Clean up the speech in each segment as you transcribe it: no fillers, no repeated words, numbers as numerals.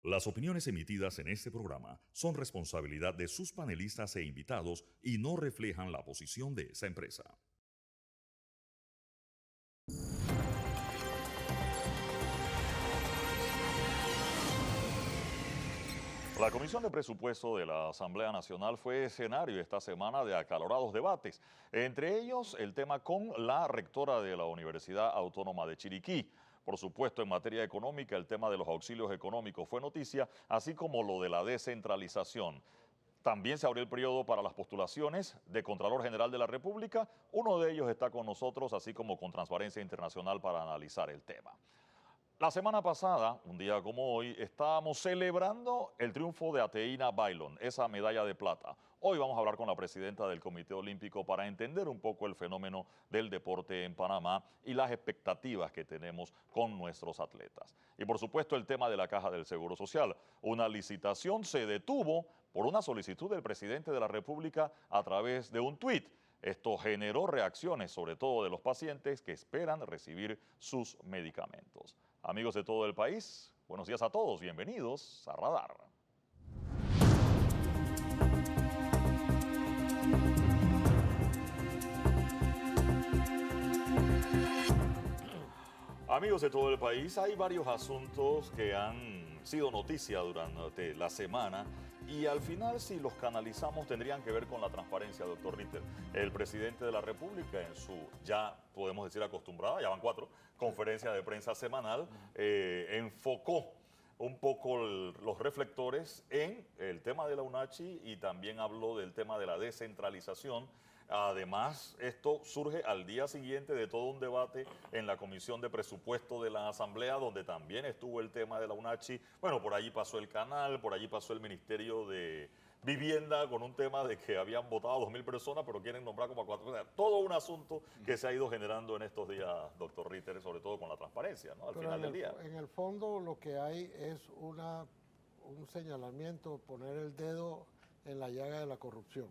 Las opiniones emitidas en este programa son responsabilidad de sus panelistas e invitados y no reflejan la posición de esa empresa. La Comisión de Presupuesto de la Asamblea Nacional fue escenario esta semana de acalorados debates, entre ellos el tema con la rectora de la Universidad Autónoma de Chiriquí. Por supuesto, en materia económica, el tema de los auxilios económicos fue noticia, así como lo de la descentralización. También se abrió el periodo para las postulaciones de Contralor General de la República. Uno de ellos está con nosotros, así como con Transparencia Internacional, para analizar el tema. La semana pasada, un día como hoy, estábamos celebrando el triunfo de Ateína Bailón, esa medalla de plata. Hoy vamos a hablar con la presidenta del Comité Olímpico para entender un poco el fenómeno del deporte en Panamá y las expectativas que tenemos con nuestros atletas. Y por supuesto el tema de la Caja del Seguro Social. Una licitación se detuvo por una solicitud del presidente de la República a través de un tuit. Esto generó reacciones, sobre todo de los pacientes que esperan recibir sus medicamentos. Amigos de todo el país, buenos días a todos, bienvenidos a Radar. Amigos de todo el país, hay varios asuntos que han sido noticia durante la semana y al final, si los canalizamos, tendrían que ver con la transparencia, doctor Ritter. El presidente de la República, en su ya podemos decir acostumbrada, ya van 4, conferencia de prensa semanal, enfocó un poco los reflectores en el tema de la UNACHI y también habló del tema de la descentralización. Además, esto surge al día siguiente de todo un debate en la Comisión de Presupuesto de la Asamblea, donde también estuvo el tema de la UNACHI. Bueno, por allí pasó el canal, por allí pasó el Ministerio de Vivienda con un tema de que habían votado 2.000 personas, pero quieren nombrar como a 4. Todo un asunto que se ha ido generando en estos días, doctor Ritter, sobre todo con la transparencia, ¿no? Al Pero final del día. en el fondo lo que hay es un señalamiento, poner el dedo en la llaga de la corrupción.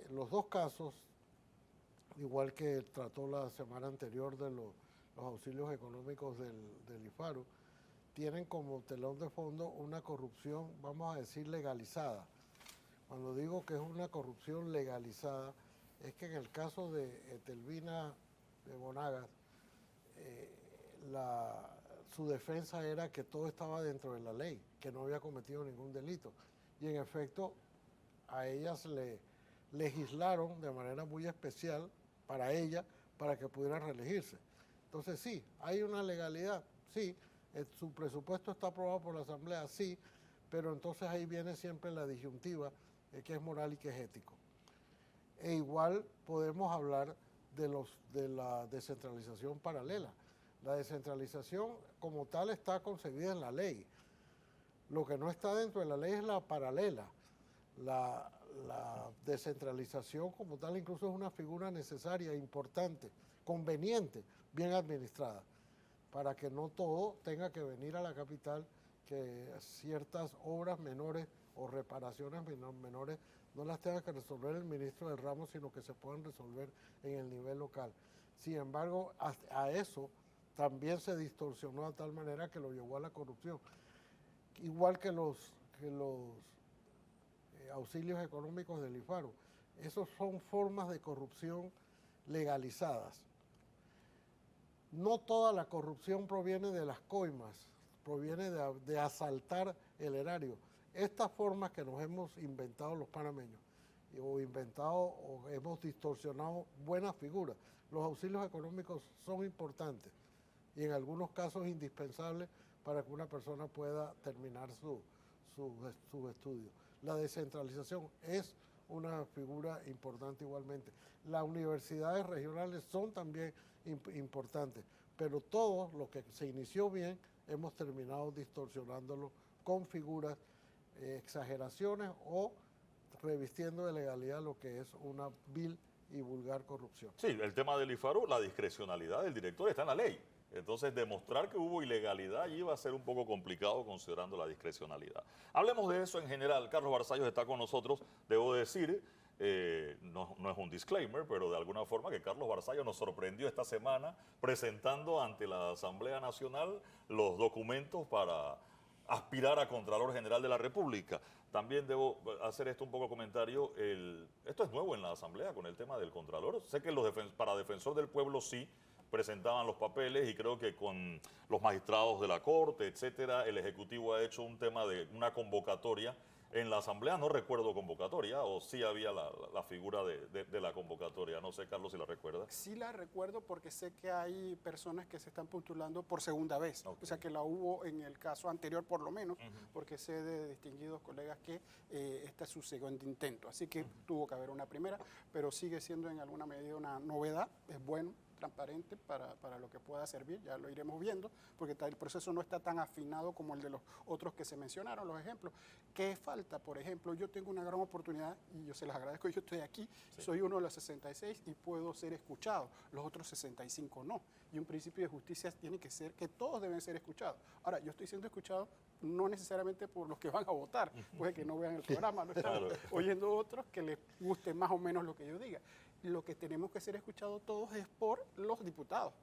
Los dos casos, igual que trató la semana anterior de los auxilios económicos del IFARU, tienen como telón de fondo una corrupción, vamos a decir, legalizada. Cuando digo que es una corrupción legalizada, es que en el caso de Etelvina de Bonagas, su defensa era que todo estaba dentro de la ley, que no había cometido ningún delito. Y en efecto, a ellas le legislaron de manera muy especial para ella, para que pudiera reelegirse. Entonces sí, hay una legalidad, sí, su presupuesto está aprobado por la Asamblea, sí, pero entonces ahí viene siempre la disyuntiva, que es moral y que es ético. E igual podemos hablar de la descentralización paralela. La descentralización como tal está concebida en la ley. Lo que no está dentro de la ley es la paralela. La descentralización como tal incluso es una figura necesaria, importante, conveniente, bien administrada, para que no todo tenga que venir a la capital, que ciertas obras menores o reparaciones menores no las tenga que resolver el ministro del ramo, sino que se puedan resolver en el nivel local. Sin embargo, a eso también se distorsionó de tal manera que lo llevó a la corrupción. Igual que los auxilios económicos del IFARU. Esos son formas de corrupción legalizadas. No toda la corrupción proviene de las coimas, proviene de asaltar el erario. Estas formas que nos hemos inventado los panameños, o hemos distorsionado buenas figuras. Los auxilios económicos son importantes y en algunos casos indispensables para que una persona pueda terminar sus estudios. La descentralización es una figura importante igualmente. Las universidades regionales son también importantes, pero todo lo que se inició bien hemos terminado distorsionándolo con figuras, exageraciones o revistiendo de legalidad lo que es una vil y vulgar corrupción. Sí, el tema del IFARU, la discrecionalidad del director está en la ley. Entonces, demostrar que hubo ilegalidad allí va a ser un poco complicado considerando la discrecionalidad. Hablemos de eso en general. Carlos Barzallos está con nosotros. Debo decir, no es un disclaimer, pero de alguna forma que Carlos Barzallos nos sorprendió esta semana presentando ante la Asamblea Nacional los documentos para aspirar a Contralor General de la República. También debo hacer esto un poco comentario. Esto es nuevo en la Asamblea con el tema del Contralor. Sé que para Defensor del Pueblo sí presentaban los papeles y creo que con los magistrados de la Corte, etcétera, el Ejecutivo ha hecho un tema de una convocatoria. En la Asamblea no recuerdo convocatoria, o sí había la figura de la convocatoria. No sé, Carlos, si la recuerdas. Sí la recuerdo porque sé que hay personas que se están postulando por segunda vez. Okay. O sea, que la hubo en el caso anterior por lo menos, porque sé de distinguidos colegas que este es su segundo intento. Así que tuvo que haber una primera, pero sigue siendo en alguna medida una novedad. Es bueno, transparente para lo que pueda servir, ya lo iremos viendo, porque el proceso no está tan afinado como el de los otros que se mencionaron, los ejemplos. ¿Qué falta? Por ejemplo, yo tengo una gran oportunidad y yo se las agradezco, yo estoy aquí, soy uno de los 66 y puedo ser escuchado, los otros 65 no. Y un principio de justicia tiene que ser que todos deben ser escuchados. Ahora, yo estoy siendo escuchado no necesariamente por los que van a votar, puede que no vean el programa, no están oyendo otros que les guste más o menos lo que yo diga. Lo que tenemos que ser escuchados todos es por los diputados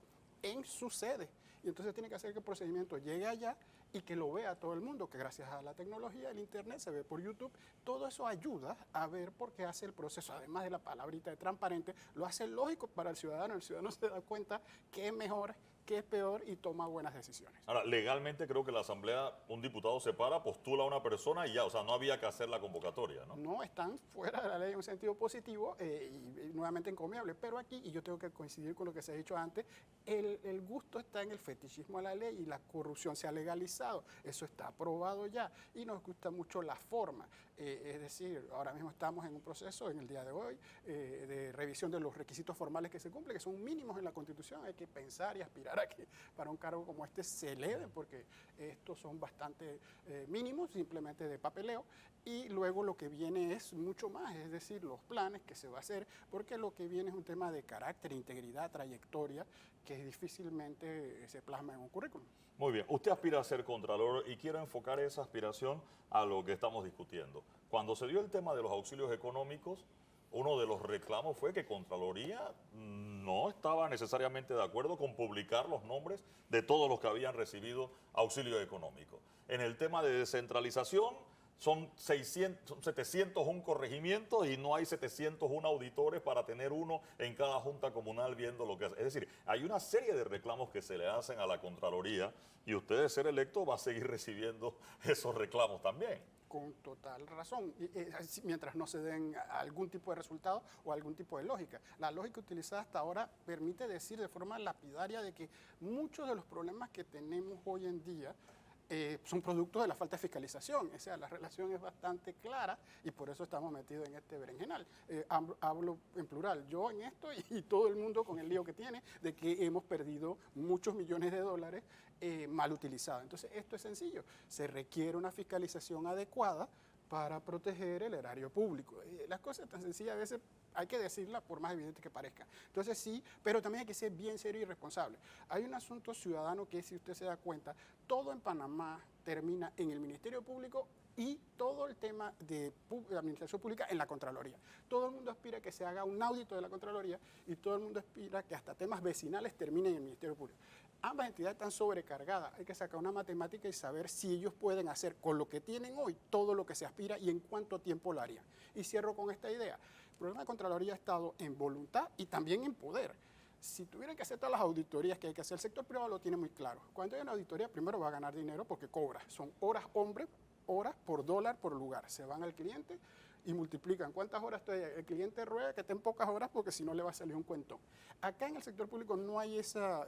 en su sede. Y entonces tiene que hacer que el procedimiento llegue allá y que lo vea todo el mundo, que gracias a la tecnología, el internet, se ve por YouTube. Todo eso ayuda a ver por qué hace el proceso, además de la palabrita de transparente, lo hace lógico para el ciudadano. El ciudadano se da cuenta qué es mejor, qué es peor y toma buenas decisiones. Ahora, legalmente creo que la Asamblea, un diputado se para, postula a una persona y ya, o sea, no había que hacer la convocatoria, ¿no? No, están fuera de la ley en un sentido positivo y nuevamente encomiable, pero aquí, y yo tengo que coincidir con lo que se ha dicho antes, el gusto está en el fetichismo a la ley y la corrupción se ha legalizado, eso está aprobado ya y nos gusta mucho la forma. Es decir, ahora mismo estamos en un proceso, en el día de hoy, de revisión de los requisitos formales que se cumplen, que son mínimos en la Constitución. Hay que pensar y aspirar a que para un cargo como este se eleve, porque estos son bastante mínimos, simplemente de papeleo. Y luego lo que viene es mucho más, es decir, los planes que se va a hacer, porque lo que viene es un tema de carácter, integridad, trayectoria, que difícilmente se plasma en un currículum. Muy bien, usted aspira a ser Contralor y quiero enfocar esa aspiración a lo que estamos discutiendo. Cuando se dio el tema de los auxilios económicos, uno de los reclamos fue que Contraloría no estaba necesariamente de acuerdo con publicar los nombres de todos los que habían recibido auxilio económico. En el tema de descentralización, son 701 corregimientos y no hay 701 auditores para tener uno en cada junta comunal viendo lo que hace. Es decir, hay una serie de reclamos que se le hacen a la Contraloría y usted de ser electo va a seguir recibiendo esos reclamos también. Con total razón, mientras no se den algún tipo de resultado o algún tipo de lógica. La lógica utilizada hasta ahora permite decir de forma lapidaria de que muchos de los problemas que tenemos hoy en día son productos de la falta de fiscalización. O sea, la relación es bastante clara y por eso estamos metidos en este berenjenal. Hablo en plural, yo en esto y todo el mundo con el lío que tiene de que hemos perdido muchos millones de dólares mal utilizados. Entonces, esto es sencillo. Se requiere una fiscalización adecuada para proteger el erario público. Las cosas tan sencillas a veces hay que decirlas por más evidente que parezca. Entonces sí, pero también hay que ser bien serio y responsable. Hay un asunto ciudadano que, si usted se da cuenta, todo en Panamá termina en el Ministerio Público y todo el tema de administración pública en la Contraloría. Todo el mundo aspira a que se haga un audito de la Contraloría y todo el mundo aspira a que hasta temas vecinales terminen en el Ministerio Público. Ambas entidades están sobrecargadas, hay que sacar una matemática y saber si ellos pueden hacer con lo que tienen hoy todo lo que se aspira y en cuánto tiempo lo harían. Y cierro con esta idea. El problema de Contraloría ha estado en voluntad y también en poder. Si tuvieran que hacer todas las auditorías que hay que hacer, el sector privado lo tiene muy claro. Cuando hay una auditoría, primero va a ganar dinero porque cobra. Son horas hombre, horas por dólar por lugar. Se van al cliente y multiplican cuántas horas el cliente ruega, que estén pocas horas porque si no le va a salir un cuentón. Acá en el sector público no hay esa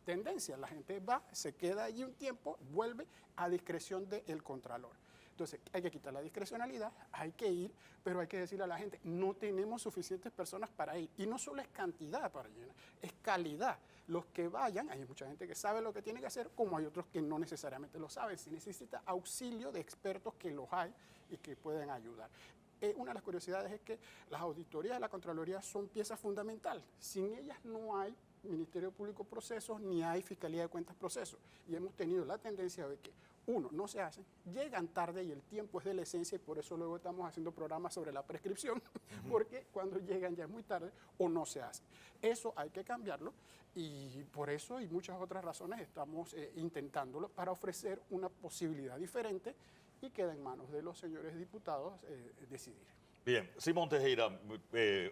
tendencia. La gente va, se queda allí un tiempo, vuelve a discreción del contralor. Entonces, hay que quitar la discrecionalidad, hay que ir, pero hay que decirle a la gente, no tenemos suficientes personas para ir. Y no solo es cantidad para llenar, es calidad. Los que vayan, hay mucha gente que sabe lo que tiene que hacer, como hay otros que no necesariamente lo saben. Se necesita auxilio de expertos que los hay y que pueden ayudar. Una de las curiosidades es que las auditorías de la Contraloría son pieza fundamental. Sin ellas no hay Ministerio Público procesos ni hay Fiscalía de Cuentas procesos. Y hemos tenido la tendencia de que uno, no se hacen, llegan tarde y el tiempo es de la esencia y por eso luego estamos haciendo programas sobre la prescripción, porque cuando llegan ya es muy tarde o no se hacen. Eso hay que cambiarlo y por eso y muchas otras razones estamos intentándolo para ofrecer una posibilidad diferente y queda en manos de los señores diputados decidir. Bien, Simón Tejera,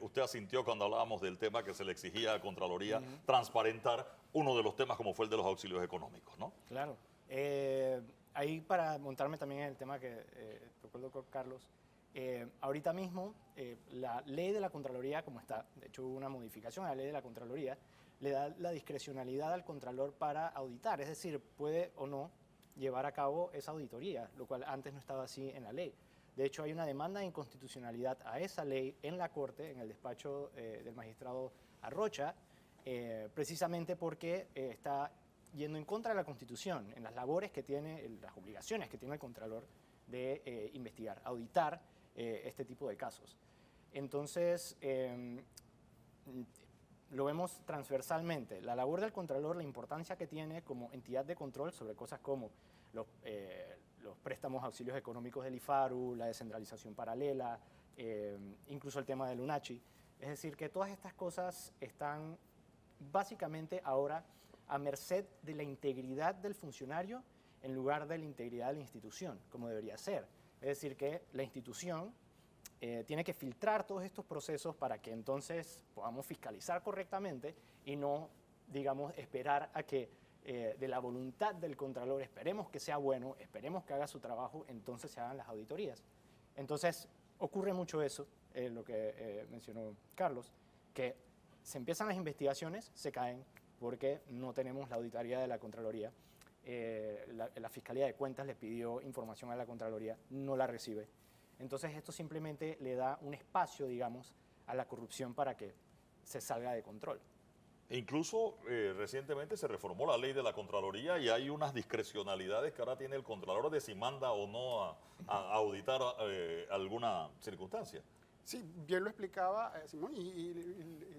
usted asintió cuando hablábamos del tema que se le exigía a Contraloría transparentar uno de los temas como fue el de los auxilios económicos, ¿no? Claro. Ahí para montarme también en el tema que tocó el doctor Carlos, ahorita mismo la ley de la Contraloría, como está, de hecho hubo una modificación a la ley de la Contraloría, le da la discrecionalidad al Contralor para auditar, es decir, puede o no llevar a cabo esa auditoría, lo cual antes no estaba así en la ley. De hecho, hay una demanda de inconstitucionalidad a esa ley en la Corte, en el despacho del magistrado Arrocha, precisamente porque está yendo en contra de la Constitución, en las labores que tiene, en las obligaciones que tiene el Contralor de investigar, auditar este tipo de casos. Entonces, lo vemos transversalmente. La labor del Contralor, la importancia que tiene como entidad de control sobre cosas como los préstamos auxilios económicos del IFARU, la descentralización paralela, incluso el tema del UNACHI. Es decir, que todas estas cosas están básicamente ahora a merced de la integridad del funcionario en lugar de la integridad de la institución, como debería ser. Es decir, que la institución tiene que filtrar todos estos procesos para que entonces podamos fiscalizar correctamente y no, digamos, esperar a que de la voluntad del Contralor, esperemos que sea bueno, esperemos que haga su trabajo, entonces se hagan las auditorías. Entonces, ocurre mucho eso, lo que mencionó Carlos, que se empiezan las investigaciones, se caen, porque no tenemos la auditoría de la Contraloría. La Fiscalía de Cuentas le pidió información a la Contraloría, no la recibe. Entonces esto simplemente le da un espacio, digamos, a la corrupción para que se salga de control. Incluso recientemente se reformó la ley de la Contraloría y hay unas discrecionalidades que ahora tiene el Contralor de si manda o no a auditar alguna circunstancia. Sí, bien lo explicaba Simón y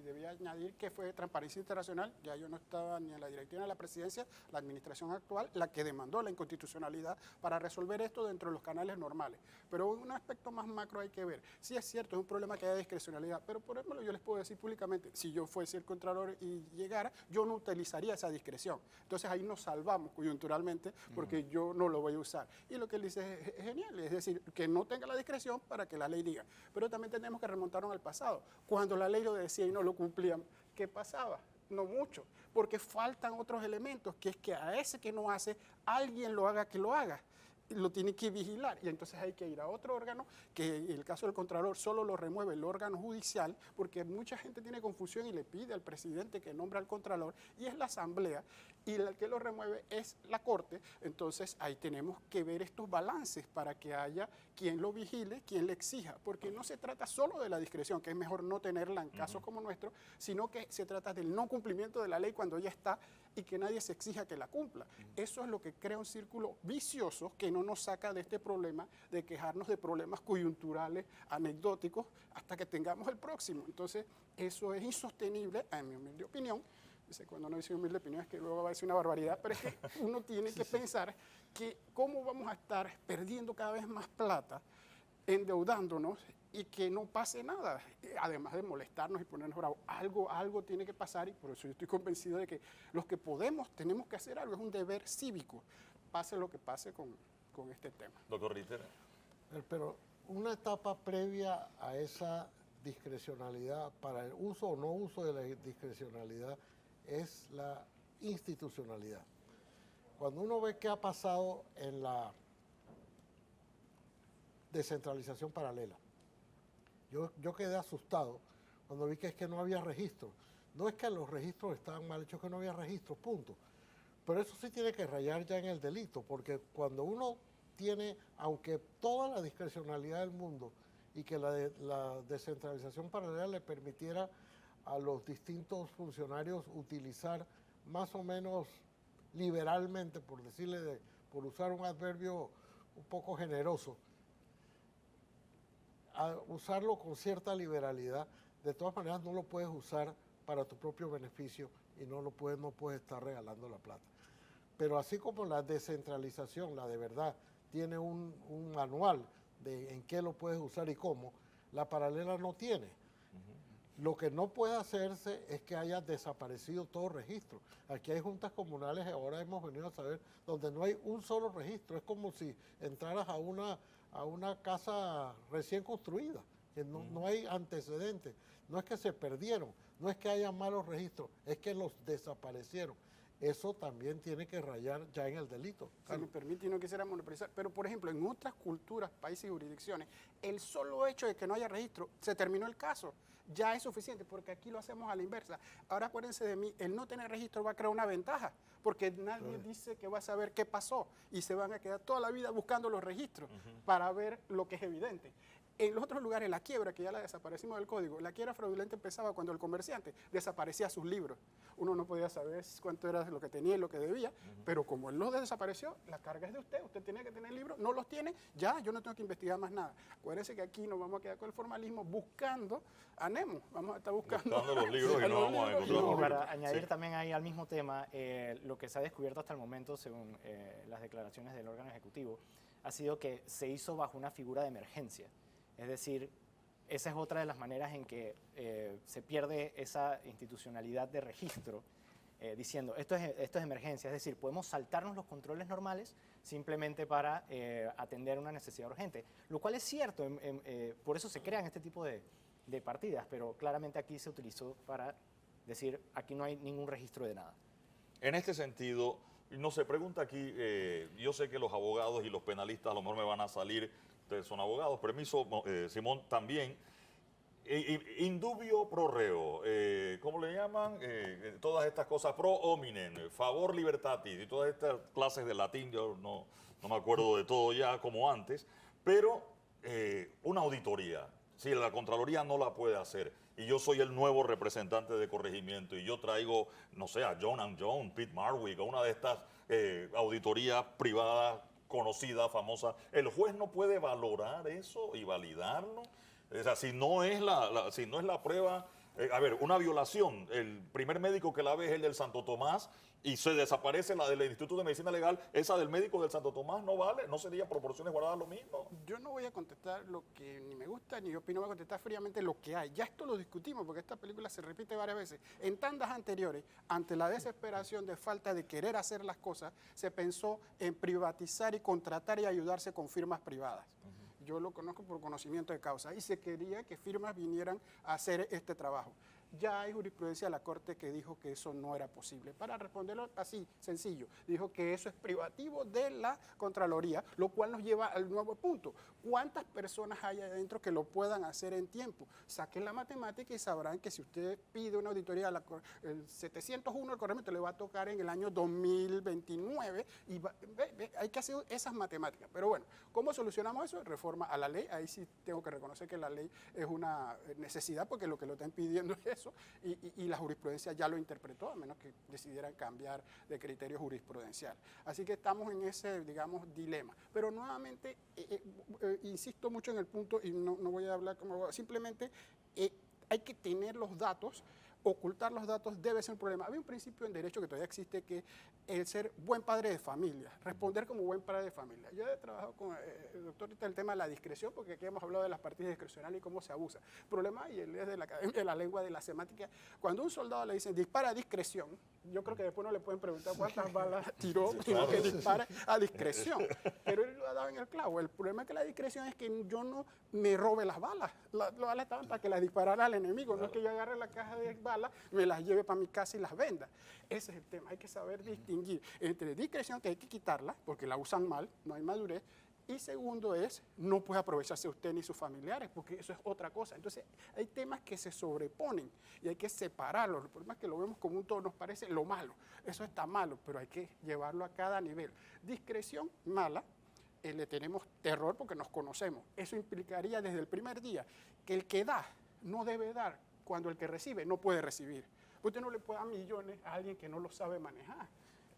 debía añadir que fue Transparencia Internacional, ya yo no estaba ni en la directiva ni en la presidencia, la administración actual, la que demandó la inconstitucionalidad para resolver esto dentro de los canales normales. Pero un aspecto más macro hay que ver. Sí es cierto, es un problema que haya discrecionalidad, pero por ejemplo yo les puedo decir públicamente, si yo fuese el Contralor y llegara, yo no utilizaría esa discreción. Entonces ahí nos salvamos coyunturalmente porque yo no lo voy a usar. Y lo que él dice es genial, es decir, que no tenga la discreción para que la ley diga. Pero también tenemos que remontarnos al pasado. Cuando la ley lo decía y no lo cumplían, ¿qué pasaba? No mucho, porque faltan otros elementos, que es que a ese que no hace, alguien lo haga que lo haga. Lo tiene que vigilar y entonces hay que ir a otro órgano, que en el caso del Contralor solo lo remueve el órgano judicial, porque mucha gente tiene confusión y le pide al presidente que nombre al Contralor y es la Asamblea, y el que lo remueve es la Corte. Entonces ahí tenemos que ver estos balances para que haya quien lo vigile, quien le exija, porque no se trata solo de la discreción, que es mejor no tenerla en casos como nuestro, sino que se trata del no cumplimiento de la ley cuando ya está y que nadie se exija que la cumpla. Eso es lo que crea un círculo vicioso que no nos saca de este problema de quejarnos de problemas coyunturales, anecdóticos, hasta que tengamos el próximo. Entonces, eso es insostenible, en mi humilde opinión. Dice, cuando no dice humilde opinión es que luego va a decir una barbaridad, pero es que uno tiene que pensar que cómo vamos a estar perdiendo cada vez más plata, endeudándonos y que no pase nada, además de molestarnos y ponernos bravos. Algo tiene que pasar y por eso yo estoy convencido de que los que podemos, tenemos que hacer algo, es un deber cívico, pase lo que pase con este tema. Doctor Ritter. Pero una etapa previa a esa discrecionalidad, para el uso o no uso de la discrecionalidad, es la institucionalidad. Cuando uno ve qué ha pasado en la descentralización paralela, yo quedé asustado cuando vi que es que no había registro. No es que los registros estaban mal hechos, que no había registro, punto. Pero eso sí tiene que rayar ya en el delito, porque cuando uno tiene, aunque toda la discrecionalidad del mundo y que la descentralización paralela le permitiera a los distintos funcionarios utilizar más o menos liberalmente, por decirle, por usar un adverbio un poco generoso, a usarlo con cierta liberalidad, de todas maneras no lo puedes usar para tu propio beneficio y no puedes estar regalando la plata. Pero así como la descentralización, la de verdad, tiene un manual de en qué lo puedes usar y cómo, la paralela no tiene. Lo que no puede hacerse es que haya desaparecido todo registro. Aquí hay juntas comunales, ahora hemos venido a saber, donde no hay un solo registro. Es como si entraras a una casa recién construida, que no hay antecedentes. No es que se perdieron, no es que haya malos registros, es que los desaparecieron. Eso también tiene que rayar ya en el delito. Si me permite, y no quisiera monopolizar, pero por ejemplo, en otras culturas, países y jurisdicciones, el solo hecho de que no haya registro, se terminó el caso, ya es suficiente, porque aquí lo hacemos a la inversa. Ahora acuérdense de mí, el no tener registro va a crear una ventaja, porque nadie dice que va a saber qué pasó, y se van a quedar toda la vida buscando los registros para ver lo que es evidente. En los otros lugares, la quiebra, que ya la desaparecimos del código, la quiebra fraudulenta empezaba cuando el comerciante desaparecía sus libros. Uno no podía saber cuánto era lo que tenía y lo que debía, pero como él los desapareció, la carga es de usted. Usted tiene que tener libros, no los tiene, ya yo no tengo que investigar más nada. Acuérdense que aquí nos vamos a quedar con el formalismo buscando a Nemo. Vamos a estar buscando los libros y no vamos a encontrar Y los libros. para añadir Sí. también ahí al mismo tema, lo que se ha descubierto hasta el momento, según las declaraciones del órgano ejecutivo, ha sido que se hizo bajo una figura de emergencia. Es decir, esa es otra de las maneras en que se pierde esa institucionalidad de registro, diciendo esto es emergencia, es decir, podemos saltarnos los controles normales simplemente para atender una necesidad urgente, lo cual es cierto, por eso se crean este tipo de partidas, pero claramente aquí se utilizó para decir aquí no hay ningún registro de nada. En este sentido, no se pregunta aquí, yo sé que los abogados y los penalistas a lo mejor me van a salir, ustedes son abogados, permiso, Simón también. Indubio pro reo, ¿cómo le llaman? Todas estas cosas, pro hominem, favor libertatis y todas estas clases de latín, yo no me acuerdo de todo ya como antes, pero una auditoría, si la Contraloría no la puede hacer y yo soy el nuevo representante de corregimiento y yo traigo, no sé, a John & John, Pete Marwick, o una de estas auditorías privadas conocidas, famosas, el juez no puede valorar eso y validarlo. O sea, si no es la prueba, a ver, una violación, el primer médico que la ve es el del Santo Tomás y se desaparece la del Instituto de Medicina Legal, esa del médico del Santo Tomás no vale, no sería proporciones guardadas lo mismo. Yo no voy a contestar lo que ni me gusta ni opino, voy a contestar fríamente lo que hay. Ya esto lo discutimos porque esta película se repite varias veces. En tandas anteriores, ante la desesperación de falta de querer hacer las cosas, se pensó en privatizar y contratar y ayudarse con firmas privadas. Yo lo conozco por conocimiento de causa y se quería que firmas vinieran a hacer este trabajo. Ya hay jurisprudencia de la Corte que dijo que eso no era posible. Para responderlo así, sencillo, dijo que eso es privativo de la Contraloría, lo cual nos lleva al nuevo punto. ¿Cuántas personas hay adentro que lo puedan hacer en tiempo? Saquen la matemática y sabrán que si usted pide una auditoría, el 701 del corregimiento le va a tocar en el año 2029 y hay que hacer esas matemáticas. Pero bueno, ¿cómo solucionamos eso? Reforma a la ley. Ahí sí tengo que reconocer que la ley es una necesidad porque lo que lo están pidiendo es eso y la jurisprudencia ya lo interpretó, a menos que decidieran cambiar de criterio jurisprudencial. Así que estamos en ese, digamos, dilema. Pero nuevamente, insisto mucho en el punto y no voy a hablar como simplemente hay que tener los datos. Ocultar los datos debe ser un problema. Había un principio en derecho que todavía existe, que el ser buen padre de familia, responder como buen padre de familia. Yo he trabajado con el doctor el tema de la discreción, porque aquí hemos hablado de las partidas discrecionales y cómo se abusa. El problema, y él es de la Academia de la Lengua de la Semántica, cuando a un soldado le dicen dispara a discreción, yo creo que después no le pueden preguntar cuántas balas tiró, sino que dispara a discreción. Pero él lo ha dado en el clavo. El problema es que la discreción es que yo no me robe las balas. Las balas estaban para que las disparara al enemigo, no es que yo agarre la caja de balas, me las lleve para mi casa y las venda. Ese es el tema. Hay que saber distinguir entre discreción, que hay que quitarla, porque la usan mal, no hay madurez, y segundo es, no puede aprovecharse usted ni sus familiares, porque eso es otra cosa. Entonces, hay temas que se sobreponen y hay que separarlos. El problema es que lo vemos como un todo, nos parece lo malo. Eso está malo, pero hay que llevarlo a cada nivel. Discreción mala, le tenemos terror porque nos conocemos. Eso implicaría desde el primer día que el que da no debe dar cuando el que recibe no puede recibir. Usted no le puede dar millones a alguien que no lo sabe manejar.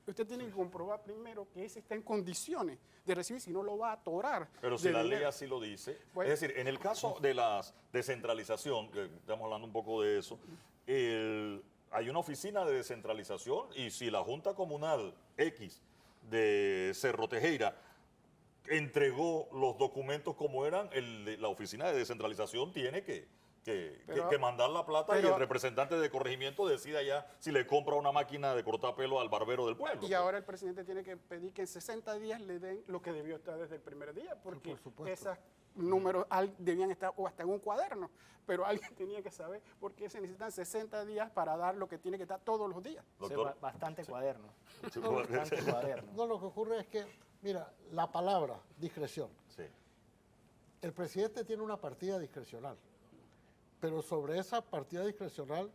Usted tiene que comprobar primero que ese está en condiciones de recibir, si no lo va a atorar. Pero si la ley así lo dice, es decir, en el caso de la descentralización, que estamos hablando un poco de eso, hay una oficina de descentralización y si la Junta Comunal X de Cerro Tejera entregó los documentos como eran, la oficina de descentralización tiene que mandar la plata y el representante de corregimiento decida ya si le compra una máquina de cortar pelo al barbero del pueblo. Y ahora el presidente tiene que pedir que en 60 días le den lo que debió estar desde el primer día, porque esos números debían estar o hasta en un cuaderno, pero alguien tenía que saber por qué se necesitan 60 días para dar lo que tiene que estar todos los días. Doctor. Bastante cuaderno. Sí. Bastante cuaderno. No, lo que ocurre es que, mira, la palabra discreción. Sí. El presidente tiene una partida discrecional, pero sobre esa partida discrecional,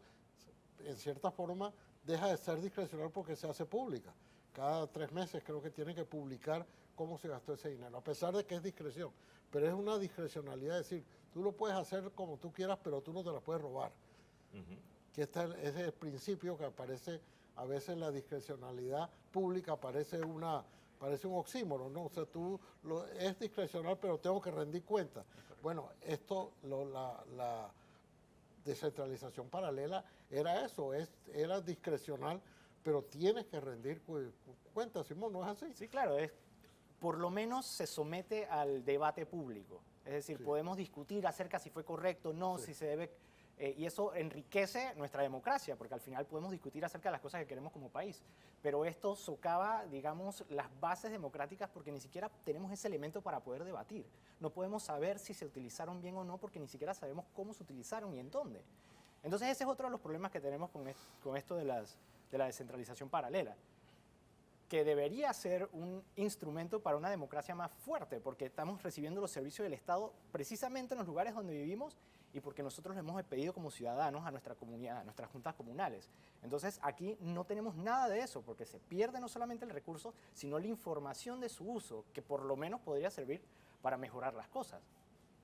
en cierta forma, deja de ser discrecional porque se hace pública. Cada 3 meses creo que tiene que publicar cómo se gastó ese dinero, a pesar de que es discreción. Pero es una discrecionalidad, es decir, tú lo puedes hacer como tú quieras, pero tú no te la puedes robar. Que ese es el principio que aparece, a veces la discrecionalidad pública parece un oxímoron, ¿no? O sea, es discrecional, pero tengo que rendir cuenta. Bueno, la descentralización paralela era eso, era discrecional, pero tienes que rendir cuenta, Simón, ¿no es así? Sí, claro, por lo menos se somete al debate público. Es decir, podemos discutir acerca si fue correcto o no, si se debe... y eso enriquece nuestra democracia, porque al final podemos discutir acerca de las cosas que queremos como país. Pero esto socava, digamos, las bases democráticas porque ni siquiera tenemos ese elemento para poder debatir. No podemos saber si se utilizaron bien o no porque ni siquiera sabemos cómo se utilizaron y en dónde. Entonces ese es otro de los problemas que tenemos con esto de la descentralización paralela, que debería ser un instrumento para una democracia más fuerte, porque estamos recibiendo los servicios del Estado precisamente en los lugares donde vivimos y porque nosotros le hemos pedido como ciudadanos a nuestra comunidad, a nuestras juntas comunales. Entonces aquí no tenemos nada de eso, porque se pierde no solamente el recurso, sino la información de su uso, que por lo menos podría servir para mejorar las cosas.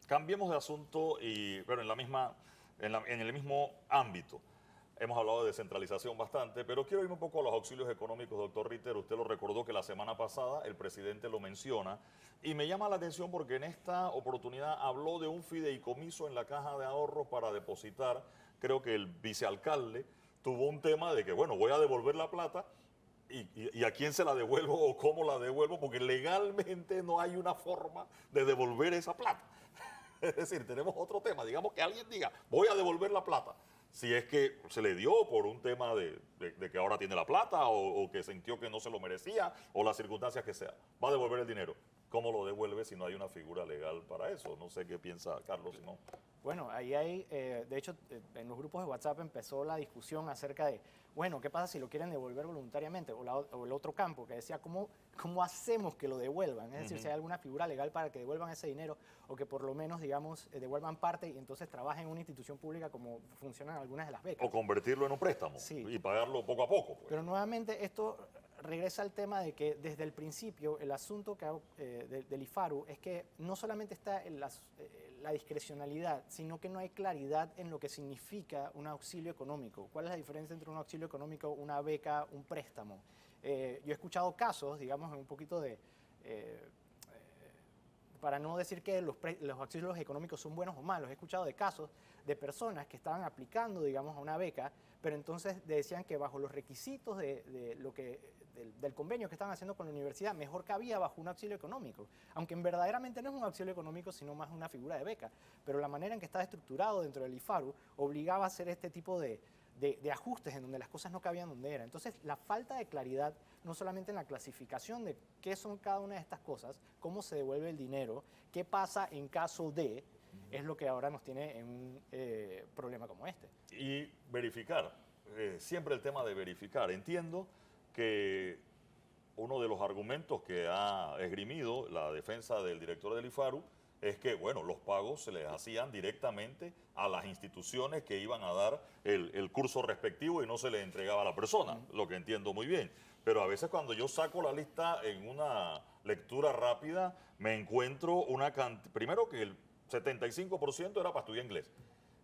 Cambiemos de asunto y, bueno, en el mismo ámbito. Hemos hablado de descentralización bastante, pero quiero irme un poco a los auxilios económicos, doctor Ritter. Usted lo recordó que la semana pasada el presidente lo menciona y me llama la atención porque en esta oportunidad habló de un fideicomiso en la caja de ahorros para depositar. Creo que el vicealcalde tuvo un tema de que, bueno, voy a devolver la plata y a quién se la devuelvo o cómo la devuelvo, porque legalmente no hay una forma de devolver esa plata. Es decir, tenemos otro tema. Digamos que alguien diga, voy a devolver la plata. Si es que se le dio por un tema de que ahora tiene la plata o que sintió que no se lo merecía o las circunstancias que sea, va a devolver el dinero. ¿Cómo lo devuelve si no hay una figura legal para eso? No sé qué piensa Carlos, si no. Bueno, ahí hay, de hecho, en los grupos de WhatsApp empezó la discusión acerca de, bueno, ¿qué pasa si lo quieren devolver voluntariamente? O el otro campo que decía, ¿cómo hacemos que lo devuelvan? Es decir, si hay alguna figura legal para que devuelvan ese dinero o que por lo menos, digamos, devuelvan parte y entonces trabajen en una institución pública como funcionan algunas de las becas. O convertirlo en un préstamo y pagarlo poco a poco. Pues. Pero nuevamente esto regresa al tema de que desde el principio el asunto del IFARU es que no solamente está en la discrecionalidad, sino que no hay claridad en lo que significa un auxilio económico. ¿Cuál es la diferencia entre un auxilio económico, una beca, un préstamo? Yo he escuchado casos, digamos, un poquito de... para no decir que los auxilios económicos son buenos o malos, he escuchado de casos de personas que estaban aplicando, digamos, a una beca, pero entonces decían que bajo los requisitos del convenio que estaban haciendo con la universidad, mejor cabía bajo un auxilio económico, aunque verdaderamente no es un auxilio económico, sino más una figura de beca, pero la manera en que estaba estructurado dentro del IFARU obligaba a hacer este tipo de ajustes en donde las cosas no cabían donde era. Entonces, la falta de claridad, no solamente en la clasificación de qué son cada una de estas cosas, cómo se devuelve el dinero, qué pasa en caso de, es lo que ahora nos tiene en un problema como este. Y verificar, siempre el tema de verificar. Entiendo que uno de los argumentos que ha esgrimido la defensa del director del IFARU es que, bueno, los pagos se les hacían directamente a las instituciones que iban a dar el curso respectivo y no se les entregaba a la persona, lo que entiendo muy bien. Pero a veces cuando yo saco la lista en una lectura rápida, me encuentro primero que el 75% era para estudiar inglés.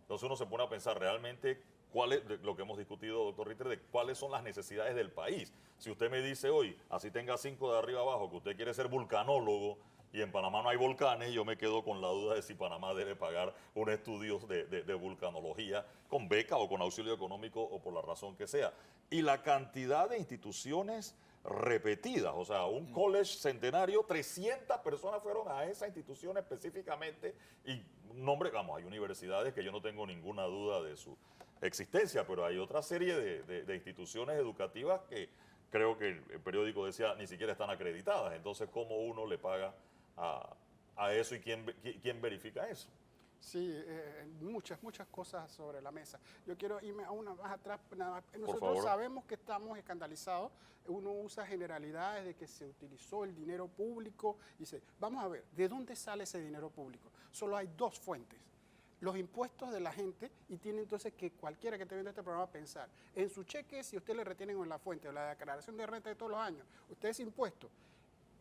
Entonces uno se pone a pensar realmente cuál es lo que hemos discutido, doctor Ritter, de cuáles son las necesidades del país. Si usted me dice hoy, así tenga 5 de arriba abajo, que usted quiere ser vulcanólogo y en Panamá no hay volcanes, yo me quedo con la duda de si Panamá debe pagar un estudio de vulcanología con beca o con auxilio económico o por la razón que sea. Y la cantidad de instituciones repetidas. O sea, un college centenario, 300 personas fueron a esa institución específicamente y nombre, vamos, hay universidades que yo no tengo ninguna duda de su existencia, pero hay otra serie de instituciones educativas que creo que el periódico decía ni siquiera están acreditadas. Entonces, ¿cómo uno le paga a eso y quién verifica eso? Sí, muchas cosas sobre la mesa. Yo quiero irme a una más atrás. Nada más. Por Nosotros favor. sabemos que estamos escandalizados. Uno usa generalidades de que se utilizó el dinero público y dice, vamos a ver, ¿de dónde sale ese dinero público? Solo hay dos fuentes. Los impuestos de la gente, y tiene entonces que cualquiera que esté viendo este programa pensar en su cheque, si usted le retienen en la fuente o la declaración de renta de todos los años, usted ese impuesto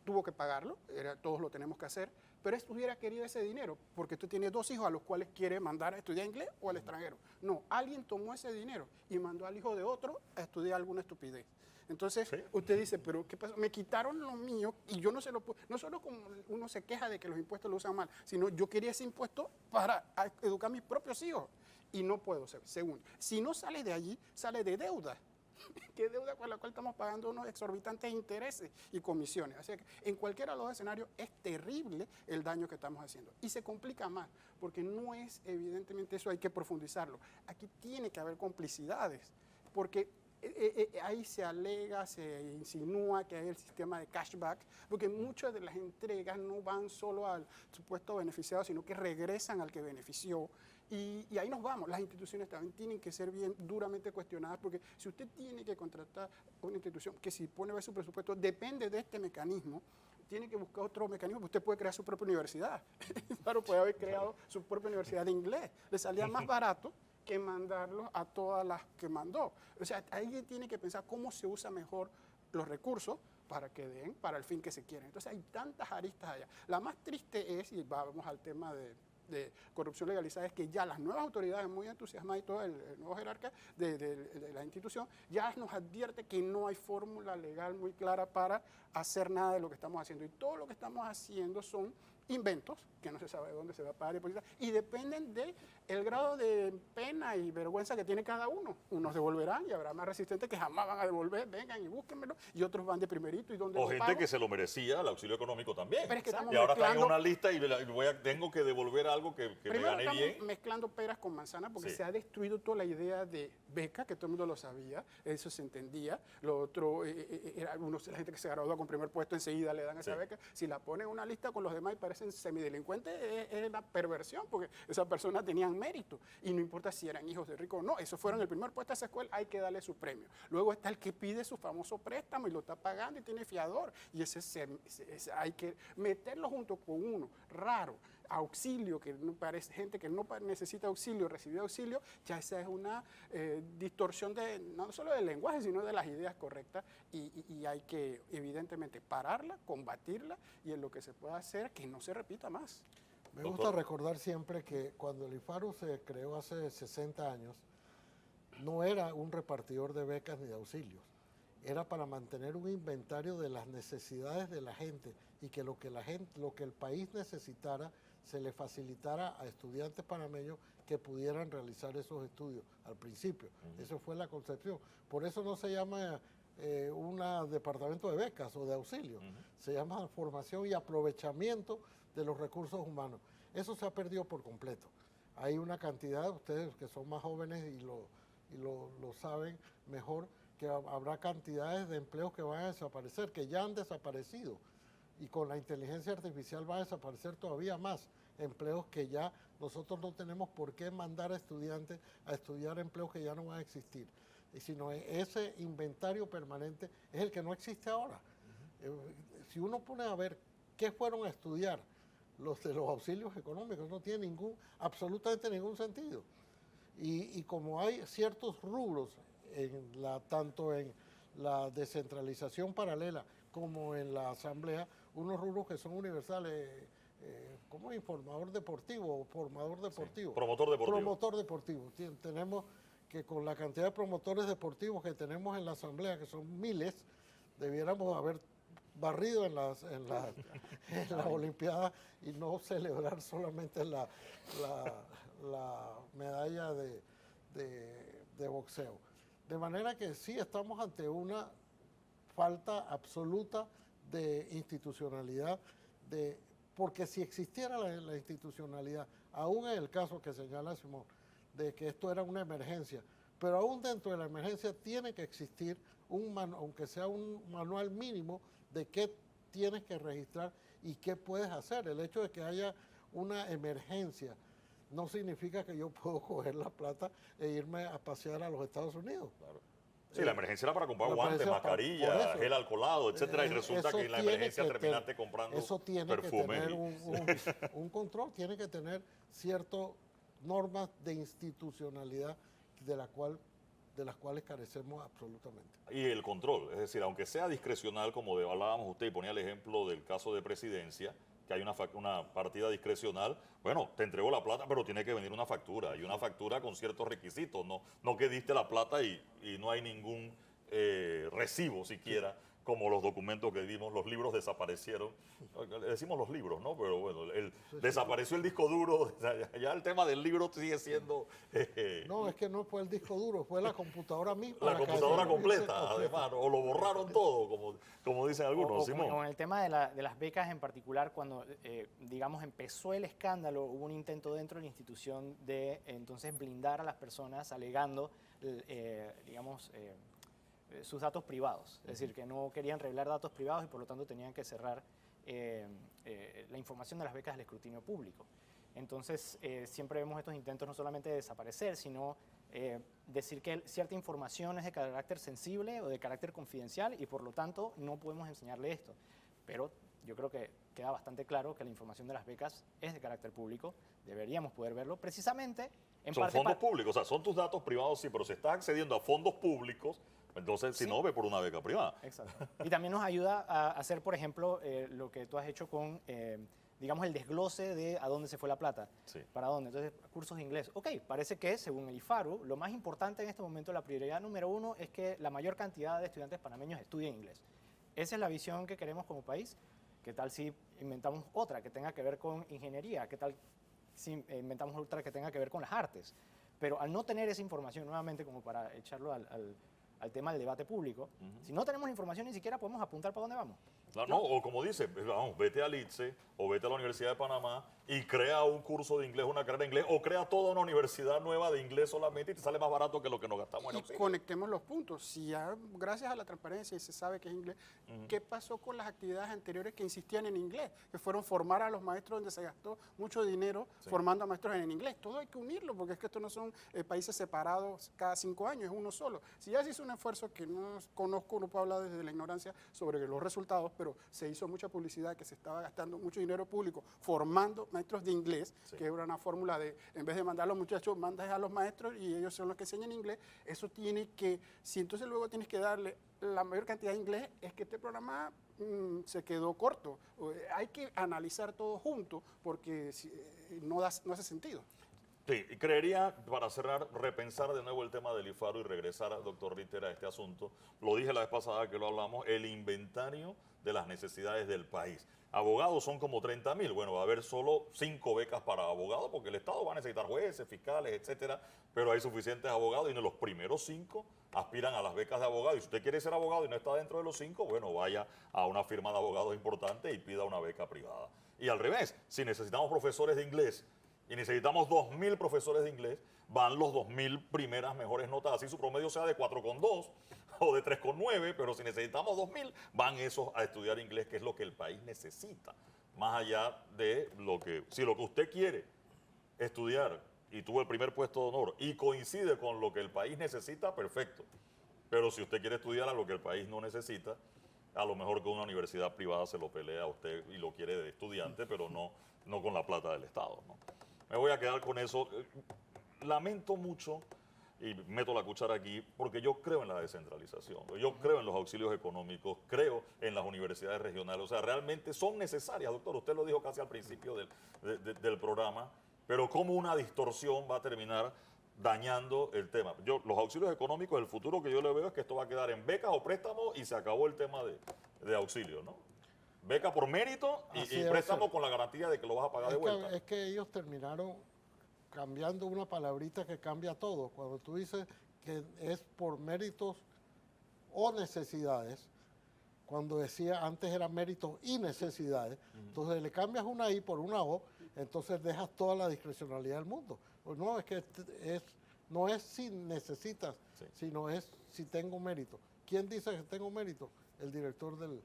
tuvo que pagarlo, todos lo tenemos que hacer, pero él hubiera querido ese dinero porque usted tiene dos hijos a los cuales quiere mandar a estudiar inglés o al extranjero. No, alguien tomó ese dinero y mandó al hijo de otro a estudiar alguna estupidez. Entonces, Sí. usted dice, pero ¿qué pasó? Me quitaron lo mío y yo no se lo puedo. No solo como uno se queja de que los impuestos lo usan mal, sino yo quería ese impuesto para educar a mis propios hijos y no puedo ser. Segundo, si no sale de allí, sale de deuda. ¿Qué deuda con la cual estamos pagando unos exorbitantes intereses y comisiones? Así que en cualquiera de los escenarios es terrible el daño que estamos haciendo. Y se complica más, porque no es evidentemente eso, hay que profundizarlo. Aquí tiene que haber complicidades, porque ahí se alega, se insinúa que hay el sistema de cashback, porque muchas de las entregas no van solo al supuesto beneficiado, sino que regresan al que benefició. Y ahí nos vamos. Las instituciones también tienen que ser bien duramente cuestionadas, porque si usted tiene que contratar una institución que si pone a ver su presupuesto depende de este mecanismo, tiene que buscar otro mecanismo, usted puede crear su propia universidad. Claro, puede haber creado su propia universidad de inglés. Le salía más barato que mandarlos a todas las que mandó. O sea, alguien tiene que pensar cómo se usa mejor los recursos para que den para el fin que se quiere. Entonces hay tantas aristas allá. La más triste es, y vamos al tema de corrupción legalizada, es que ya las nuevas autoridades muy entusiasmadas y todo el nuevo jerarca de la institución ya nos advierte que no hay fórmula legal muy clara para hacer nada de lo que estamos haciendo. Y todo lo que estamos haciendo son inventos que no se sabe de dónde se va a pagar y dependen del grado de pena y vergüenza que tiene cada uno. Unos devolverán y habrá más resistentes que jamás van a devolver, vengan y búsquenmelo, y otros van de primerito y donde O lo gente pago. que se lo merecía el auxilio económico también. Pero es que estamos Y ahora están en mezclando- una lista y tengo que devolver algo que me Primero gané estamos bien. mezclando peras con manzanas porque Sí. se ha destruido toda la idea de beca, que todo el mundo lo sabía, eso se entendía. Lo otro, era la gente que se graduó con primer puesto enseguida le dan esa Sí. beca. Si la ponen en una lista con los demás y parecen semidelincuentes, es una perversión porque esas personas tenían mérito. Y no importa si eran hijos de ricos o no, esos fueron el primer puesto a esa escuela, hay que darle su premio. Luego está el que pide su famoso préstamo y lo está pagando y tiene fiador. Y ese hay que meterlo junto con uno, raro. Auxilio, que no parece gente que no necesita auxilio, recibió auxilio, ya esa es una distorsión no solo del lenguaje, sino de las ideas correctas y hay que evidentemente pararla, combatirla y en lo que se pueda hacer que no se repita más. Me gusta recordar siempre que cuando el IFARU se creó hace 60 años, no era un repartidor de becas ni de auxilios, era para mantener un inventario de las necesidades de la gente y que lo que el país necesitara se le facilitara a estudiantes panameños que pudieran realizar esos estudios al principio. Eso fue la concepción. Por eso no se llama un departamento de becas o de auxilios, se llama formación y aprovechamiento de los recursos humanos. Eso se ha perdido por completo. Hay una cantidad, ustedes que son más jóvenes y lo saben mejor, que habrá cantidades de empleos que van a desaparecer, que ya han desaparecido. Y con la inteligencia artificial va a desaparecer todavía más empleos que ya nosotros no tenemos por qué mandar a estudiantes a estudiar empleos que ya no van a existir. Y sino ese inventario permanente es el que no existe ahora. Si uno pone a ver qué fueron a estudiar los de los auxilios económicos, no tiene absolutamente ningún sentido. Y como hay ciertos rubros, tanto en la descentralización paralela como en la asamblea, unos rubros que son universales, como informador deportivo o formador deportivo. Sí, promotor deportivo. Promotor deportivo. Tenemos que con la cantidad de promotores deportivos que tenemos en la asamblea, que son miles, debiéramos haber barrido en las Olimpiadas y no celebrar solamente la medalla de boxeo. De manera que sí estamos ante una falta absoluta de institucionalidad, porque si existiera la institucionalidad, aún en el caso que señala Simón, de que esto era una emergencia, pero aún dentro de la emergencia tiene que existir, aunque sea un manual mínimo, de qué tienes que registrar y qué puedes hacer. El hecho de que haya una emergencia no significa que yo puedo coger la plata e irme a pasear a los Estados Unidos. Claro. Sí, la emergencia era para comprar la guantes, emergencia mascarilla, gel alcoholado, etcétera, y resulta eso que en la tiene emergencia que terminaste comprando eso tiene perfume. que tener un control, tiene que tener ciertas normas de institucionalidad de las cuales carecemos absolutamente. Y el control, es decir, aunque sea discrecional, como hablábamos usted y ponía el ejemplo del caso de presidencia, que hay una partida discrecional, bueno, te entregó la plata, pero tiene que venir una factura, y una factura con ciertos requisitos, no que diste la plata y no hay ningún recibo siquiera, como los documentos que dimos, los libros desaparecieron, le decimos los libros, ¿no? Pero bueno, desapareció el disco duro, ya el tema del libro sigue siendo... No, es que no fue el disco duro, fue la computadora misma. La computadora completa, además, o lo borraron todo, como dicen algunos, Simón. O en el tema de las becas en particular, cuando, digamos, empezó el escándalo, hubo un intento dentro de la institución de, entonces, blindar a las personas alegando, digamos, sus datos privados. Es decir, que no querían revelar datos privados y por lo tanto tenían que cerrar la información de las becas al escrutinio público. Entonces, siempre vemos estos intentos no solamente de desaparecer, sino decir que cierta información es de carácter sensible o de carácter confidencial y por lo tanto no podemos enseñarle esto. Pero yo creo que queda bastante claro que la información de las becas es de carácter público, deberíamos poder verlo precisamente en son parte fondos públicos, o sea, son tus datos privados, sí, pero si estás accediendo a fondos públicos, entonces si no, ve por una beca privada. Exacto. Y también nos ayuda a hacer, por ejemplo, lo que tú has hecho con, digamos, el desglose de a dónde se fue la plata. Sí. ¿Para dónde? Entonces, cursos de inglés. Ok, parece que, según el IFARU, lo más importante en este momento, la prioridad número 1 es que la mayor cantidad de estudiantes panameños estudien inglés. Esa es la visión que queremos como país. ¿Qué tal si inventamos otra que tenga que ver con ingeniería? ¿Qué tal si inventamos otra que tenga que ver con las artes? Pero al no tener esa información, nuevamente, como para echarlo al tema del debate público, si no tenemos información ni siquiera podemos apuntar para dónde vamos. No, o como dice, vamos, vete al ITSE o vete a la Universidad de Panamá y crea un curso de inglés, una carrera de inglés, o crea toda una universidad nueva de inglés solamente y te sale más barato que lo que nos gastamos en Y auxilio. conectemos los puntos. Si ya, gracias a la transparencia y se sabe que es inglés, ¿qué pasó con las actividades anteriores que insistían en inglés? Que fueron formar a los maestros donde se gastó mucho dinero formando a maestros en inglés. Todo hay que unirlo porque es que estos no son países separados cada 5 años, es uno solo. Si ya se hizo un esfuerzo que no conozco, no puedo hablar desde la ignorancia sobre los resultados, pero se hizo mucha publicidad que se estaba gastando mucho dinero público formando maestros de inglés, que era una fórmula de, en vez de mandar a los muchachos, mandas a los maestros y ellos son los que enseñan inglés. Eso tiene que, si entonces luego tienes que darle la mayor cantidad de inglés, es que este programa se quedó corto. Hay que analizar todo junto porque no hace sentido. Sí, y creería, para cerrar, repensar de nuevo el tema del IFARU y regresar, doctor Ritter, a este asunto. Lo dije la vez pasada que lo hablamos, el inventario de las necesidades del país. Abogados son como 30.000. Bueno, va a haber solo 5 becas para abogados porque el Estado va a necesitar jueces, fiscales, etcétera, pero hay suficientes abogados y los primeros 5 aspiran a las becas de abogado. Y si usted quiere ser abogado y no está dentro de los 5, bueno, vaya a una firma de abogados importante y pida una beca privada. Y al revés, si necesitamos profesores de inglés y necesitamos 2.000 profesores de inglés, van los 2.000 primeras mejores notas, así su promedio sea de 4,2 o de 3,9, pero si necesitamos 2.000, van esos a estudiar inglés, que es lo que el país necesita. Más allá de si lo que usted quiere estudiar y tuvo el primer puesto de honor y coincide con lo que el país necesita, perfecto. Pero si usted quiere estudiar a lo que el país no necesita, a lo mejor que una universidad privada se lo pelea a usted y lo quiere de estudiante, pero no con la plata del Estado, ¿no? Me voy a quedar con eso. Lamento mucho, y meto la cuchara aquí, porque yo creo en la descentralización, yo creo en los auxilios económicos, creo en las universidades regionales, o sea, realmente son necesarias, doctor, usted lo dijo casi al principio del programa, pero como una distorsión va a terminar dañando el tema. Los auxilios económicos, el futuro que yo le veo es que esto va a quedar en becas o préstamos y se acabó el tema de auxilio, ¿no? Beca por mérito y préstamo con la garantía de que lo vas a pagar de vuelta. Es que ellos terminaron cambiando una palabrita que cambia todo. Cuando tú dices que es por méritos o necesidades, cuando decía antes era méritos y necesidades. Entonces le cambias una I por una O, entonces dejas toda la discrecionalidad del mundo. Pues no, es que no es si necesitas, Sí. sino es si tengo mérito. ¿Quién dice que tengo mérito? El director del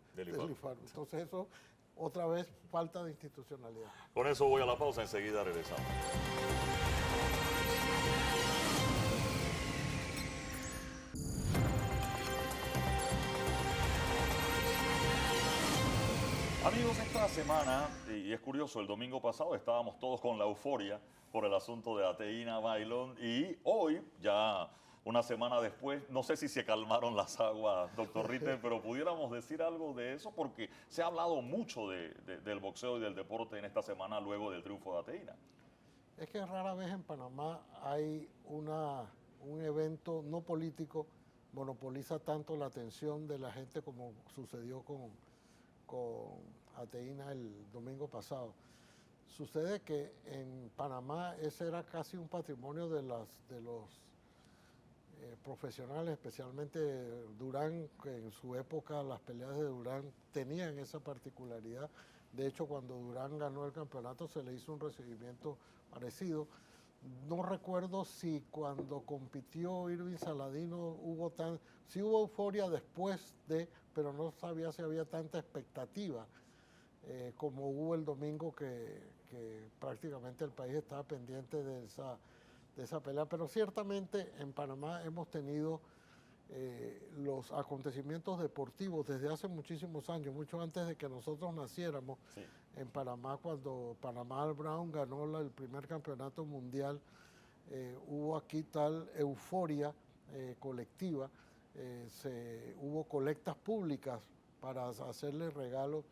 IFARU. Entonces eso, otra vez, falta de institucionalidad. Con eso voy a la pausa, enseguida regresamos. Amigos, esta semana, y es curioso, el domingo pasado estábamos todos con la euforia por el asunto de Ateína Bailón y hoy, ya una semana después, no sé si se calmaron las aguas, doctor Ritter, pero pudiéramos decir algo de eso porque se ha hablado mucho del boxeo y del deporte en esta semana luego del triunfo de Ateína. Es que rara vez en Panamá hay un evento no político monopoliza tanto la atención de la gente como sucedió con Ateína el domingo pasado. Sucede que en Panamá ese era casi un patrimonio de los profesionales, especialmente Durán, que en su época las peleas de Durán tenían esa particularidad. De hecho, cuando Durán ganó el campeonato se le hizo un recibimiento parecido. No recuerdo si cuando compitió Irving Saladino sí hubo euforia después pero no sabía si había tanta expectativa como hubo el domingo que prácticamente el país estaba pendiente de esa pelea. Pero ciertamente en Panamá hemos tenido los acontecimientos deportivos desde hace muchísimos años, mucho antes de que nosotros naciéramos. Sí. En Panamá, cuando Panamá Brown ganó el primer campeonato mundial, hubo aquí tal euforia colectiva, hubo colectas públicas para hacerle regalos,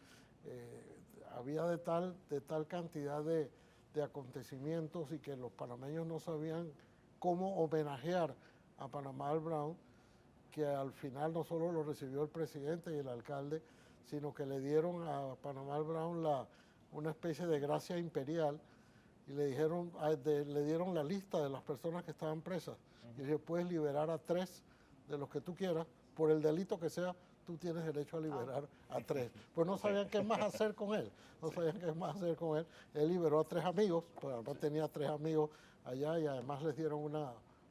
había de tal cantidad de acontecimientos y que los panameños no sabían cómo homenajear a Panamá Brown, que al final no solo lo recibió el presidente y el alcalde, sino que le dieron a Panamá Brown una especie de gracia imperial y le dieron la lista de las personas que estaban presas. Y dice, puedes liberar a 3 de los que tú quieras, por el delito que sea, tú tienes derecho a liberar a 3. Pues no sabían qué más hacer con él, Él liberó a 3 amigos, pues además tenía 3 amigos allá y además les dieron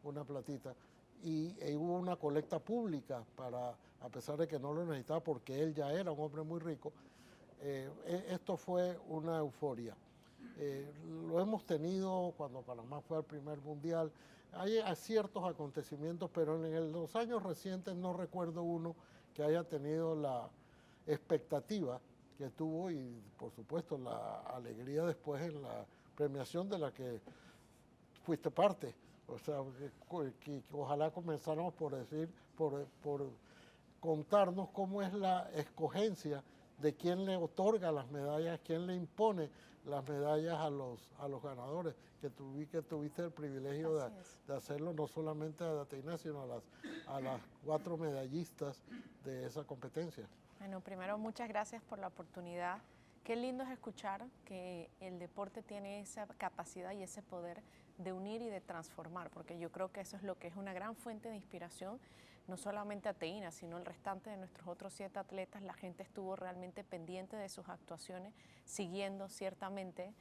una platita. Y hubo una colecta pública a pesar de que no lo necesitaba porque él ya era un hombre muy rico. Esto fue una euforia. Lo hemos tenido cuando Panamá fue al primer mundial. Hay ciertos acontecimientos, pero en los años recientes no recuerdo uno que haya tenido la expectativa que tuvo y, por supuesto, la alegría después en la premiación de la que fuiste parte. O sea, que ojalá comenzáramos por contarnos cómo es la escogencia de quién le otorga las medallas, quién le impone las medallas a los ganadores, que tuviste el privilegio de hacerlo no solamente a Ateína, sino a las 4 medallistas de esa competencia. Bueno, primero muchas gracias por la oportunidad. Qué lindo es escuchar que el deporte tiene esa capacidad y ese poder de unir y de transformar, porque yo creo que eso es lo que es una gran fuente de inspiración, no solamente a Ateína, sino el restante de nuestros otros 7 atletas. La gente estuvo realmente pendiente de sus actuaciones, siguiendo ciertamente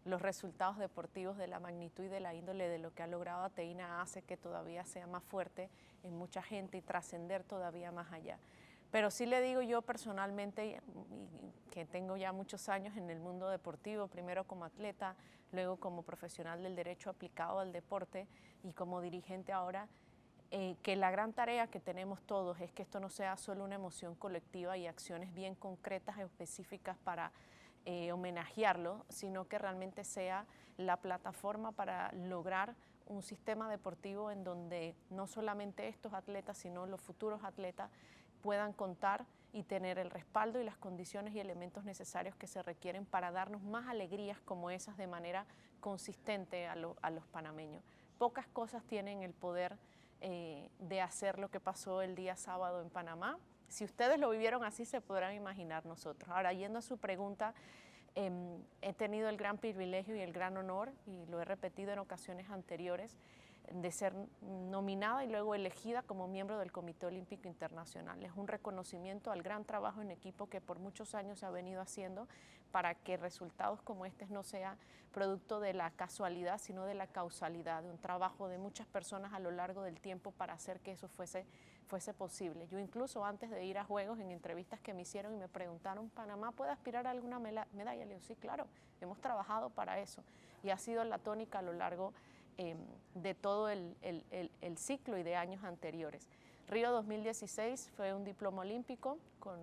los resultados deportivos de la magnitud y de la índole de lo que ha logrado Ateína hace que todavía sea más fuerte en mucha gente y trascender todavía más allá. Pero sí le digo yo personalmente, que tengo ya muchos años en el mundo deportivo, primero como atleta, luego como profesional del derecho aplicado al deporte y como dirigente ahora, que la gran tarea que tenemos todos es que esto no sea solo una emoción colectiva y acciones bien concretas y específicas para homenajearlo, sino que realmente sea la plataforma para lograr un sistema deportivo en donde no solamente estos atletas, sino los futuros atletas puedan contar y tener el respaldo y las condiciones y elementos necesarios que se requieren para darnos más alegrías como esas de manera consistente a los panameños. Pocas cosas tienen el poder de hacer lo que pasó el día sábado en Panamá. Si ustedes lo vivieron así, se podrán imaginar nosotros. Ahora, yendo a su pregunta, he tenido el gran privilegio y el gran honor, y lo he repetido en ocasiones anteriores, de ser nominada y luego elegida como miembro del Comité Olímpico Internacional. Es un reconocimiento al gran trabajo en equipo que por muchos años se ha venido haciendo para que resultados como este no sea producto de la casualidad, sino de la causalidad, de un trabajo de muchas personas a lo largo del tiempo para hacer que eso fuese posible. Yo incluso antes de ir a Juegos, en entrevistas que me hicieron y me preguntaron, ¿Panamá puede aspirar a alguna medalla? Le digo, sí, claro, hemos trabajado para eso. Y ha sido la tónica a lo largo de todo el ciclo y de años anteriores. Río 2016 fue un diploma olímpico con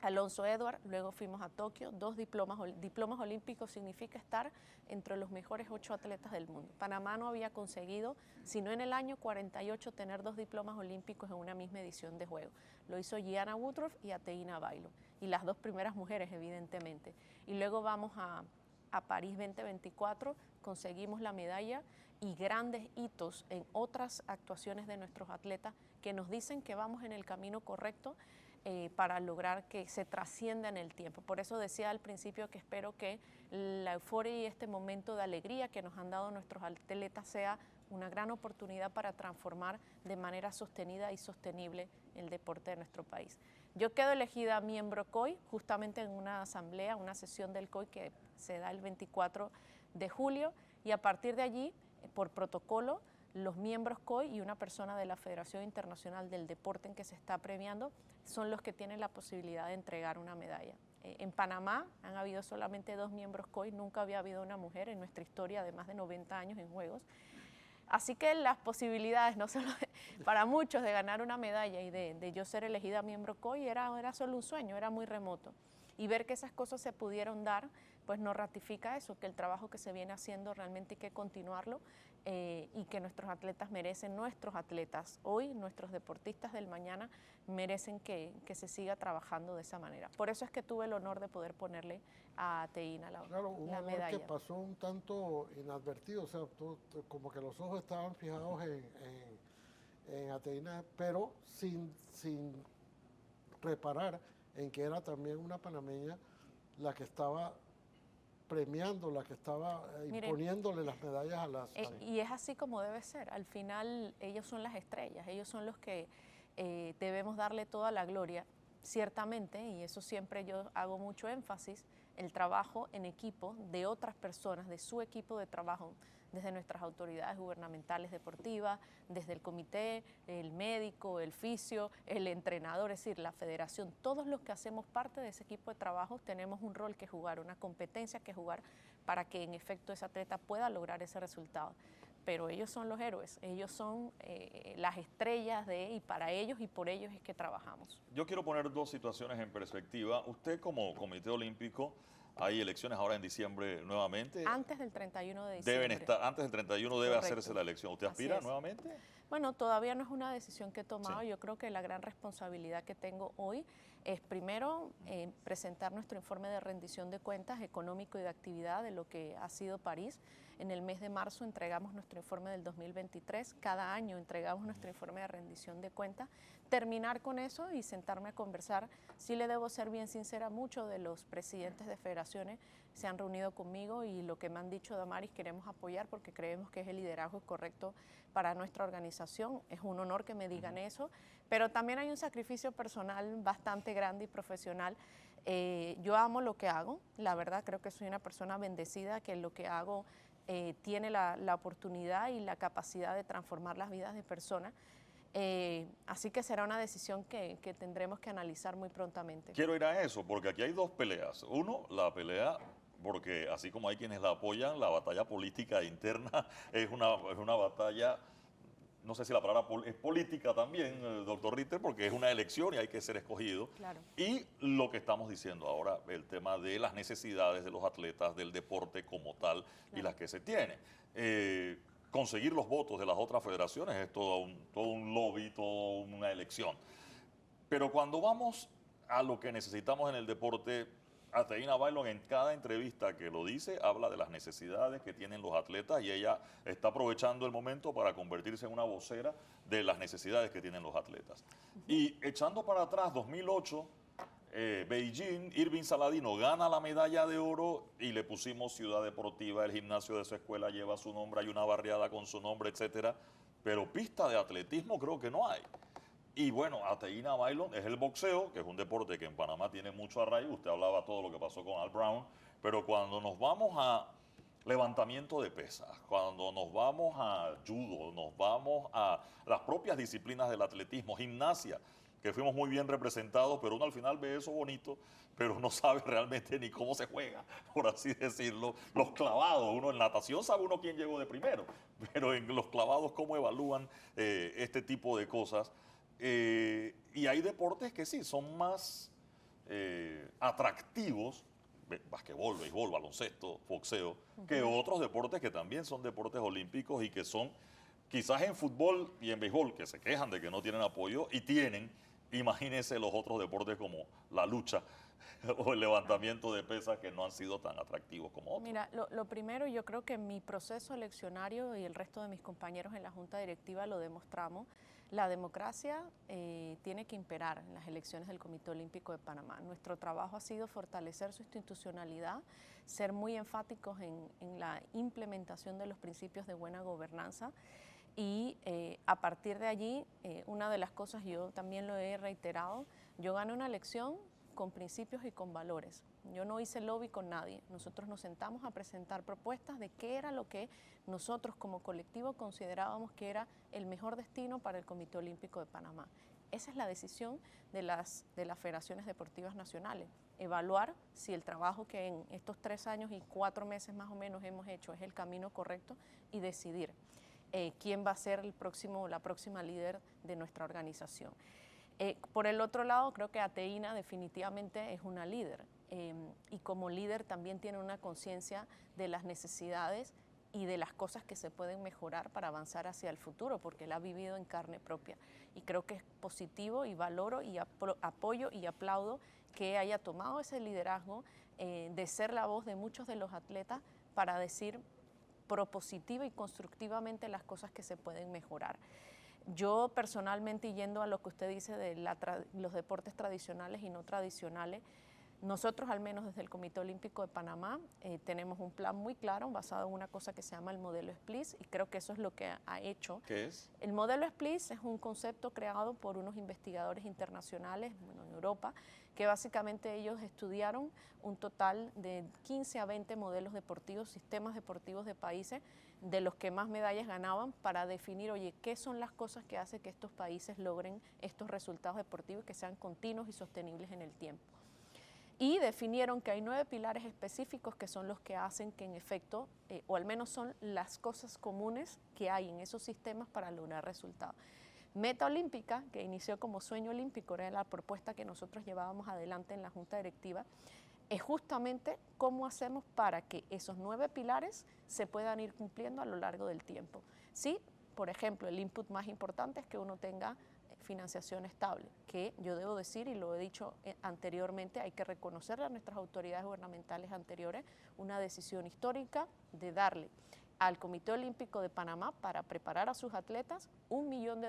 Alonso Edward, luego fuimos a Tokio, 2 diplomas olímpicos significa estar entre los mejores 8 atletas del mundo. Panamá no había conseguido, sino en el año 48, tener 2 diplomas olímpicos en una misma edición de Juegos. Lo hizo Gianna Woodruff y Ateína Bailo, y las 2 primeras mujeres, evidentemente. Y luego vamos a París 2024, conseguimos la medalla y grandes hitos en otras actuaciones de nuestros atletas que nos dicen que vamos en el camino correcto para lograr que se trascienda en el tiempo. Por eso decía al principio que espero que la euforia y este momento de alegría que nos han dado nuestros atletas sea una gran oportunidad para transformar de manera sostenida y sostenible el deporte de nuestro país. Yo quedo elegida miembro COI justamente en una asamblea, una sesión del COI que se da el 24 de julio y a partir de allí, por protocolo, los miembros COI y una persona de la Federación Internacional del Deporte en que se está premiando son los que tienen la posibilidad de entregar una medalla. En Panamá han habido solamente 2 miembros COI, nunca había habido una mujer en nuestra historia de más de 90 años en Juegos. Así que las posibilidades, no solo para muchos, de ganar una medalla y de yo ser elegida miembro COI era solo un sueño, era muy remoto. Y ver que esas cosas se pudieron dar, pues nos ratifica eso, que el trabajo que se viene haciendo realmente hay que continuarlo y que nuestros atletas merecen, nuestros atletas hoy, nuestros deportistas del mañana, merecen que se siga trabajando de esa manera. Por eso es que tuve el honor de poder ponerle a Ateína la honor medalla. Que pasó un tanto inadvertido, o sea, como que los ojos estaban fijados en Ateína, pero sin reparar en que era también una panameña la que estaba premiando, la que estaba imponiéndole las medallas a las... Y es así como debe ser. Al final ellos son las estrellas, ellos son los que debemos darle toda la gloria. Ciertamente, y eso siempre yo hago mucho énfasis, el trabajo en equipo de otras personas, de su equipo de trabajo, desde nuestras autoridades gubernamentales deportivas, desde el comité, el médico, el fisio, el entrenador, es decir, la federación, todos los que hacemos parte de ese equipo de trabajo tenemos un rol que jugar, una competencia que jugar para que en efecto ese atleta pueda lograr ese resultado. Pero ellos son los héroes, ellos son las estrellas y para ellos y por ellos es que trabajamos. Yo quiero poner 2 situaciones en perspectiva. Usted como Comité Olímpico, hay elecciones ahora en diciembre nuevamente. Antes del 31 de diciembre. Deben estar, antes del 31 debe Correcto. hacerse la elección. ¿Usted aspira nuevamente? Bueno, todavía no es una decisión que he tomado. Sí. Yo creo que la gran responsabilidad que tengo hoy es primero presentar nuestro informe de rendición de cuentas económico y de actividad de lo que ha sido París. En el mes de marzo entregamos nuestro informe del 2023. Cada año entregamos nuestro informe de rendición de cuentas. Terminar con eso y sentarme a conversar. Sí le debo ser bien sincera, muchos de los presidentes de federaciones se han reunido conmigo y lo que me han dicho, Damaris, queremos apoyar porque creemos que es el liderazgo correcto para nuestra organización. Es un honor que me digan eso, pero también hay un sacrificio personal bastante grande y profesional. Yo amo lo que hago, la verdad creo que soy una persona bendecida, que lo que hago tiene la oportunidad y la capacidad de transformar las vidas de personas. Así que será una decisión que tendremos que analizar muy prontamente. Quiero ir a eso, porque aquí hay 2 peleas. Uno, la pelea, porque así como hay quienes la apoyan, la batalla política interna es una batalla, no sé si la palabra es política también, doctor Ritter, porque es una elección y hay que ser escogido. Claro. Y lo que estamos diciendo ahora, el tema de las necesidades de los atletas, del deporte como tal, claro, y las que se tiene. Conseguir los votos de las otras federaciones es todo un lobby, toda una elección. Pero cuando vamos a lo que necesitamos en el deporte, Ateína Bailo en cada entrevista que lo dice, habla de las necesidades que tienen los atletas y ella está aprovechando el momento para convertirse en una vocera de las necesidades que tienen los atletas. Y echando para atrás, 2008, Beijing, Irving Saladino gana la medalla de oro y le pusimos ciudad deportiva, el gimnasio de su escuela lleva su nombre, hay una barriada con su nombre, etcétera. Pero pista de atletismo creo que no hay. Y bueno, Ateína Bailón es el boxeo, que es un deporte que en Panamá tiene mucho arraigo. Usted hablaba todo lo que pasó con Al Brown, pero cuando nos vamos a levantamiento de pesas, cuando nos vamos a judo, nos vamos a las propias disciplinas del atletismo, gimnasia, que fuimos muy bien representados, pero uno al final ve eso bonito, pero no sabe realmente ni cómo se juega, por así decirlo. Los clavados, uno en natación sabe uno quién llegó de primero, pero en los clavados cómo evalúan este tipo de cosas. Y hay deportes que sí, son más atractivos, basquetbol, béisbol, baloncesto, boxeo, que otros deportes que también son deportes olímpicos y que son quizás en fútbol y en béisbol, que se quejan de que no tienen apoyo y tienen, imagínense los otros deportes como la lucha o el levantamiento de pesas que no han sido tan atractivos como otros. Mira, lo primero, yo creo que mi proceso eleccionario y el resto de mis compañeros en la Junta Directiva lo demostramos. La democracia tiene que imperar en las elecciones del Comité Olímpico de Panamá. Nuestro trabajo ha sido fortalecer su institucionalidad, ser muy enfáticos en la implementación de los principios de buena gobernanza y a partir de allí, una de las cosas, yo también lo he reiterado, yo gané una elección con principios y con valores. Yo no hice lobby con nadie. Nosotros nos sentamos a presentar propuestas de qué era lo que nosotros como colectivo considerábamos que era el mejor destino para el Comité Olímpico de Panamá. Esa es la decisión de las federaciones deportivas nacionales. Evaluar si el trabajo que en estos 3 años y 4 meses más o menos hemos hecho es el camino correcto y decidir quién va a ser la próxima líder de nuestra organización. Por el otro lado, creo que Ateína definitivamente es una líder y como líder también tiene una conciencia de las necesidades y de las cosas que se pueden mejorar para avanzar hacia el futuro, porque la ha vivido en carne propia. Y creo que es positivo y valoro y apoyo y aplaudo que haya tomado ese liderazgo de ser la voz de muchos de los atletas para decir propositiva y constructivamente las cosas que se pueden mejorar. Yo personalmente, y yendo a lo que usted dice de los deportes tradicionales y no tradicionales, nosotros al menos desde el Comité Olímpico de Panamá tenemos un plan muy claro basado en una cosa que se llama el modelo SPLIS y creo que eso es lo que ha hecho. ¿Qué es? El modelo SPLIS es un concepto creado por unos investigadores internacionales en Europa que básicamente ellos estudiaron un total de 15 a 20 modelos deportivos, sistemas deportivos de países de los que más medallas ganaban para definir, oye, qué son las cosas que hacen que estos países logren estos resultados deportivos que sean continuos y sostenibles en el tiempo. Y definieron que hay 9 pilares específicos que son los que hacen que en efecto, o al menos son las cosas comunes que hay en esos sistemas para lograr resultados. Meta Olímpica, que inició como sueño olímpico, era la propuesta que nosotros llevábamos adelante en la Junta Directiva, es justamente cómo hacemos para que esos 9 pilares se puedan ir cumpliendo a lo largo del tiempo. Sí, por ejemplo, el input más importante es que uno tenga financiación estable, que yo debo decir, y lo he dicho anteriormente, hay que reconocerle a nuestras autoridades gubernamentales anteriores una decisión histórica de darle al Comité Olímpico de Panamá para preparar a sus atletas $1 millón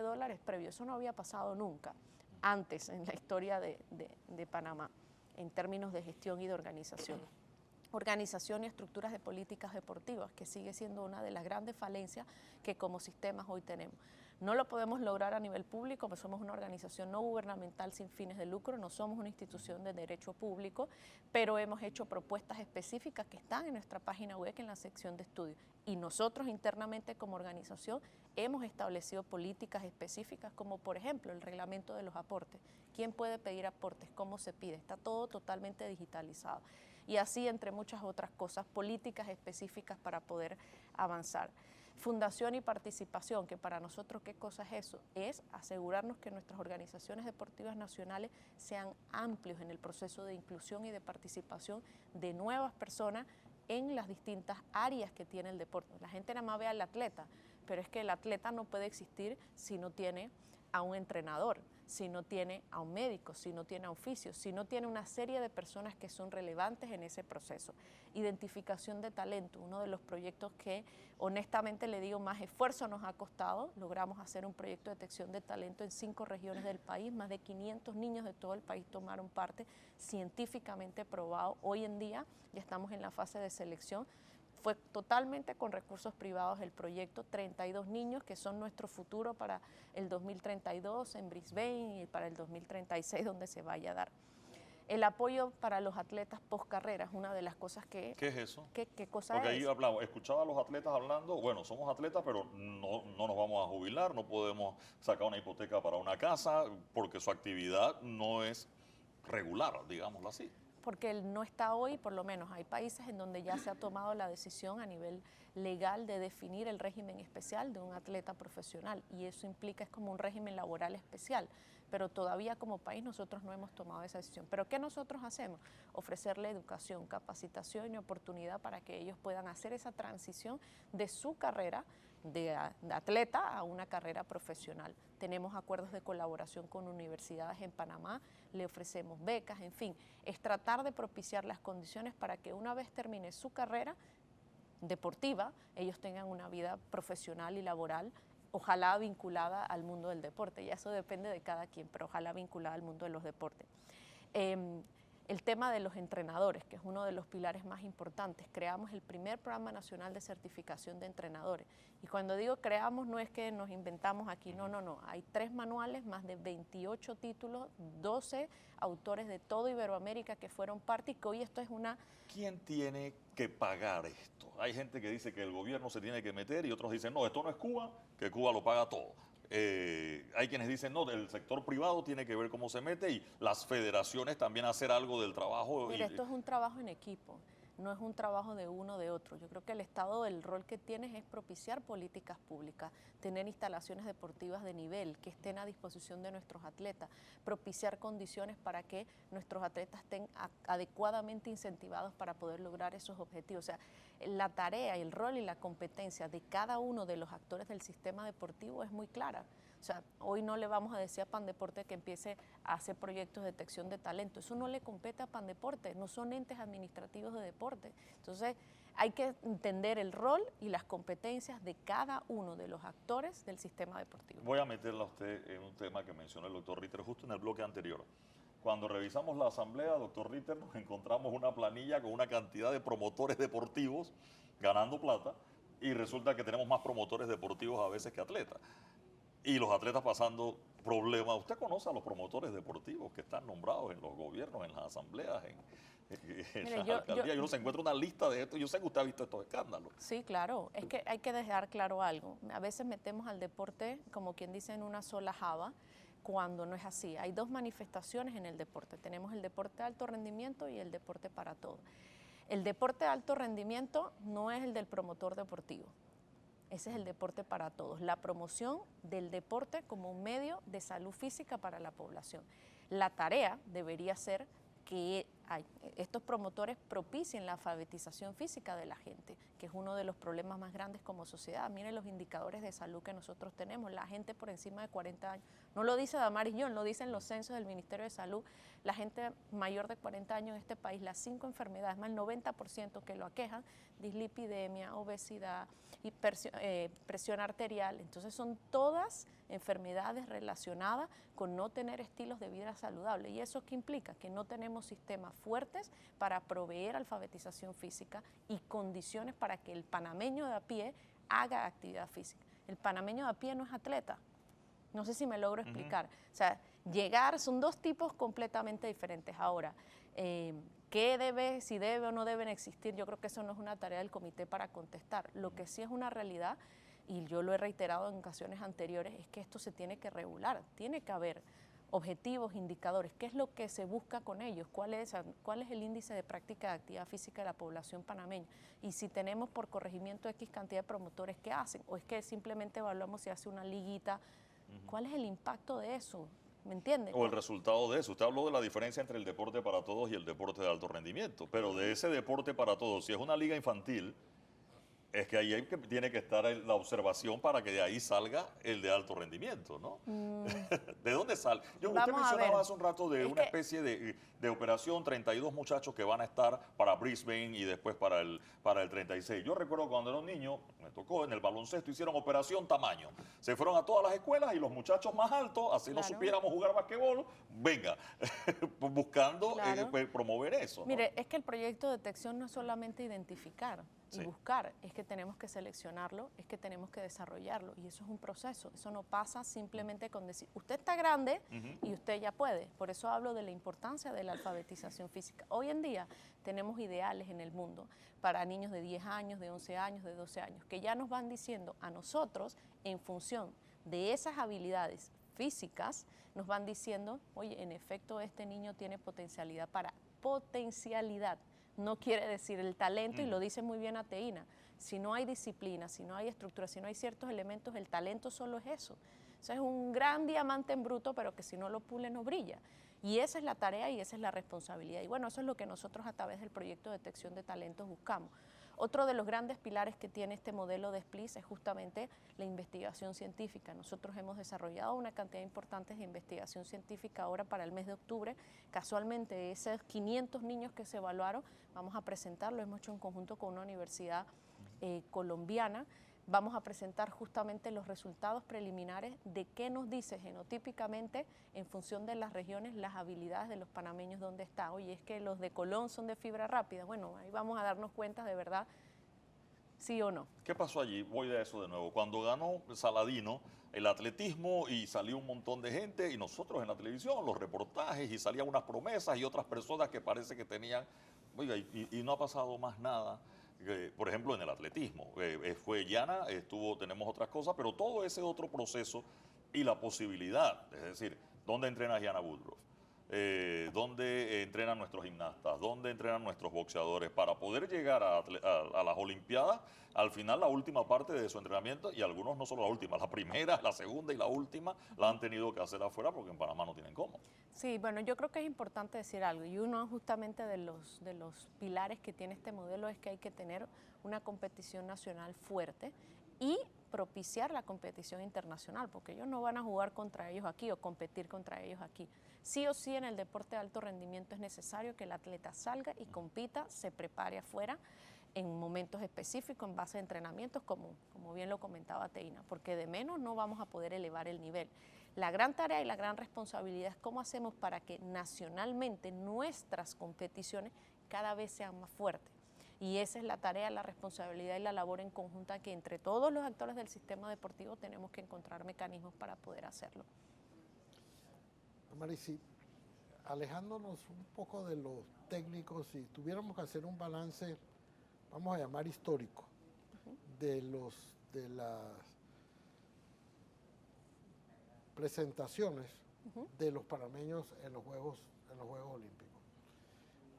previo. Eso no había pasado nunca antes en la historia de Panamá en términos de gestión y de organización. Organización y estructuras de políticas deportivas, que sigue siendo una de las grandes falencias que como sistemas hoy tenemos. No lo podemos lograr a nivel público, porque somos una organización no gubernamental sin fines de lucro, no somos una institución de derecho público, pero hemos hecho propuestas específicas que están en nuestra página web en la sección de estudios. Y nosotros internamente como organización hemos establecido políticas específicas como por ejemplo el reglamento de los aportes. ¿Quién puede pedir aportes? ¿Cómo se pide? Está todo totalmente digitalizado. Y así entre muchas otras cosas, políticas específicas para poder avanzar. Fundación y participación, que para nosotros, ¿qué cosa es eso? Es asegurarnos que nuestras organizaciones deportivas nacionales sean amplios en el proceso de inclusión y de participación de nuevas personas en las distintas áreas que tiene el deporte. La gente nada más ve al atleta, pero es que el atleta no puede existir si no tiene a un entrenador, si no tiene a un médico, si no tiene a un fisio, si no tiene una serie de personas que son relevantes en ese proceso. Identificación de talento, uno de los proyectos que honestamente le digo más esfuerzo nos ha costado. Logramos hacer un proyecto de detección de talento en 5 regiones del país, más de 500 niños de todo el país tomaron parte, científicamente probado. Hoy en día ya estamos en la fase de selección. Fue totalmente con recursos privados el proyecto, 32 niños que son nuestro futuro para el 2032 en Brisbane y para el 2036 donde se vaya a dar. El apoyo para los atletas post carrera es una de las cosas que... ¿Qué es eso? ¿Qué cosa Porque es? ahí hablamos, escuchaba a los atletas hablando, bueno, somos atletas, pero no nos vamos a jubilar, no podemos sacar una hipoteca para una casa, porque su actividad no es regular, digámoslo así. Porque él no está hoy, por lo menos hay países en donde ya se ha tomado la decisión a nivel legal de definir el régimen especial de un atleta profesional, y eso implica, es como un régimen laboral especial, pero todavía como país nosotros no hemos tomado esa decisión. ¿Pero qué nosotros hacemos? Ofrecerle educación, capacitación y oportunidad para que ellos puedan hacer esa transición de su carrera de atleta a una carrera profesional. Tenemos acuerdos de colaboración con universidades en Panamá, le ofrecemos becas, en fin, es tratar de propiciar las condiciones para que una vez termine su carrera deportiva, ellos tengan una vida profesional y laboral, ojalá vinculada al mundo del deporte, y eso depende de cada quien, pero ojalá vinculada al mundo de los deportes. El tema de los entrenadores, que es uno de los pilares más importantes. Creamos el primer programa nacional de certificación de entrenadores. Y cuando digo creamos, no es que nos inventamos aquí, no. Hay 3 manuales, más de 28 títulos, 12 autores de toda Iberoamérica que fueron parte, y que hoy esto es una... ¿Quién tiene que pagar esto? Hay gente que dice que el gobierno se tiene que meter y otros dicen, no, esto no es Cuba, que Cuba lo paga todo. Hay quienes dicen, no, el sector privado tiene que ver cómo se mete y las federaciones también hacer algo del trabajo. Mira, esto es un trabajo en equipo, no es un trabajo de uno o de otro. Yo creo que el Estado, el rol que tiene es propiciar políticas públicas, tener instalaciones deportivas de nivel que estén a disposición de nuestros atletas, propiciar condiciones para que nuestros atletas estén adecuadamente incentivados para poder lograr esos objetivos. O sea, la tarea, el rol y la competencia de cada uno de los actores del sistema deportivo es muy clara. O sea, hoy no le vamos a decir a Pandeporte que empiece a hacer proyectos de detección de talento. Eso no le compete a Pandeporte, no son entes administrativos de deporte. Entonces, hay que entender el rol y las competencias de cada uno de los actores del sistema deportivo. Voy a meterla a usted en un tema que mencionó el doctor Ritter justo en el bloque anterior. Cuando revisamos la asamblea, doctor Ritter, nos encontramos una planilla con una cantidad de promotores deportivos ganando plata, y resulta que tenemos más promotores deportivos a veces que atletas. Y los atletas pasando problemas. ¿Usted conoce a los promotores deportivos que están nombrados en los gobiernos, en las asambleas, en Mire, las yo- alcaldías? Yo no se encuentra una lista de esto. Yo sé que usted ha visto estos escándalos. Sí, claro. Es que hay que dejar claro algo. A veces metemos al deporte, como quien dice, en una sola java, cuando no es así. Hay 2 manifestaciones en el deporte. Tenemos el deporte de alto rendimiento y el deporte para todos. El deporte de alto rendimiento no es el del promotor deportivo. Ese es el deporte para todos, la promoción del deporte como un medio de salud física para la población. La tarea debería ser que estos promotores propicien la alfabetización física de la gente, que es uno de los problemas más grandes como sociedad. Miren los indicadores de salud que nosotros tenemos, la gente por encima de 40 años, no lo dice Damaris John, lo dicen los censos del Ministerio de Salud, la gente mayor de 40 años en este país, las 5 enfermedades, más el 90% que lo aquejan, dislipidemia, obesidad, presión arterial, entonces son todas enfermedades relacionadas con no tener estilos de vida saludables. ¿Y eso qué implica? Que no tenemos sistemas fuertes para proveer alfabetización física y condiciones para que el panameño de a pie haga actividad física. El panameño de a pie no es atleta. No sé si me logro explicar. O sea, llegar, son 2 tipos completamente diferentes. Ahora, ¿qué debe, si debe o no deben existir? Yo creo que eso no es una tarea del comité para contestar. Lo que sí es una realidad, y yo lo he reiterado en ocasiones anteriores, es que esto se tiene que regular, tiene que haber objetivos, indicadores, qué es lo que se busca con ellos, cuál es el índice de práctica de actividad física de la población panameña, y si tenemos por corregimiento X cantidad de promotores, ¿qué hacen? O es que simplemente evaluamos si hace una liguita, ¿cuál es el impacto de eso? ¿Me entiende? O el resultado de eso. Usted habló de la diferencia entre el deporte para todos y el deporte de alto rendimiento, pero de ese deporte para todos, si es una liga infantil Es que ahí tiene que estar la observación para que de ahí salga el de alto rendimiento, ¿no? ¿De dónde sale? Usted Vamos a ver. mencionaba hace un rato de Es una que- especie de operación, 32 muchachos que van a estar para Brisbane y después para el 36. Yo recuerdo cuando era un niño, me tocó en el baloncesto, hicieron operación tamaño. Se fueron a todas las escuelas y los muchachos más altos, así no Claro. supiéramos jugar basquetbol, venga, buscando Claro. promover eso, ¿no? Mire, es que el proyecto de detección no es solamente identificar y Sí. buscar, es que tenemos que seleccionarlo, es que tenemos que desarrollarlo y eso es un proceso, eso no pasa simplemente con decir, usted está grande y usted ya puede, por eso hablo de la importancia de la alfabetización física. Hoy en día tenemos ideales en el mundo para niños de 10 años, de 11 años, de 12 años, que ya nos van diciendo a nosotros en función de esas habilidades físicas, nos van diciendo, oye, en efecto este niño tiene potencialidad para potencialidad. No quiere decir el talento, y lo dice muy bien Ateína. Si no hay disciplina, si no hay estructura, si no hay ciertos elementos, el talento solo es eso. O sea, es un gran diamante en bruto, pero que si no lo pule no brilla. Y esa es la tarea y esa es la responsabilidad. Y bueno, eso es lo que nosotros a través del proyecto de detección de talentos buscamos. Otro de los grandes pilares que tiene este modelo de SPLIS es justamente la investigación científica. Nosotros hemos desarrollado una cantidad importante de investigación científica ahora para el mes de octubre. Casualmente, esos 500 niños que se evaluaron, vamos a presentarlo, hemos hecho en conjunto con una universidad colombiana. Vamos a presentar justamente los resultados preliminares de qué nos dice genotípicamente en función de las regiones, las habilidades de los panameños, dónde está. Oye, es que los de Colón son de fibra rápida. Bueno, ahí vamos a darnos cuenta de verdad, sí o no. ¿Qué pasó allí? Voy de eso de nuevo. Cuando ganó Saladino el atletismo y salió un montón de gente y nosotros en la televisión, los reportajes y salían unas promesas y otras personas que parece que tenían, oiga, y no ha pasado más nada. Por ejemplo, en el atletismo, fue llana, tenemos otras cosas, pero todo ese otro proceso y la posibilidad, es decir, ¿dónde entrena Gianna Woodruff? ¿Dónde entrenan nuestros gimnastas? ¿Dónde entrenan nuestros boxeadores? Para poder llegar a las Olimpiadas, al final la última parte de su entrenamiento, y algunos no solo la última, la primera, la segunda y la última, la han tenido que hacer afuera porque en Panamá no tienen cómo. Sí, bueno, yo creo que es importante decir algo, y uno justamente de los pilares que tiene este modelo es que hay que tener una competición nacional fuerte y propiciar la competición internacional, porque ellos no van a jugar contra ellos aquí o competir contra ellos aquí. Sí o sí en el deporte de alto rendimiento es necesario que el atleta salga y compita, se prepare afuera en momentos específicos, en base a entrenamientos, como bien lo comentaba Teina, porque de menos no vamos a poder elevar el nivel. La gran tarea y la gran responsabilidad es cómo hacemos para que nacionalmente nuestras competiciones cada vez sean más fuertes. Y esa es la tarea, la responsabilidad y la labor en conjunta que entre todos los actores del sistema deportivo tenemos que encontrar mecanismos para poder hacerlo. Marisi, alejándonos un poco de los técnicos, si tuviéramos que hacer un balance, vamos a llamar histórico, de las presentaciones de los panameños en los Juegos Olímpicos.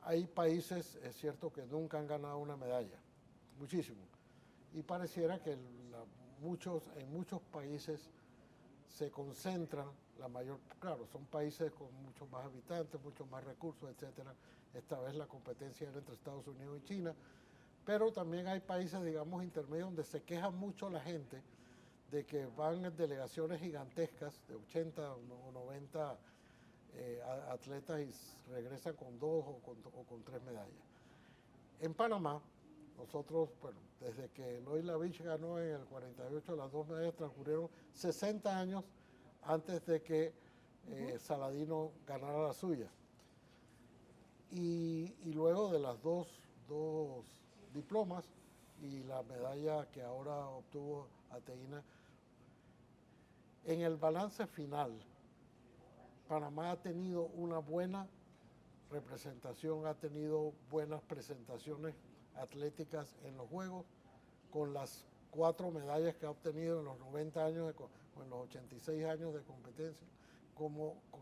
Hay países, es cierto, que nunca han ganado una medalla, muchísimo, y pareciera que en muchos países se concentran claro, son países con muchos más habitantes, muchos más recursos, etcétera. Esta vez la competencia era entre Estados Unidos y China, pero también hay países, digamos, intermedios donde se queja mucho la gente de que van delegaciones gigantescas de 80 o 90 atletas y regresan con 2 o con 3 medallas. En Panamá, nosotros, bueno, desde que Eloy Lavich ganó en el 48, las 2 medallas transcurrieron 60 años antes de que Saladino ganara la suya. Y luego de las dos diplomas y la medalla que ahora obtuvo Ateína, en el balance final, Panamá ha tenido una buena representación, ha tenido buenas presentaciones atléticas en los Juegos, con las 4 medallas que ha obtenido en los 90 años o en los 86 años de competencia,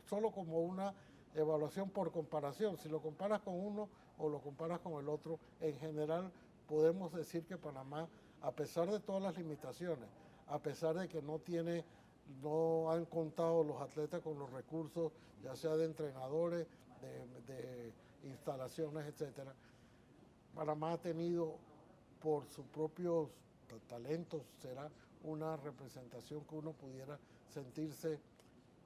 solo como una evaluación por comparación. Si lo comparas con uno o lo comparas con el otro, en general podemos decir que Panamá, a pesar de todas las limitaciones, a pesar de que no han contado los atletas con los recursos, ya sea de entrenadores, de instalaciones, etcétera, Panamá ha tenido por sus propios talentos, será una representación que uno pudiera sentirse,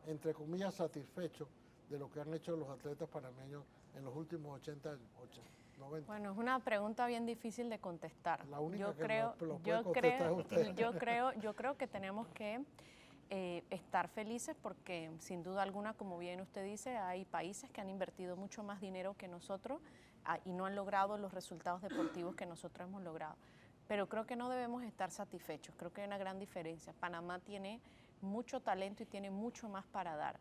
entre comillas, satisfecho de lo que han hecho los atletas panameños en los últimos 80, 90. Bueno, es una pregunta bien difícil de contestar. La única Yo que creo, lo puede contestar es usted. yo creo que tenemos que estar felices porque sin duda alguna, como bien usted dice, hay países que han invertido mucho más dinero que nosotros y no han logrado los resultados deportivos que nosotros hemos logrado. Pero creo que no debemos estar satisfechos, creo que hay una gran diferencia. Panamá tiene mucho talento y tiene mucho más para dar.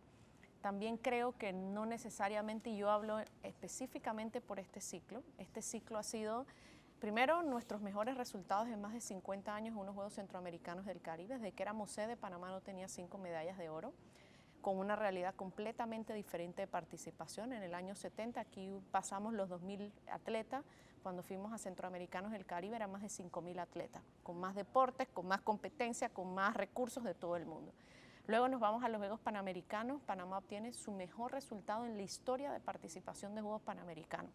También creo que no necesariamente, y yo hablo específicamente por este ciclo ha sido, primero, nuestros mejores resultados en más de 50 años en unos Juegos Centroamericanos del Caribe. Desde que éramos sede, Panamá no tenía 5 medallas de oro, con una realidad completamente diferente de participación. En el año 70 aquí pasamos los 2.000 atletas, cuando fuimos a Centroamericanos del Caribe eran más de 5.000 atletas, con más deportes, con más competencia, con más recursos de todo el mundo. Luego nos vamos a los Juegos Panamericanos, Panamá obtiene su mejor resultado en la historia de participación de Juegos Panamericanos.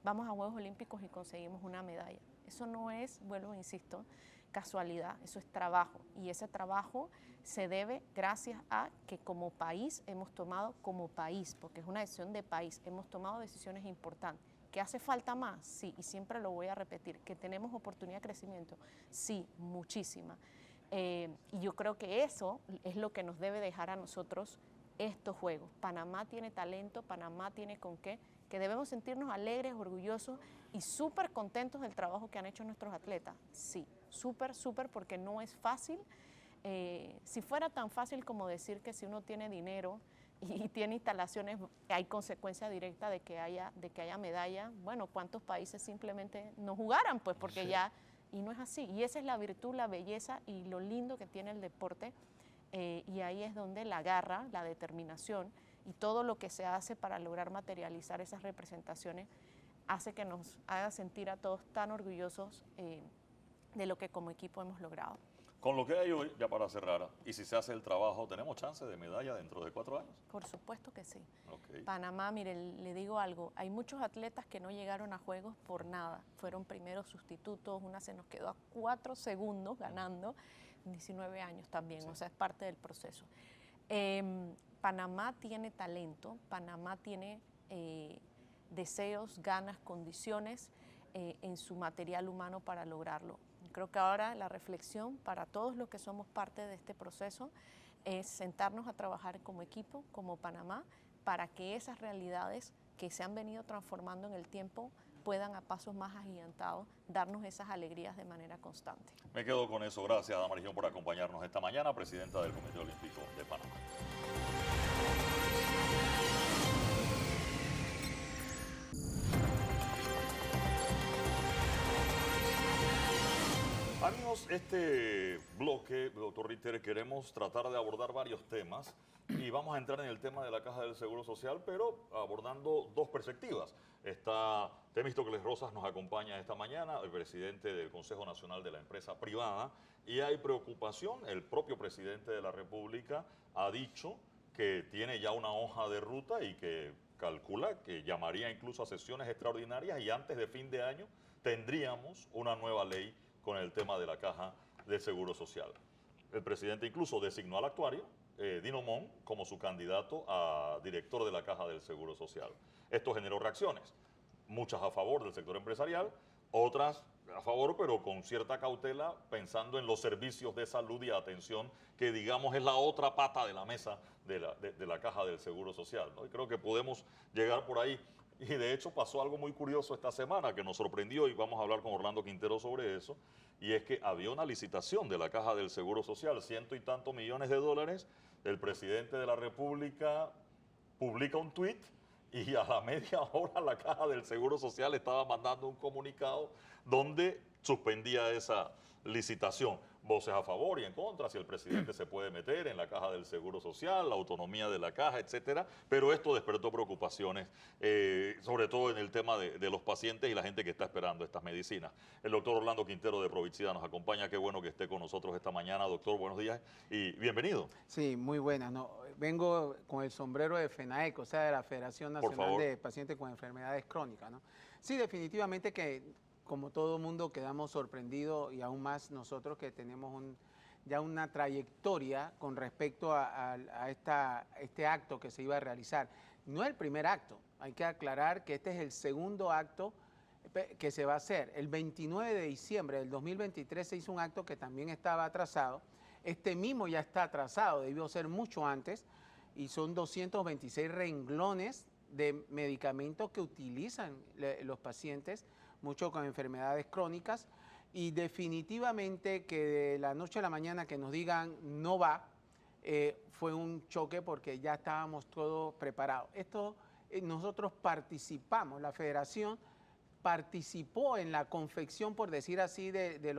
Vamos a Juegos Olímpicos y conseguimos una medalla. Eso no es, vuelvo, insisto, casualidad, eso es trabajo. Y ese trabajo se debe gracias a que como país hemos tomado, como país, porque es una decisión de país, hemos tomado decisiones importantes. ¿Que hace falta más? Sí, y siempre lo voy a repetir. ¿Que tenemos oportunidad de crecimiento? Sí, muchísima. Y yo creo que eso es lo que nos debe dejar a nosotros estos Juegos. Panamá tiene talento, Panamá tiene con qué, que debemos sentirnos alegres, orgullosos y súper contentos del trabajo que han hecho nuestros atletas. Sí, súper, súper, porque no es fácil. Si fuera tan fácil como decir que si uno tiene dinero y tiene instalaciones, hay consecuencia directa de que haya medalla, bueno, ¿cuántos países simplemente no jugaran? Pues porque ya, y no es así. Y esa es la virtud, la belleza y lo lindo que tiene el deporte. Y ahí es donde la garra, la determinación y todo lo que se hace para lograr materializar esas representaciones hace que nos haga sentir a todos tan orgullosos de lo que como equipo hemos logrado. Con lo que hay hoy, ya para cerrar, y si se hace el trabajo, ¿tenemos chance de medalla dentro de 4 años? Por supuesto que sí. Okay. Panamá, mire, le digo algo, hay muchos atletas que no llegaron a Juegos por nada, fueron primeros sustitutos, una se nos quedó a 4 segundos ganando, 19 años también, sí. O sea, es parte del proceso. Panamá tiene talento, Panamá tiene deseos, ganas, condiciones en su material humano para lograrlo. Creo que ahora la reflexión para todos los que somos parte de este proceso es sentarnos a trabajar como equipo, como Panamá, para que esas realidades que se han venido transformando en el tiempo puedan a pasos más agigantados darnos esas alegrías de manera constante. Me quedo con eso. Gracias, Damaris Young, por acompañarnos esta mañana, presidenta del Comité Olímpico de Panamá. Amigos, este bloque, doctor Ritter, queremos tratar de abordar varios temas y vamos a entrar en el tema de la Caja del Seguro Social, pero abordando 2 perspectivas. Está Temístocles Rosas, nos acompaña esta mañana, el presidente del Consejo Nacional de la Empresa Privada, y hay preocupación. El propio presidente de la República ha dicho que tiene ya una hoja de ruta y que calcula que llamaría incluso a sesiones extraordinarias y antes de fin de año tendríamos una nueva ley con el tema de la Caja del Seguro Social. El presidente incluso designó al actuario, Dino Mon, como su candidato a director de la Caja del Seguro Social. Esto generó reacciones, muchas a favor del sector empresarial, otras a favor, pero con cierta cautela, pensando en los servicios de salud y atención, que digamos es la otra pata de la mesa de la Caja del Seguro Social, ¿no? Y creo que podemos llegar por ahí. Y de hecho pasó algo muy curioso esta semana que nos sorprendió y vamos a hablar con Orlando Quintero sobre eso, y es que había una licitación de la Caja del Seguro Social, $100 y tantos millones. El presidente de la República publica un tuit y a la media hora la Caja del Seguro Social estaba mandando un comunicado donde suspendía esa licitación. Voces a favor y en contra, si el presidente se puede meter en la Caja del Seguro Social, la autonomía de la Caja, etcétera, pero esto despertó preocupaciones, sobre todo en el tema de los pacientes y la gente que está esperando estas medicinas. El doctor Orlando Quintero de Provicida nos acompaña, qué bueno que esté con nosotros esta mañana. Doctor, buenos días y bienvenido. Sí, muy buenas. No, vengo con el sombrero de FENAEC, o sea, de la Federación Nacional de Pacientes con Enfermedades Crónicas, ¿no? Sí, definitivamente que como todo mundo quedamos sorprendidos y aún más nosotros que tenemos ya una trayectoria con respecto a este acto que se iba a realizar. No es el primer acto, hay que aclarar que este es el segundo acto que se va a hacer. El 29 de diciembre del 2023 se hizo un acto que también estaba atrasado. Este mismo ya está atrasado, debió ser mucho antes, y son 226 renglones de medicamentos que utilizan los pacientes, muchos con enfermedades crónicas, y definitivamente que de la noche a la mañana que nos digan no va, fue un choque porque ya estábamos todos preparados. Nosotros participamos, la federación participó en la confección, por decir así, de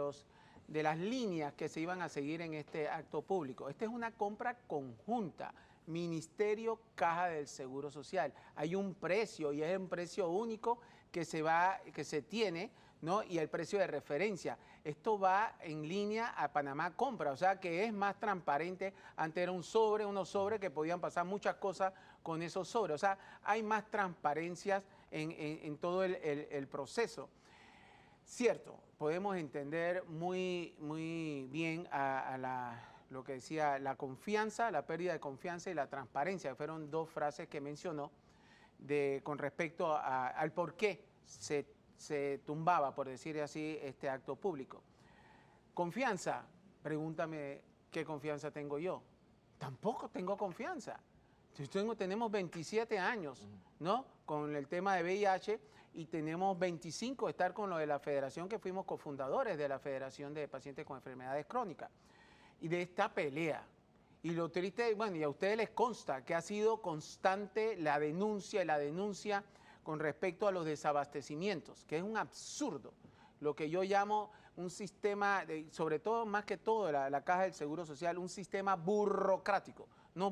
las líneas que se iban a seguir en este acto público. Esta es una compra conjunta, Ministerio, Caja del Seguro Social. Hay un precio y es un precio único que se tiene, ¿no? Y el precio de referencia. Esto va en línea a Panamá Compra, o sea que es más transparente. Antes era unos sobres que podían pasar muchas cosas con esos sobres. O sea, hay más transparencias en todo el proceso. Cierto, podemos entender muy bien lo que decía la confianza, la pérdida de confianza y la transparencia, que fueron dos frases que mencionó con respecto al por qué se tumbaba, por decir así, este acto público. Confianza, pregúntame qué confianza tengo yo. Tampoco tengo confianza. Tenemos 27 años, ¿no? Con el tema de VIH y tenemos 25 de estar con lo de la federación, que fuimos cofundadores de la Federación de Pacientes con Enfermedades Crónicas. Y de esta pelea. Y lo triste, bueno, y a ustedes les consta que ha sido constante la denuncia con respecto a los desabastecimientos, que es un absurdo, lo que yo llamo un sistema, sobre todo, más que todo, la Caja del Seguro Social, un sistema burocrático, no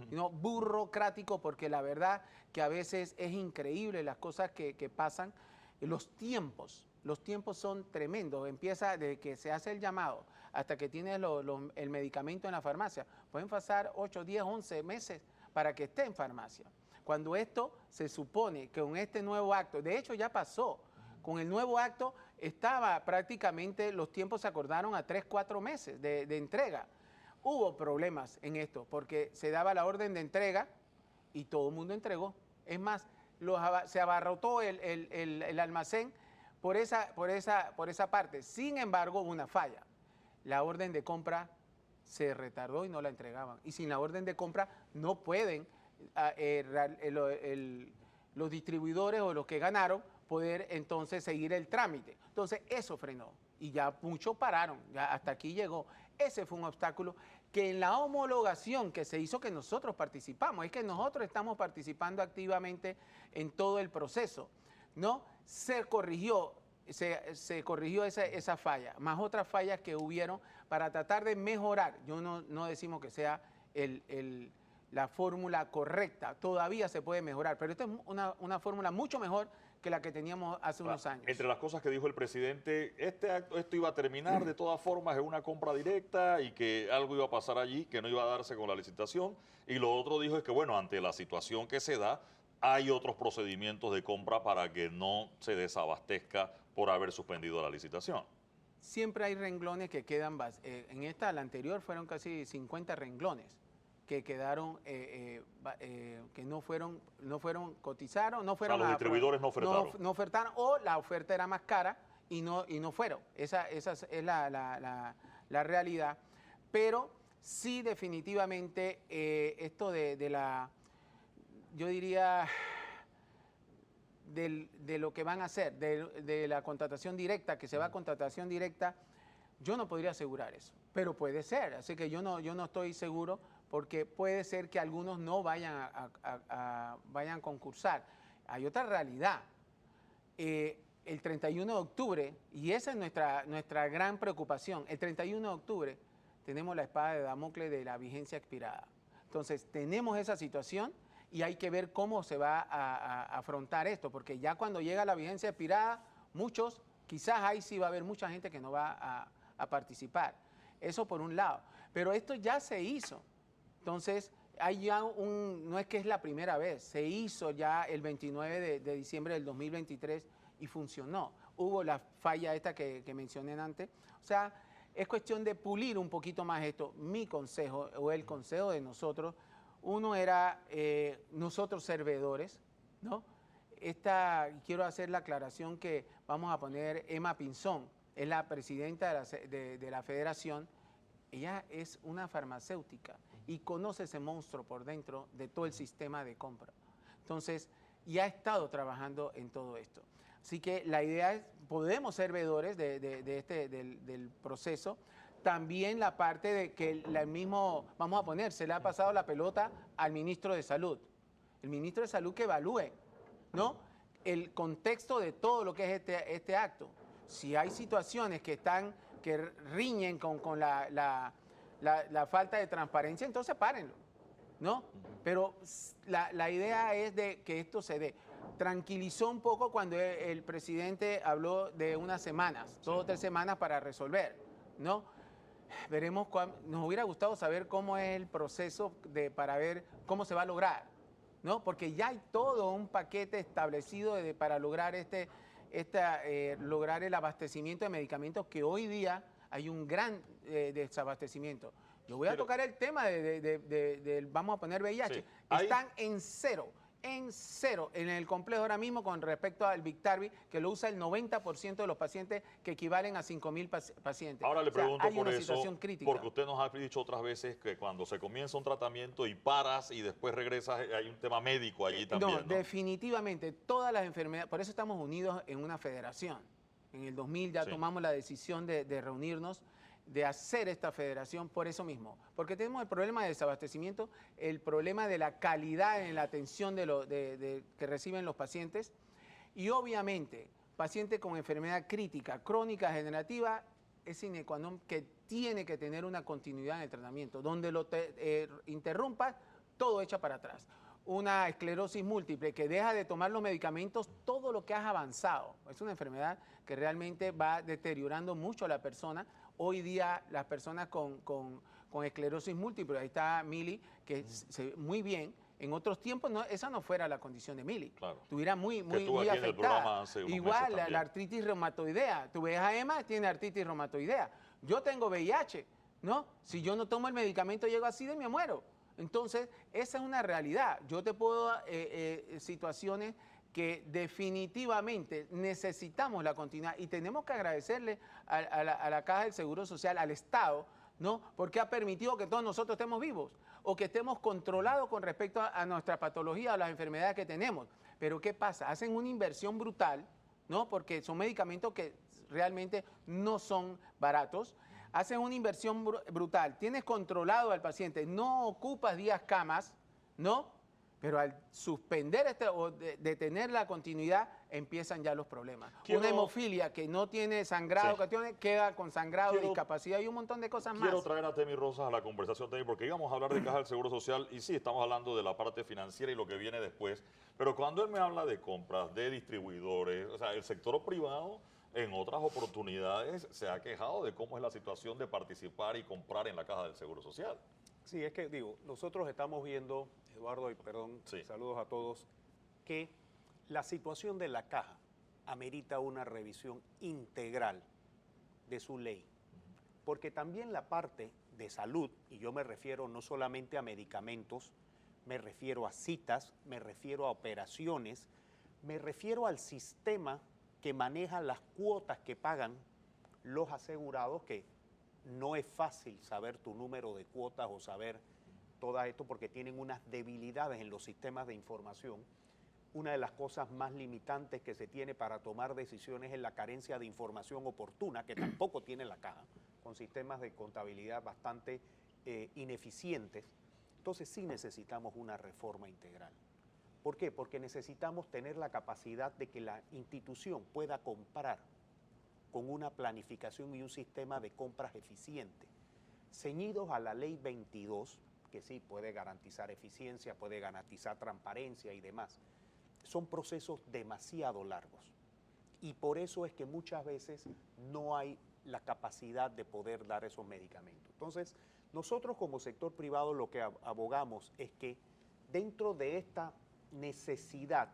sino burocrático, porque la verdad que a veces es increíble las cosas que pasan, los tiempos son tremendos, empieza desde que se hace el llamado hasta que tienes el medicamento en la farmacia, pueden pasar 8, 10, 11 meses para que esté en farmacia. Cuando esto se supone que con este nuevo acto, de hecho ya pasó, con el nuevo acto estaba prácticamente, los tiempos se acordaron a 3, 4 meses de entrega. Hubo problemas en esto porque se daba la orden de entrega y todo el mundo entregó. Es más, se abarrotó el almacén por esa parte. Sin embargo, hubo una falla. La orden de compra se retardó y no la entregaban. Y sin la orden de compra no pueden los distribuidores o los que ganaron poder entonces seguir el trámite. Entonces eso frenó y ya muchos pararon, ya hasta aquí llegó. Ese fue un obstáculo que en la homologación que se hizo, que nosotros participamos, es que nosotros estamos participando activamente en todo el proceso, ¿no? Se corrigió esa falla, más otras fallas que hubieron para tratar de mejorar. Yo no decimos que sea la fórmula correcta, todavía se puede mejorar, pero esta es una fórmula mucho mejor que la que teníamos hace unos años. Entre las cosas que dijo el presidente, esto iba a terminar de todas formas en una compra directa y que algo iba a pasar allí, que no iba a darse con la licitación. Y lo otro dijo es que, bueno, ante la situación que se da, hay otros procedimientos de compra para que no se desabastezca por haber suspendido la licitación. Siempre hay renglones que quedan, la anterior fueron casi 50 renglones que quedaron, que no fueron cotizaron, no fueron. O sea, los distribuidores no ofertaron. No ofertaron, o la oferta era más cara y no fueron. Esa es la realidad. Pero sí, definitivamente, esto yo diría, de lo que van a hacer, de la contratación directa, que se va a contratación directa, yo no podría asegurar eso, pero puede ser. Así que yo no estoy seguro, porque puede ser que algunos no vayan a concursar. Hay otra realidad. El 31 de octubre, y esa es nuestra gran preocupación, el 31 de octubre tenemos la espada de Damocles de la vigencia expirada. Entonces, tenemos esa situación y hay que ver cómo se va a afrontar esto, porque ya cuando llega la vigencia expirada, quizás ahí sí va a haber mucha gente que no va a participar. Eso por un lado. Pero esto ya se hizo. Entonces, hay ya no es que es la primera vez, se hizo ya el 29 de diciembre del 2023 y funcionó. hubo la falla esta que mencioné antes. O sea, es cuestión de pulir un poquito más esto. Mi consejo, o el consejo de nosotros, uno era nosotros servidores, ¿no? Quiero hacer la aclaración que vamos a poner Emma Pinzón, es la presidenta de la federación. Ella es una farmacéutica y conoce ese monstruo por dentro de todo el sistema de compra. Entonces, ya ha estado trabajando en todo esto. Así que la idea es, podemos ser veedores del proceso. También la parte de que vamos a poner, se le ha pasado la pelota al ministro de Salud. El ministro de Salud que evalúe, ¿no?, el contexto de todo lo que es este acto. Si hay situaciones que riñen con la falta de transparencia, entonces párenlo, ¿no? Pero la idea es de que esto se dé. Tranquilizó un poco cuando el presidente habló de unas semanas, 2 o 3 semanas para resolver, ¿no? Veremos, nos hubiera gustado saber cómo es el proceso para ver cómo se va a lograr, ¿no? Porque ya hay todo un paquete establecido para lograr lograr el abastecimiento de medicamentos, que hoy día hay un gran desabastecimiento. Yo voy a tocar el tema del, vamos a poner VIH. Sí. Están en cero en el complejo ahora mismo con respecto al Biktarvy, que lo usa el 90% de los pacientes, que equivalen a 5.000 pacientes. Ahora le pregunto hay por una eso, situación crítica. porque usted nos ha dicho otras veces que cuando se comienza un tratamiento y paras y después regresas, hay un tema médico allí también, ¿no? Definitivamente, todas las enfermedades, por eso estamos unidos en una federación. En el 2000 ya tomamos la decisión de reunirnos, de hacer esta federación por eso mismo, porque tenemos el problema de desabastecimiento, el problema de la calidad en la atención que reciben los pacientes, y obviamente paciente con enfermedad crítica, crónica, degenerativa, es sine qua non que tiene que tener una continuidad en el tratamiento. Donde lo interrumpas, todo echa para atrás. Una esclerosis múltiple que deja de tomar los medicamentos, todo lo que has avanzado. Es una enfermedad que realmente va deteriorando mucho a la persona. Hoy día las personas con esclerosis múltiple, ahí está Mili, que se ve muy bien. En otros tiempos esa no fuera la condición de Mili. Claro. Estuviera muy aquí afectada. en el programa hace unos Igual meses la artritis reumatoidea. Tú ves a Emma, tiene artritis reumatoidea. Yo tengo VIH, ¿no? Si yo no tomo el medicamento, llego así de me muero. Entonces, esa es una realidad. Yo te puedo situaciones que definitivamente necesitamos la continuidad y tenemos que agradecerle a la Caja del Seguro Social, al Estado, ¿no? Porque ha permitido que todos nosotros estemos vivos o que estemos controlados con respecto a nuestra patología o las enfermedades que tenemos. Pero ¿qué pasa? Hacen una inversión brutal, ¿no? Porque son medicamentos que realmente no son baratos. Hacen una inversión brutal. Tienes controlado al paciente, no ocupas 10 camas, ¿no? Pero al suspender o detener la continuidad, empiezan ya los problemas. Una hemofilia que no tiene sangrado, queda con sangrado, discapacidad y un montón de cosas más. Quiero traer a Temi Rosas a la conversación, Temi, porque íbamos a hablar de Caja del Seguro Social y sí, estamos hablando de la parte financiera y lo que viene después, pero cuando él me habla de compras, de distribuidores, o sea, el sector privado en otras oportunidades se ha quejado de cómo es la situación de participar y comprar en la Caja del Seguro Social. Sí, es que digo, nosotros estamos viendo, Eduardo, y perdón, saludos a todos, que la situación de la caja amerita una revisión integral de su ley, porque también la parte de salud, y yo me refiero no solamente a medicamentos, me refiero a citas, me refiero a operaciones, me refiero al sistema que maneja las cuotas que pagan los asegurados, que no es fácil saber tu número de cuotas o saber todo esto porque tienen unas debilidades en los sistemas de información. Una de las cosas más limitantes que se tiene para tomar decisiones es la carencia de información oportuna, que tampoco tiene la caja, con sistemas de contabilidad bastante ineficientes. Entonces sí necesitamos una reforma integral. ¿Por qué? Porque necesitamos tener la capacidad de que la institución pueda comprar con una planificación y un sistema de compras eficiente, ceñidos a la ley 22, que sí puede garantizar eficiencia, puede garantizar transparencia y demás. Son procesos demasiado largos y por eso es que muchas veces no hay la capacidad de poder dar esos medicamentos. Entonces, nosotros como sector privado lo que abogamos es que dentro de esta necesidad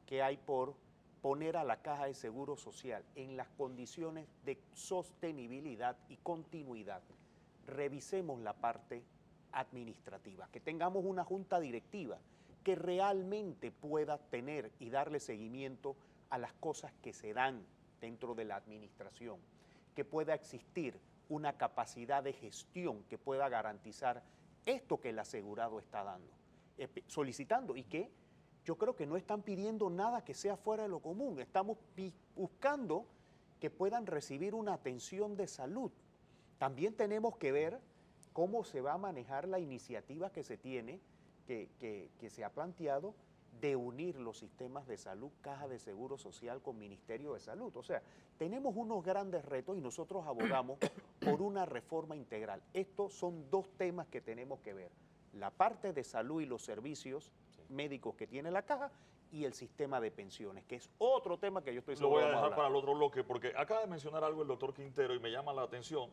que hay por poner a la Caja de Seguro Social en las condiciones de sostenibilidad y continuidad, revisemos la parte administrativa, que tengamos una junta directiva que realmente pueda tener y darle seguimiento a las cosas que se dan dentro de la administración, que pueda existir una capacidad de gestión que pueda garantizar esto que el asegurado está dando, solicitando, y que yo creo que no están pidiendo nada que sea fuera de lo común, estamos buscando que puedan recibir una atención de salud. También tenemos que ver cómo se va a manejar la iniciativa que se tiene, que se ha planteado, de unir los sistemas de salud, Caja de Seguro Social con Ministerio de Salud. O sea, tenemos unos grandes retos y nosotros abogamos por una reforma integral. Estos son dos temas que tenemos que ver: la parte de salud y los servicios médicos que tiene la Caja, y el sistema de pensiones, que es otro tema que yo estoy Lo seguro voy a vamos dejar hablar. para el otro bloque, porque acaba de mencionar algo el doctor Quintero y me llama la atención.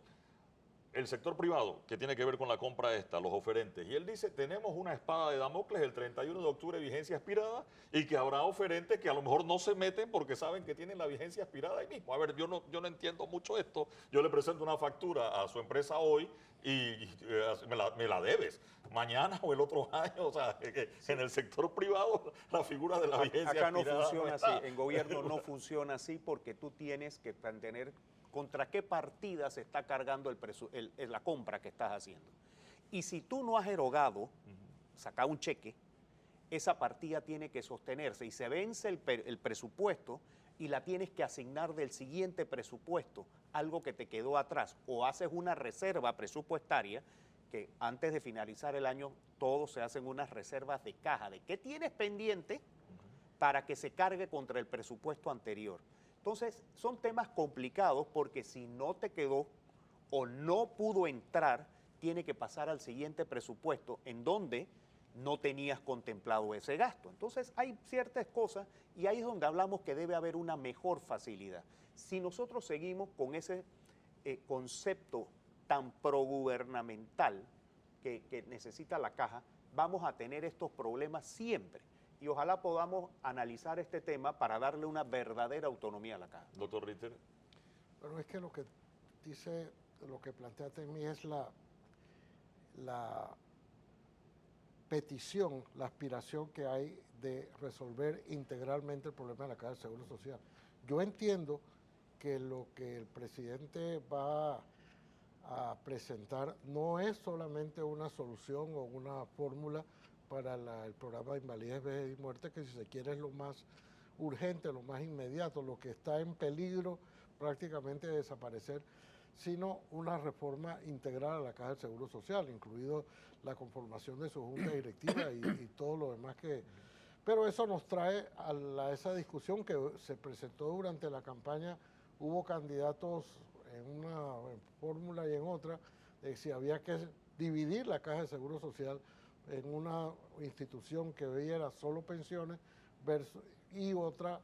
El sector privado, que tiene que ver con la compra esta, los oferentes. Y él dice, tenemos una espada de Damocles el 31 de octubre, vigencia expirada, y que habrá oferentes que a lo mejor no se meten porque saben que tienen la vigencia expirada ahí mismo. A ver, yo no entiendo mucho esto. Yo le presento una factura a su empresa hoy y me la debes mañana o el otro año. O sea, que en el sector privado la figura de la vigencia Acá no expirada funciona está. así, en gobierno no funciona así, porque tú tienes que mantener contra qué partida se está cargando la compra que estás haciendo. Y si tú no has erogado, sacado un cheque, esa partida tiene que sostenerse y se vence el presupuesto y la tienes que asignar del siguiente presupuesto, algo que te quedó atrás, o haces una reserva presupuestaria, que antes de finalizar el año todos se hacen unas reservas de caja, de qué tienes pendiente para que se cargue contra el presupuesto anterior. Entonces, son temas complicados porque si no te quedó o no pudo entrar, tiene que pasar al siguiente presupuesto en donde no tenías contemplado ese gasto. Entonces, hay ciertas cosas y ahí es donde hablamos que debe haber una mejor facilidad. Si nosotros seguimos con ese concepto tan progubernamental que necesita la Caja, vamos a tener estos problemas siempre. Y ojalá podamos analizar este tema para darle una verdadera autonomía a la Caja. Doctor Ritter. Pero es que lo que dice, lo que planteaste en mí es la petición, la aspiración que hay de resolver integralmente el problema de la Caja de Seguro Social. Yo entiendo que lo que el presidente va a presentar no es solamente una solución o una fórmula para el programa de invalidez, vejez y muerte, que si se quiere es lo más urgente, lo más inmediato, lo que está en peligro prácticamente de desaparecer, sino una reforma integral a la Caja del Seguro Social, incluido la conformación de su junta directiva y todo lo demás que... Pero eso nos trae a esa discusión que se presentó durante la campaña. Hubo candidatos en una fórmula y en otra, de si había que dividir la Caja de Seguro Social en una institución que viera solo pensiones y otra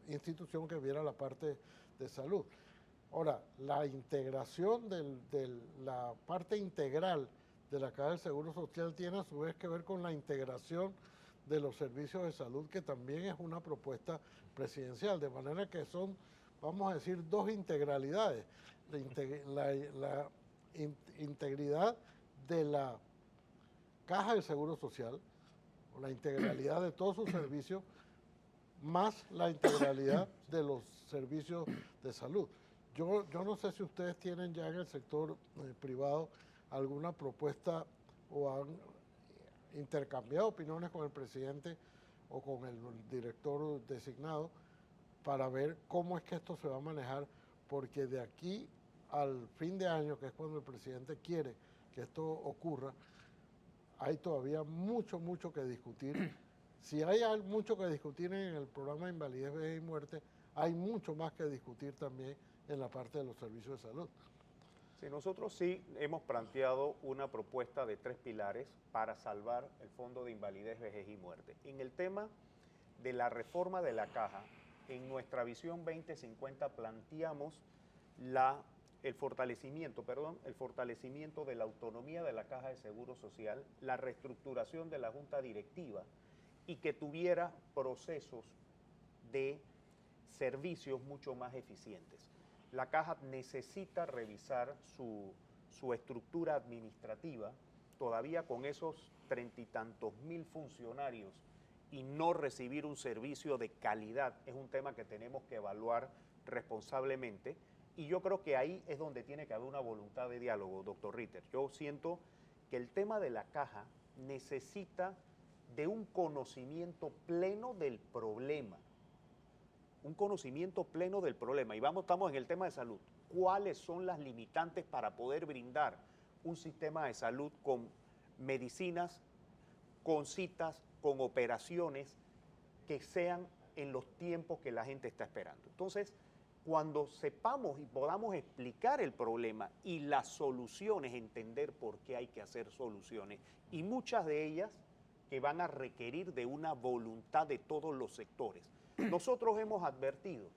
institución que viera la parte de salud. Ahora, la integración de la parte integral de la Caja del Seguro Social tiene a su vez que ver con la integración de los servicios de salud, que también es una propuesta presidencial, de manera que son, vamos a decir, dos integralidades. La integridad de la Caja del Seguro Social, la integralidad de todos sus servicios, más la integralidad de los servicios de salud. Yo no sé si ustedes tienen ya en el sector privado alguna propuesta o han intercambiado opiniones con el presidente o con el director designado para ver cómo es que esto se va a manejar, porque de aquí al fin de año, que es cuando el presidente quiere que esto ocurra, hay todavía mucho que discutir. Si hay mucho que discutir en el programa de invalidez, vejez y muerte, hay mucho más que discutir también en la parte de los servicios de salud. Sí, nosotros sí hemos planteado una propuesta de 3 pilares para salvar el Fondo de Invalidez, Vejez y Muerte. En el tema de la reforma de la Caja, en nuestra visión 2050 planteamos el fortalecimiento de la autonomía de la Caja de Seguro Social, la reestructuración de la Junta Directiva y que tuviera procesos de servicios mucho más eficientes. La caja necesita revisar su estructura administrativa, todavía con esos 30 y tantos mil funcionarios, y no recibir un servicio de calidad es un tema que tenemos que evaluar responsablemente, y yo creo que ahí es donde tiene que haber una voluntad de diálogo, doctor Ritter. Yo siento que el tema de la caja necesita de un conocimiento pleno del problema, un conocimiento pleno del problema, y estamos en el tema de salud. ¿Cuáles son las limitantes para poder brindar un sistema de salud con medicinas, con citas, con operaciones que sean en los tiempos que la gente está esperando? Entonces, cuando sepamos y podamos explicar el problema y las soluciones, entender por qué hay que hacer soluciones, y muchas de ellas que van a requerir de una voluntad de todos los sectores. Nosotros hemos advertido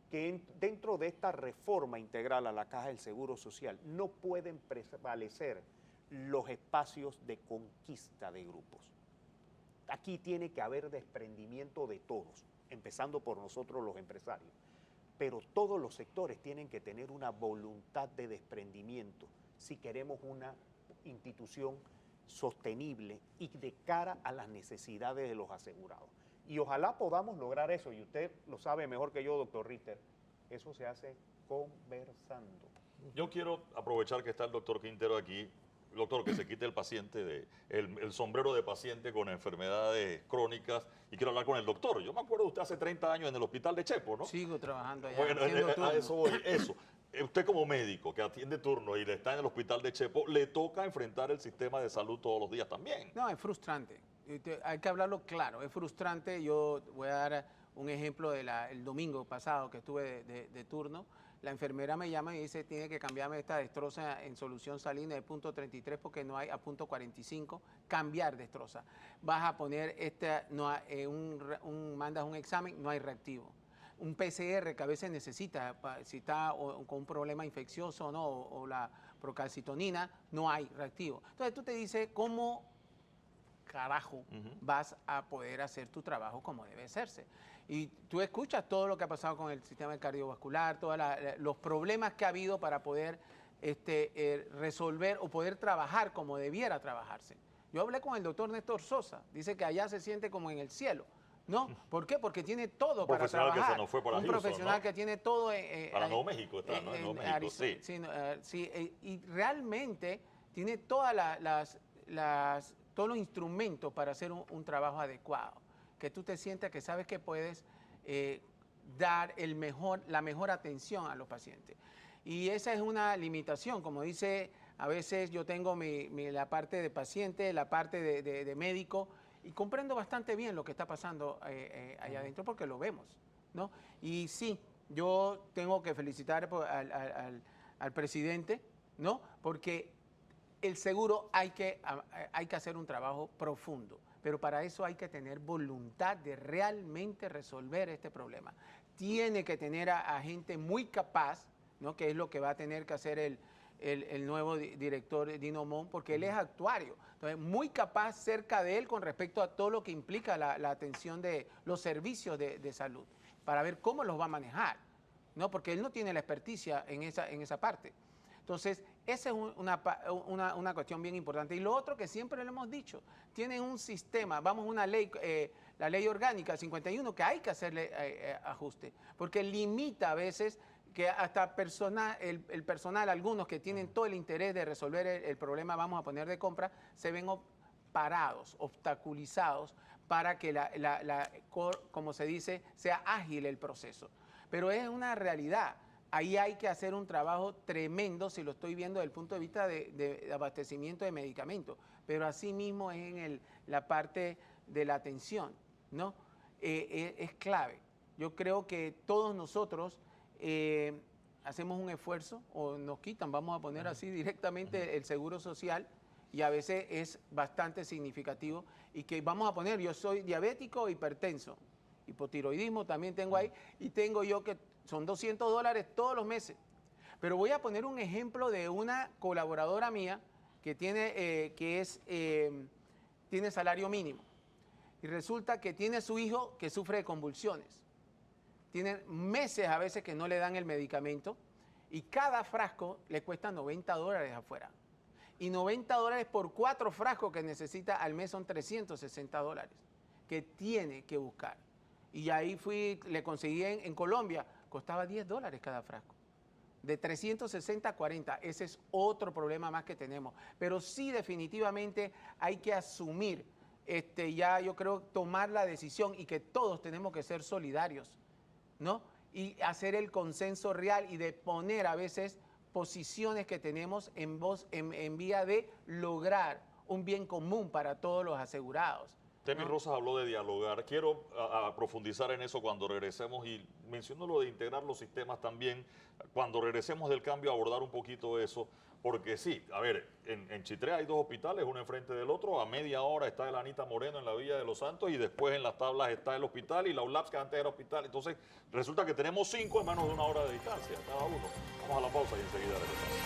que dentro de esta reforma integral a la Caja del Seguro Social no pueden prevalecer los espacios de conquista de grupos. Aquí tiene que haber desprendimiento de todos, empezando por nosotros los empresarios. Pero todos los sectores tienen que tener una voluntad de desprendimiento si queremos una institución sostenible y de cara a las necesidades de los asegurados. Y ojalá podamos lograr eso, y usted lo sabe mejor que yo, doctor Ritter, eso se hace conversando. Yo quiero aprovechar que está el doctor Quintero aquí, doctor, que se quite el paciente, el sombrero de paciente con enfermedades crónicas, y quiero hablar con el doctor. Yo me acuerdo de usted hace 30 años en el hospital de Chepo, ¿no? Sigo trabajando allá. Bueno, haciendo turno. a eso voy, eso. Usted como médico que atiende turno y le está en el hospital de Chepo, le toca enfrentar el sistema de salud todos los días también. No, es frustrante. Hay que hablarlo claro, es frustrante. Yo voy a dar un ejemplo el domingo pasado que estuve de turno. La enfermera me llama y dice, tiene que cambiarme esta destroza en solución salina de punto 33 porque no hay a punto 45, cambiar destroza. Vas a poner mandas un examen, no hay reactivo. Un PCR que a veces necesita, si está con un problema infeccioso o no, o la procalcitonina, no hay reactivo. Entonces tú te dices, ¿cómo carajo vas a poder hacer tu trabajo como debe hacerse? Y tú escuchas todo lo que ha pasado con el sistema cardiovascular, todos los problemas que ha habido para poder resolver o poder trabajar como debiera trabajarse. Yo hablé con el doctor Néstor Sosa, dice que allá se siente como en el cielo. ¿No? ¿Por qué? Porque tiene todo para trabajar. Que se nos fue para un Houston, profesional, ¿no? Que tiene todo. Para Nuevo México está, ¿no? En Nuevo México, Arizona, sí. Y realmente tiene todos los instrumentos para hacer un trabajo adecuado. Que tú te sientas que sabes que puedes dar la mejor atención a los pacientes. Y esa es una limitación, como dice, a veces yo tengo la parte de paciente, la parte de médico, y comprendo bastante bien lo que está pasando allá adentro porque lo vemos, ¿no? Y sí, yo tengo que felicitar al presidente, ¿no? Porque el seguro hay que hacer un trabajo profundo, pero para eso hay que tener voluntad de realmente resolver este problema. Tiene que tener a gente muy capaz, ¿no? Que es lo que va a tener que hacer el nuevo director Dino Mon, porque él es actuario. Entonces, muy capaz cerca de él con respecto a todo lo que implica la atención de los servicios de salud, para ver cómo los va a manejar, ¿no? Porque él no tiene la experticia en esa parte. Entonces, esa es una cuestión bien importante. Y lo otro que siempre le hemos dicho, tienen un sistema, una ley, la ley orgánica 51, que hay que hacerle ajuste, porque limita a veces que hasta el personal, algunos que tienen todo el interés de resolver el problema, vamos a poner de compra, se ven parados, obstaculizados para que como se dice, sea ágil el proceso. Pero es una realidad. Ahí hay que hacer un trabajo tremendo, si lo estoy viendo desde el punto de vista de abastecimiento de medicamentos, pero asimismo es en la parte de la atención, ¿no? Es clave. Yo creo que todos nosotros hacemos un esfuerzo o nos quitan, vamos a poner así directamente el seguro social, y a veces es bastante significativo, y que vamos a poner, yo soy diabético, hipertenso, hipotiroidismo también tengo ahí, y tengo yo que son $200 todos los meses. Pero voy a poner un ejemplo de una colaboradora mía que tiene salario mínimo, y resulta que tiene su hijo que sufre de convulsiones. tienen meses a veces que no le dan el medicamento y cada frasco le cuesta $90 afuera. Y $90 por 4 frascos que necesita al mes son $360 que tiene que buscar. Y ahí le conseguí en Colombia, costaba $10 cada frasco. De 360 a 40, ese es otro problema más que tenemos. Pero sí, definitivamente hay que asumir, ya yo creo, tomar la decisión y que todos tenemos que ser solidarios, ¿no? Y hacer el consenso real y de poner a veces posiciones que tenemos en vía de lograr un bien común para todos los asegurados. Temi Rosas habló de dialogar. Quiero profundizar en eso cuando regresemos y menciono lo de integrar los sistemas también. Cuando regresemos del cambio, abordar un poquito eso. Porque sí, a ver, en Chitré hay 2 hospitales, uno enfrente del otro. A media hora está el Anita Moreno en la Villa de los Santos y después en las tablas está el hospital y la ULAPS que antes era hospital. Entonces resulta que tenemos 5 en menos de 1 hora de distancia cada uno. Vamos a la pausa y enseguida regresamos.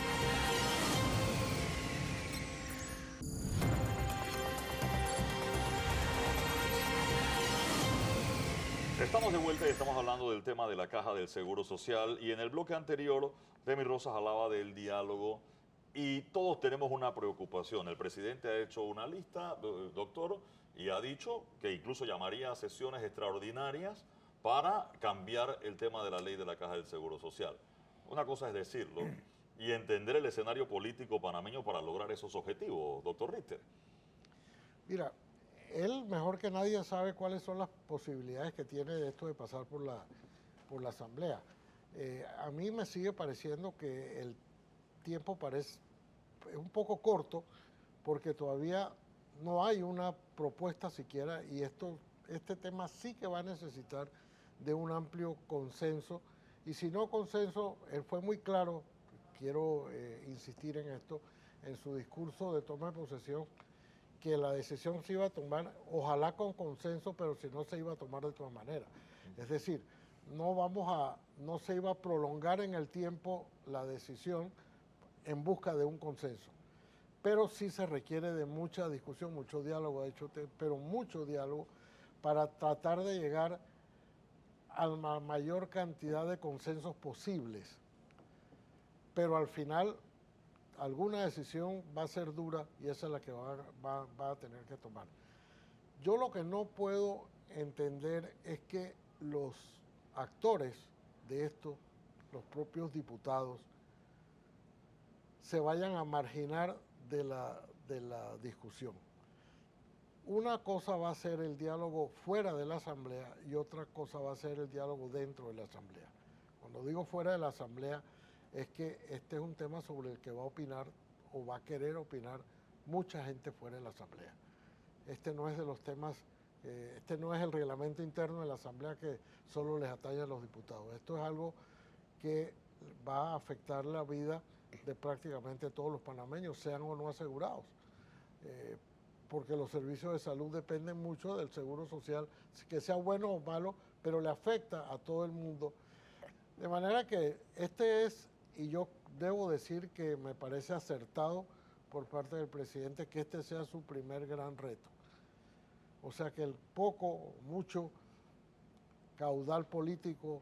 Estamos de vuelta y estamos hablando del tema de la caja del Seguro Social y en el bloque anterior Temi Rosas hablaba del diálogo y todos tenemos una preocupación. El presidente ha hecho una lista, doctor, y ha dicho que incluso llamaría a sesiones extraordinarias para cambiar el tema de la ley de la caja del Seguro Social. Una cosa es decirlo y entender el escenario político panameño para lograr esos objetivos, doctor Richter. Mira, él mejor que nadie sabe cuáles son las posibilidades que tiene de esto de pasar por la Asamblea. A mí me sigue pareciendo que el tiempo es un poco corto porque todavía no hay una propuesta siquiera y este tema sí que va a necesitar de un amplio consenso y si no consenso, él fue muy claro, quiero insistir en esto, en su discurso de toma de posesión, que la decisión se iba a tomar, ojalá con consenso, pero si no se iba a tomar de todas maneras. Es decir, no se iba a prolongar en el tiempo la decisión en busca de un consenso. Pero sí se requiere de mucha discusión, mucho diálogo, de hecho, pero mucho diálogo para tratar de llegar a la mayor cantidad de consensos posibles. Pero al final alguna decisión va a ser dura y esa es la que va a tener que tomar. Yo lo que no puedo entender es que los actores de esto, los propios diputados, se vayan a marginar de la discusión. Una cosa va a ser el diálogo fuera de la Asamblea y otra cosa va a ser el diálogo dentro de la Asamblea. Cuando digo fuera de la Asamblea, es que este es un tema sobre el que va a opinar o va a querer opinar mucha gente fuera de la Asamblea. Este no es de los temas, este no es el reglamento interno de la Asamblea que solo les atañe a los diputados. Esto es algo que va a afectar la vida de prácticamente todos los panameños, sean o no asegurados. Porque los servicios de salud dependen mucho del seguro social, que sea bueno o malo, pero le afecta a todo el mundo. De manera que y yo debo decir que me parece acertado por parte del presidente que este sea su primer gran reto. O sea que el poco o mucho caudal político,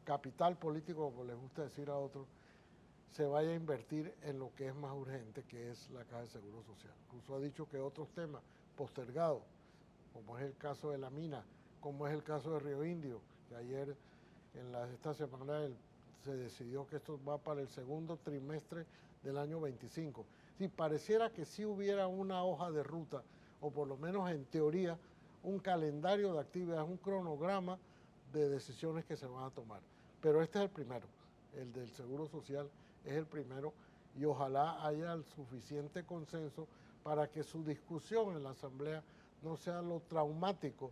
capital político, como les gusta decir a otros, se vaya a invertir en lo que es más urgente, que es la Caja de Seguro Social. Incluso ha dicho que otros temas postergados, como es el caso de la mina, como es el caso de Río Indio, que ayer, esta semana, se decidió que esto va para el segundo trimestre del año 25. Si pareciera que sí hubiera una hoja de ruta, o por lo menos en teoría, un calendario de actividades, un cronograma de decisiones que se van a tomar. Pero este es el primero, el del Seguro Social es el primero, y ojalá haya el suficiente consenso para que su discusión en la Asamblea no sea lo traumático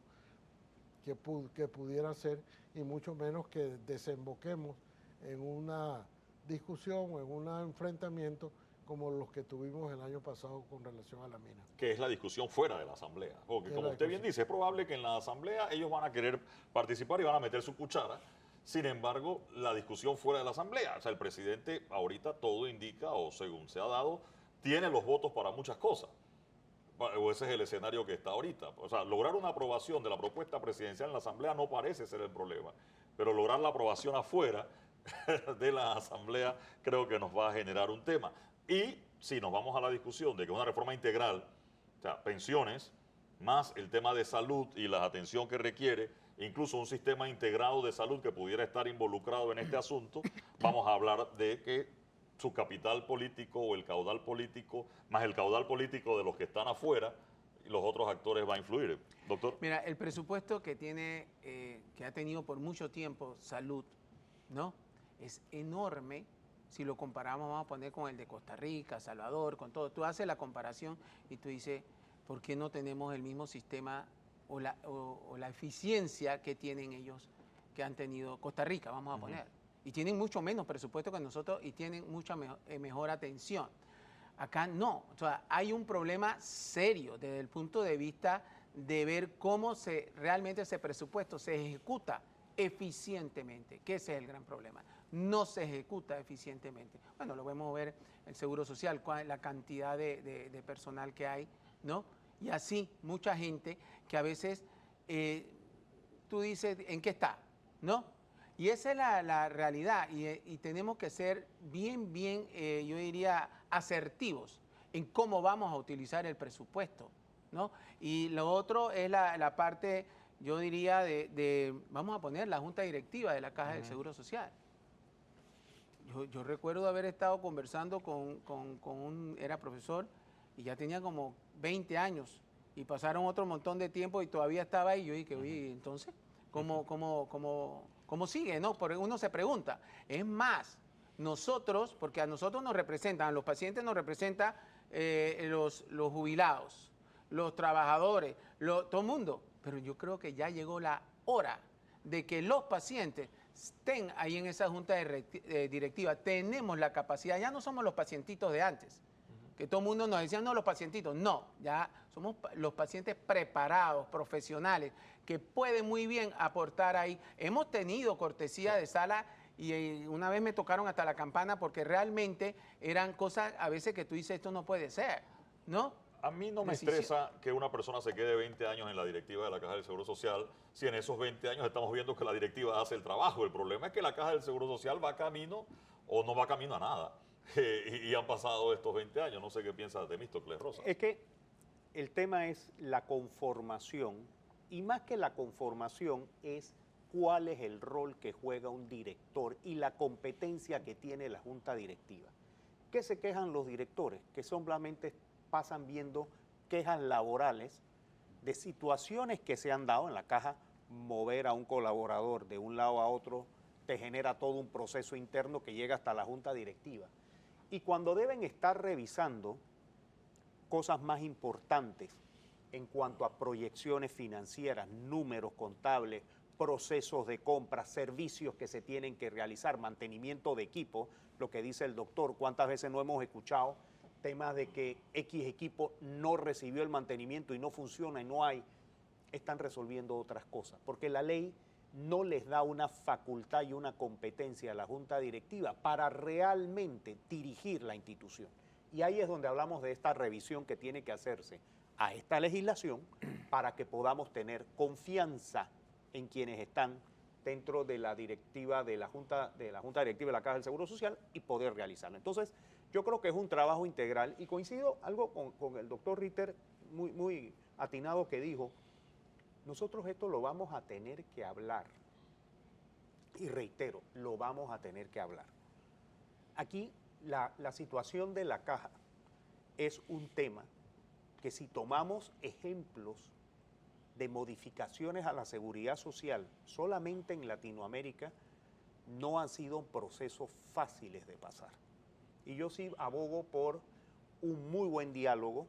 que pudiera ser, y mucho menos que desemboquemos en una discusión o en un enfrentamiento como los que tuvimos el año pasado con relación a la mina. Que es la discusión fuera de la Asamblea. Porque como usted bien dice, es probable que en la Asamblea ellos van a querer participar y van a meter su cuchara. Sin embargo, la discusión fuera de la Asamblea, o sea, el presidente ahorita todo indica, o según se ha dado, tiene los votos para muchas cosas. O ese es el escenario que está ahorita. O sea, lograr una aprobación de la propuesta presidencial en la Asamblea no parece ser el problema. pero lograr la aprobación afuera de la Asamblea creo que nos va a generar un tema. Y si nos vamos a la discusión de que una reforma integral, o sea, pensiones, más el tema de salud y la atención que requiere, incluso un sistema integrado de salud que pudiera estar involucrado en este asunto, vamos a hablar de que su capital político o el caudal político, más el caudal político de los que están afuera, y los otros actores va a influir. Doctor. Mira, el presupuesto que tiene, que ha tenido por mucho tiempo salud, ¿no? Es enorme. Si lo comparamos, vamos a poner con el de Costa Rica, Salvador, con todo. Tú haces la comparación y tú dices, ¿por qué no tenemos el mismo sistema o la eficiencia que tienen ellos, que han tenido Costa Rica, vamos a poner? Y tienen mucho menos presupuesto que nosotros y tienen mucha mejor atención. Acá no, o sea, hay un problema serio desde el punto de vista de ver cómo realmente ese presupuesto se ejecuta eficientemente, que ese es el gran problema. No se ejecuta eficientemente. Bueno, lo vemos ver el Seguro Social, la cantidad de personal que hay, ¿no? Y así, mucha gente que a veces tú dices, ¿en qué está? ¿No? Y esa es la realidad y tenemos que ser bien, yo diría, asertivos en cómo vamos a utilizar el presupuesto, ¿no? Y lo otro es la parte, yo diría, vamos a poner la junta directiva de la Caja del Seguro Social. Yo recuerdo haber estado conversando era profesor y ya tenía como 20 años y pasaron otro montón de tiempo y todavía estaba ahí. Yo dije, oye, entonces, ¿cómo sigue? ¿No? Porque uno se pregunta. Es más, nosotros, porque a nosotros nos representan, a los pacientes nos representan los jubilados, los trabajadores, todo el mundo. Pero yo creo que ya llegó la hora de que los pacientes estén ahí en esa junta directiva. Tenemos la capacidad, ya no somos los pacientitos de antes, que todo el mundo nos decía, no, los pacientitos, no, ya somos los pacientes preparados, profesionales, que pueden muy bien aportar ahí. Hemos tenido cortesía de sala y una vez me tocaron hasta la campana porque realmente eran cosas a veces que tú dices, esto no puede ser, ¿no? A mí no me estresa que una persona se quede 20 años en la directiva de la Caja del Seguro Social si en esos 20 años estamos viendo que la directiva hace el trabajo. El problema es que la Caja del Seguro Social va camino o no va camino a nada. Y han pasado estos 20 años. No sé qué piensa de Temístocles Rosa. Es que el tema es la conformación y más que la conformación es cuál es el rol que juega un director y la competencia que tiene la junta directiva. ¿Qué se quejan los directores? Que solamente pasan viendo quejas laborales de situaciones que se han dado en la caja. Mover a un colaborador de un lado a otro te genera todo un proceso interno que llega hasta la junta directiva. Y cuando deben estar revisando cosas más importantes en cuanto a proyecciones financieras, números contables, procesos de compra, servicios que se tienen que realizar, mantenimiento de equipo, lo que dice el doctor, cuántas veces no hemos escuchado temas de que X equipo no recibió el mantenimiento y no funciona y no hay, están resolviendo otras cosas, porque la ley no les da una facultad y una competencia a la junta directiva para realmente dirigir la institución. Y ahí es donde hablamos de esta revisión que tiene que hacerse a esta legislación para que podamos tener confianza en quienes están dentro de la directiva de la junta directiva de la Caja del Seguro Social y poder realizarlo. Entonces, yo creo que es un trabajo integral y coincido algo con el doctor Ritter, muy atinado, que dijo, nosotros esto lo vamos a tener que hablar. Y reitero, lo vamos a tener que hablar. Aquí la situación de la caja es un tema que si tomamos ejemplos de modificaciones a la seguridad social solamente en Latinoamérica, no han sido procesos fáciles de pasar. Y yo sí abogo por un muy buen diálogo,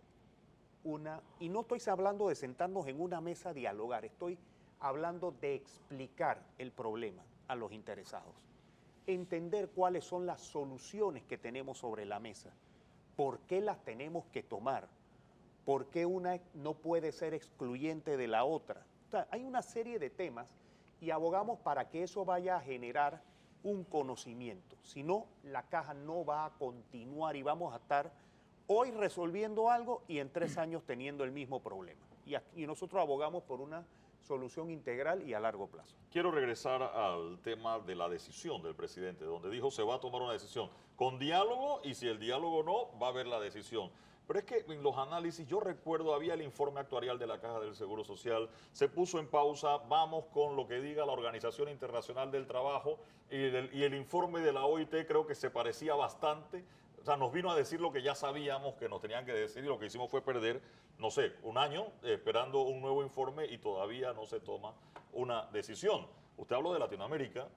y no estoy hablando de sentarnos en una mesa a dialogar, estoy hablando de explicar el problema a los interesados, entender cuáles son las soluciones que tenemos sobre la mesa, por qué las tenemos que tomar, por qué una no puede ser excluyente de la otra. O sea, hay una serie de temas y abogamos para que eso vaya a generar un conocimiento. Si no, la caja no va a continuar y vamos a estar hoy resolviendo algo y en 3 años teniendo el mismo problema. Y nosotros abogamos por una solución integral y a largo plazo. Quiero regresar al tema de la decisión del presidente, donde dijo se va a tomar una decisión con diálogo y si el diálogo no, va a haber la decisión. Pero es que en los análisis, yo recuerdo, había el informe actuarial de la Caja del Seguro Social, se puso en pausa, vamos con lo que diga la Organización Internacional del Trabajo y el informe de la OIT creo que se parecía bastante. O sea, nos vino a decir lo que ya sabíamos que nos tenían que decir y lo que hicimos fue perder, no sé, un año esperando un nuevo informe y todavía no se toma una decisión. Usted habló de Latinoamérica.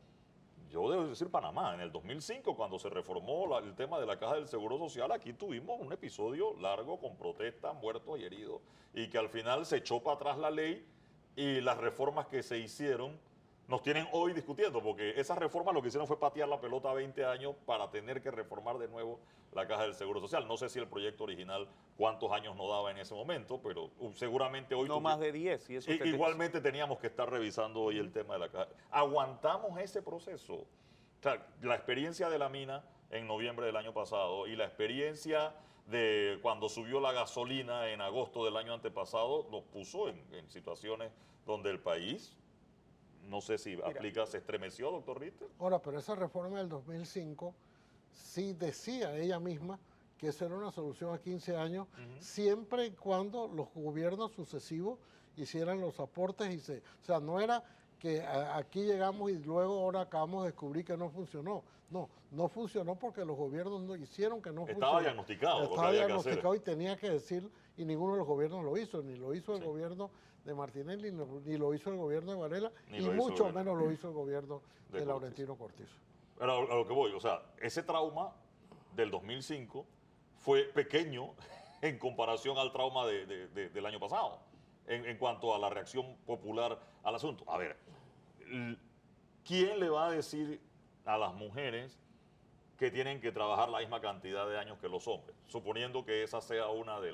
Yo debo decir Panamá, en el 2005, cuando se reformó el tema de la Caja del Seguro Social, aquí tuvimos un episodio largo con protestas, muertos y heridos, y que al final se echó para atrás la ley y las reformas que se hicieron nos tienen hoy discutiendo, porque esas reformas lo que hicieron fue patear la pelota 20 años para tener que reformar de nuevo la Caja del Seguro Social. No sé si el proyecto original cuántos años nos daba en ese momento, pero seguramente hoy... No más de 10. Y eso igualmente teníamos que estar revisando hoy el tema de la Caja. ¿Aguantamos ese proceso? O sea, la experiencia de la mina en noviembre del año pasado y la experiencia de cuando subió la gasolina en agosto del año antepasado nos puso en situaciones donde el país... No sé si aplica, se estremeció, doctor Ritter. Ahora, pero esa reforma del 2005 sí decía ella misma que esa era una solución a 15 años, siempre y cuando los gobiernos sucesivos hicieran los aportes o sea, no era que aquí llegamos y luego ahora acabamos de descubrir que no funcionó. No, no funcionó porque los gobiernos no hicieron que no funcionó. Estaba diagnosticado. Estaba diagnosticado y tenía que decir, y ninguno de los gobiernos lo hizo, ni lo hizo el gobierno de Martinelli, ni lo hizo el gobierno de Varela, y mucho menos lo hizo el gobierno de Laurentino Cortizo. Pero a lo que voy, o sea, ese trauma del 2005 fue pequeño en comparación al trauma del año pasado, en cuanto a la reacción popular al asunto. A ver, ¿quién le va a decir a las mujeres que tienen que trabajar la misma cantidad de años que los hombres, suponiendo que esa sea una de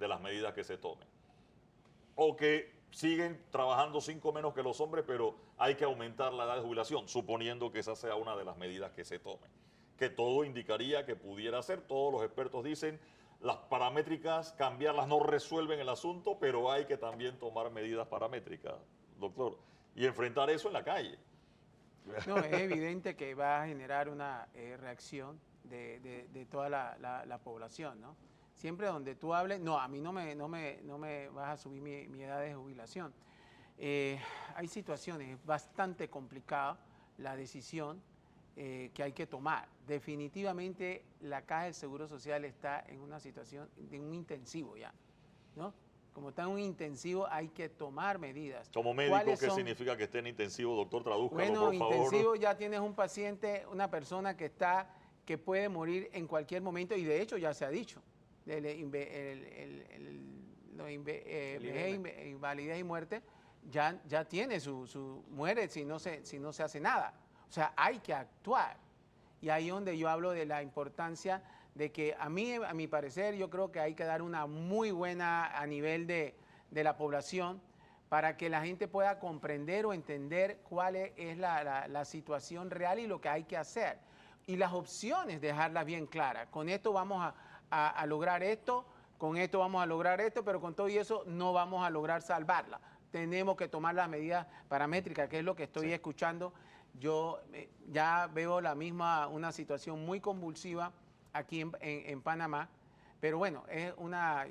las medidas que se tomen? O que siguen trabajando 5 menos que los hombres, pero hay que aumentar la edad de jubilación, suponiendo que esa sea una de las medidas que se tomen. Que todo indicaría que pudiera ser, todos los expertos dicen, las paramétricas, cambiarlas no resuelven el asunto, pero hay que también tomar medidas paramétricas, doctor, y enfrentar eso en la calle. No, es evidente que va a generar una reacción de toda la población, ¿no? Siempre donde tú hables, no, a mí no me vas a subir mi edad de jubilación. Hay situaciones, es bastante complicada la decisión que hay que tomar. Definitivamente la Caja del Seguro Social está en una situación de un intensivo ya, ¿no? Como está en un intensivo, hay que tomar medidas. Como médico, ¿qué significa que esté en intensivo, doctor? Tradúzcalo, bueno, por favor. Intensivo ya tienes un paciente, una persona que puede morir en cualquier momento, y de hecho ya se ha dicho. Invalidez y muerte ya tiene muere si no se hace nada. O sea, hay que actuar. Y ahí es donde yo hablo de la importancia de que a mi parecer, yo creo que hay que dar una muy buena a nivel de la población para que la gente pueda comprender o entender cuál es la situación real y lo que hay que hacer. Y las opciones, dejarlas bien claras. Con esto vamos a lograr esto, con esto vamos a lograr esto, pero con todo y eso no vamos a lograr salvarla. Tenemos que tomar las medidas paramétricas, que es lo que estoy escuchando. Yo ya veo una situación muy convulsiva aquí en Panamá, pero bueno,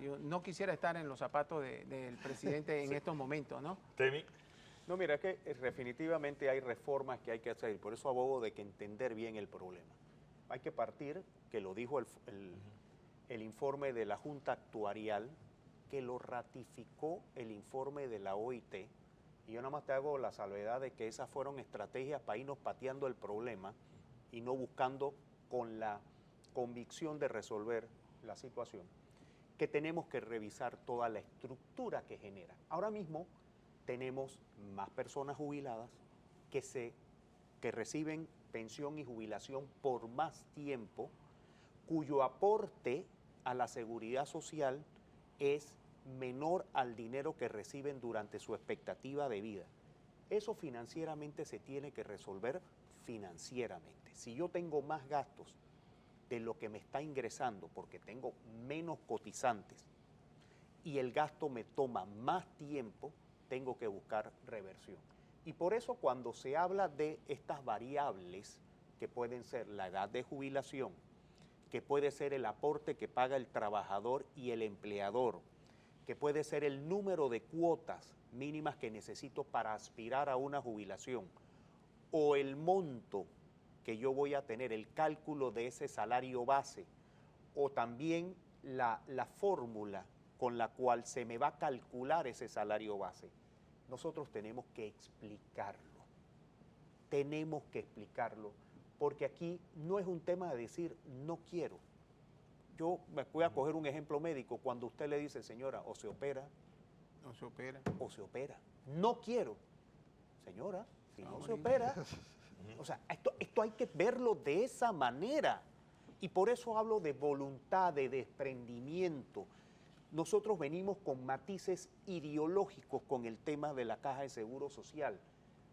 yo no quisiera estar en los zapatos del presidente en estos momentos, ¿no? Temi. No, mira, es que definitivamente hay reformas que hay que hacer, y por eso abogo de que entender bien el problema. Hay que partir, que lo dijo el informe de la Junta Actuarial, que lo ratificó el informe de la OIT, y yo nada más te hago la salvedad de que esas fueron estrategias para irnos pateando el problema y no buscando con la convicción de resolver la situación, que tenemos que revisar toda la estructura que genera. Ahora mismo tenemos más personas jubiladas que reciben pensión y jubilación por más tiempo, cuyo aporte a la seguridad social es menor al dinero que reciben durante su expectativa de vida. Eso financieramente se tiene que resolver financieramente. Si yo tengo más gastos de lo que me está ingresando porque tengo menos cotizantes y el gasto me toma más tiempo, tengo que buscar reversión. Y por eso cuando se habla de estas variables, que pueden ser la edad de jubilación, que puede ser el aporte que paga el trabajador y el empleador, que puede ser el número de cuotas mínimas que necesito para aspirar a una jubilación, o el monto que yo voy a tener, el cálculo de ese salario base, o también la fórmula con la cual se me va a calcular ese salario base. Nosotros tenemos que explicarlo. Tenemos que explicarlo, porque aquí no es un tema de decir no quiero. Yo me voy a coger un ejemplo médico. Cuando usted le dice, señora, o se opera, No se opera. o se opera. No quiero. Señora, si no se opera. O sea, esto hay que verlo de esa manera. Y por eso hablo de voluntad, de desprendimiento. Nosotros venimos con matices ideológicos con el tema de la Caja de Seguro Social.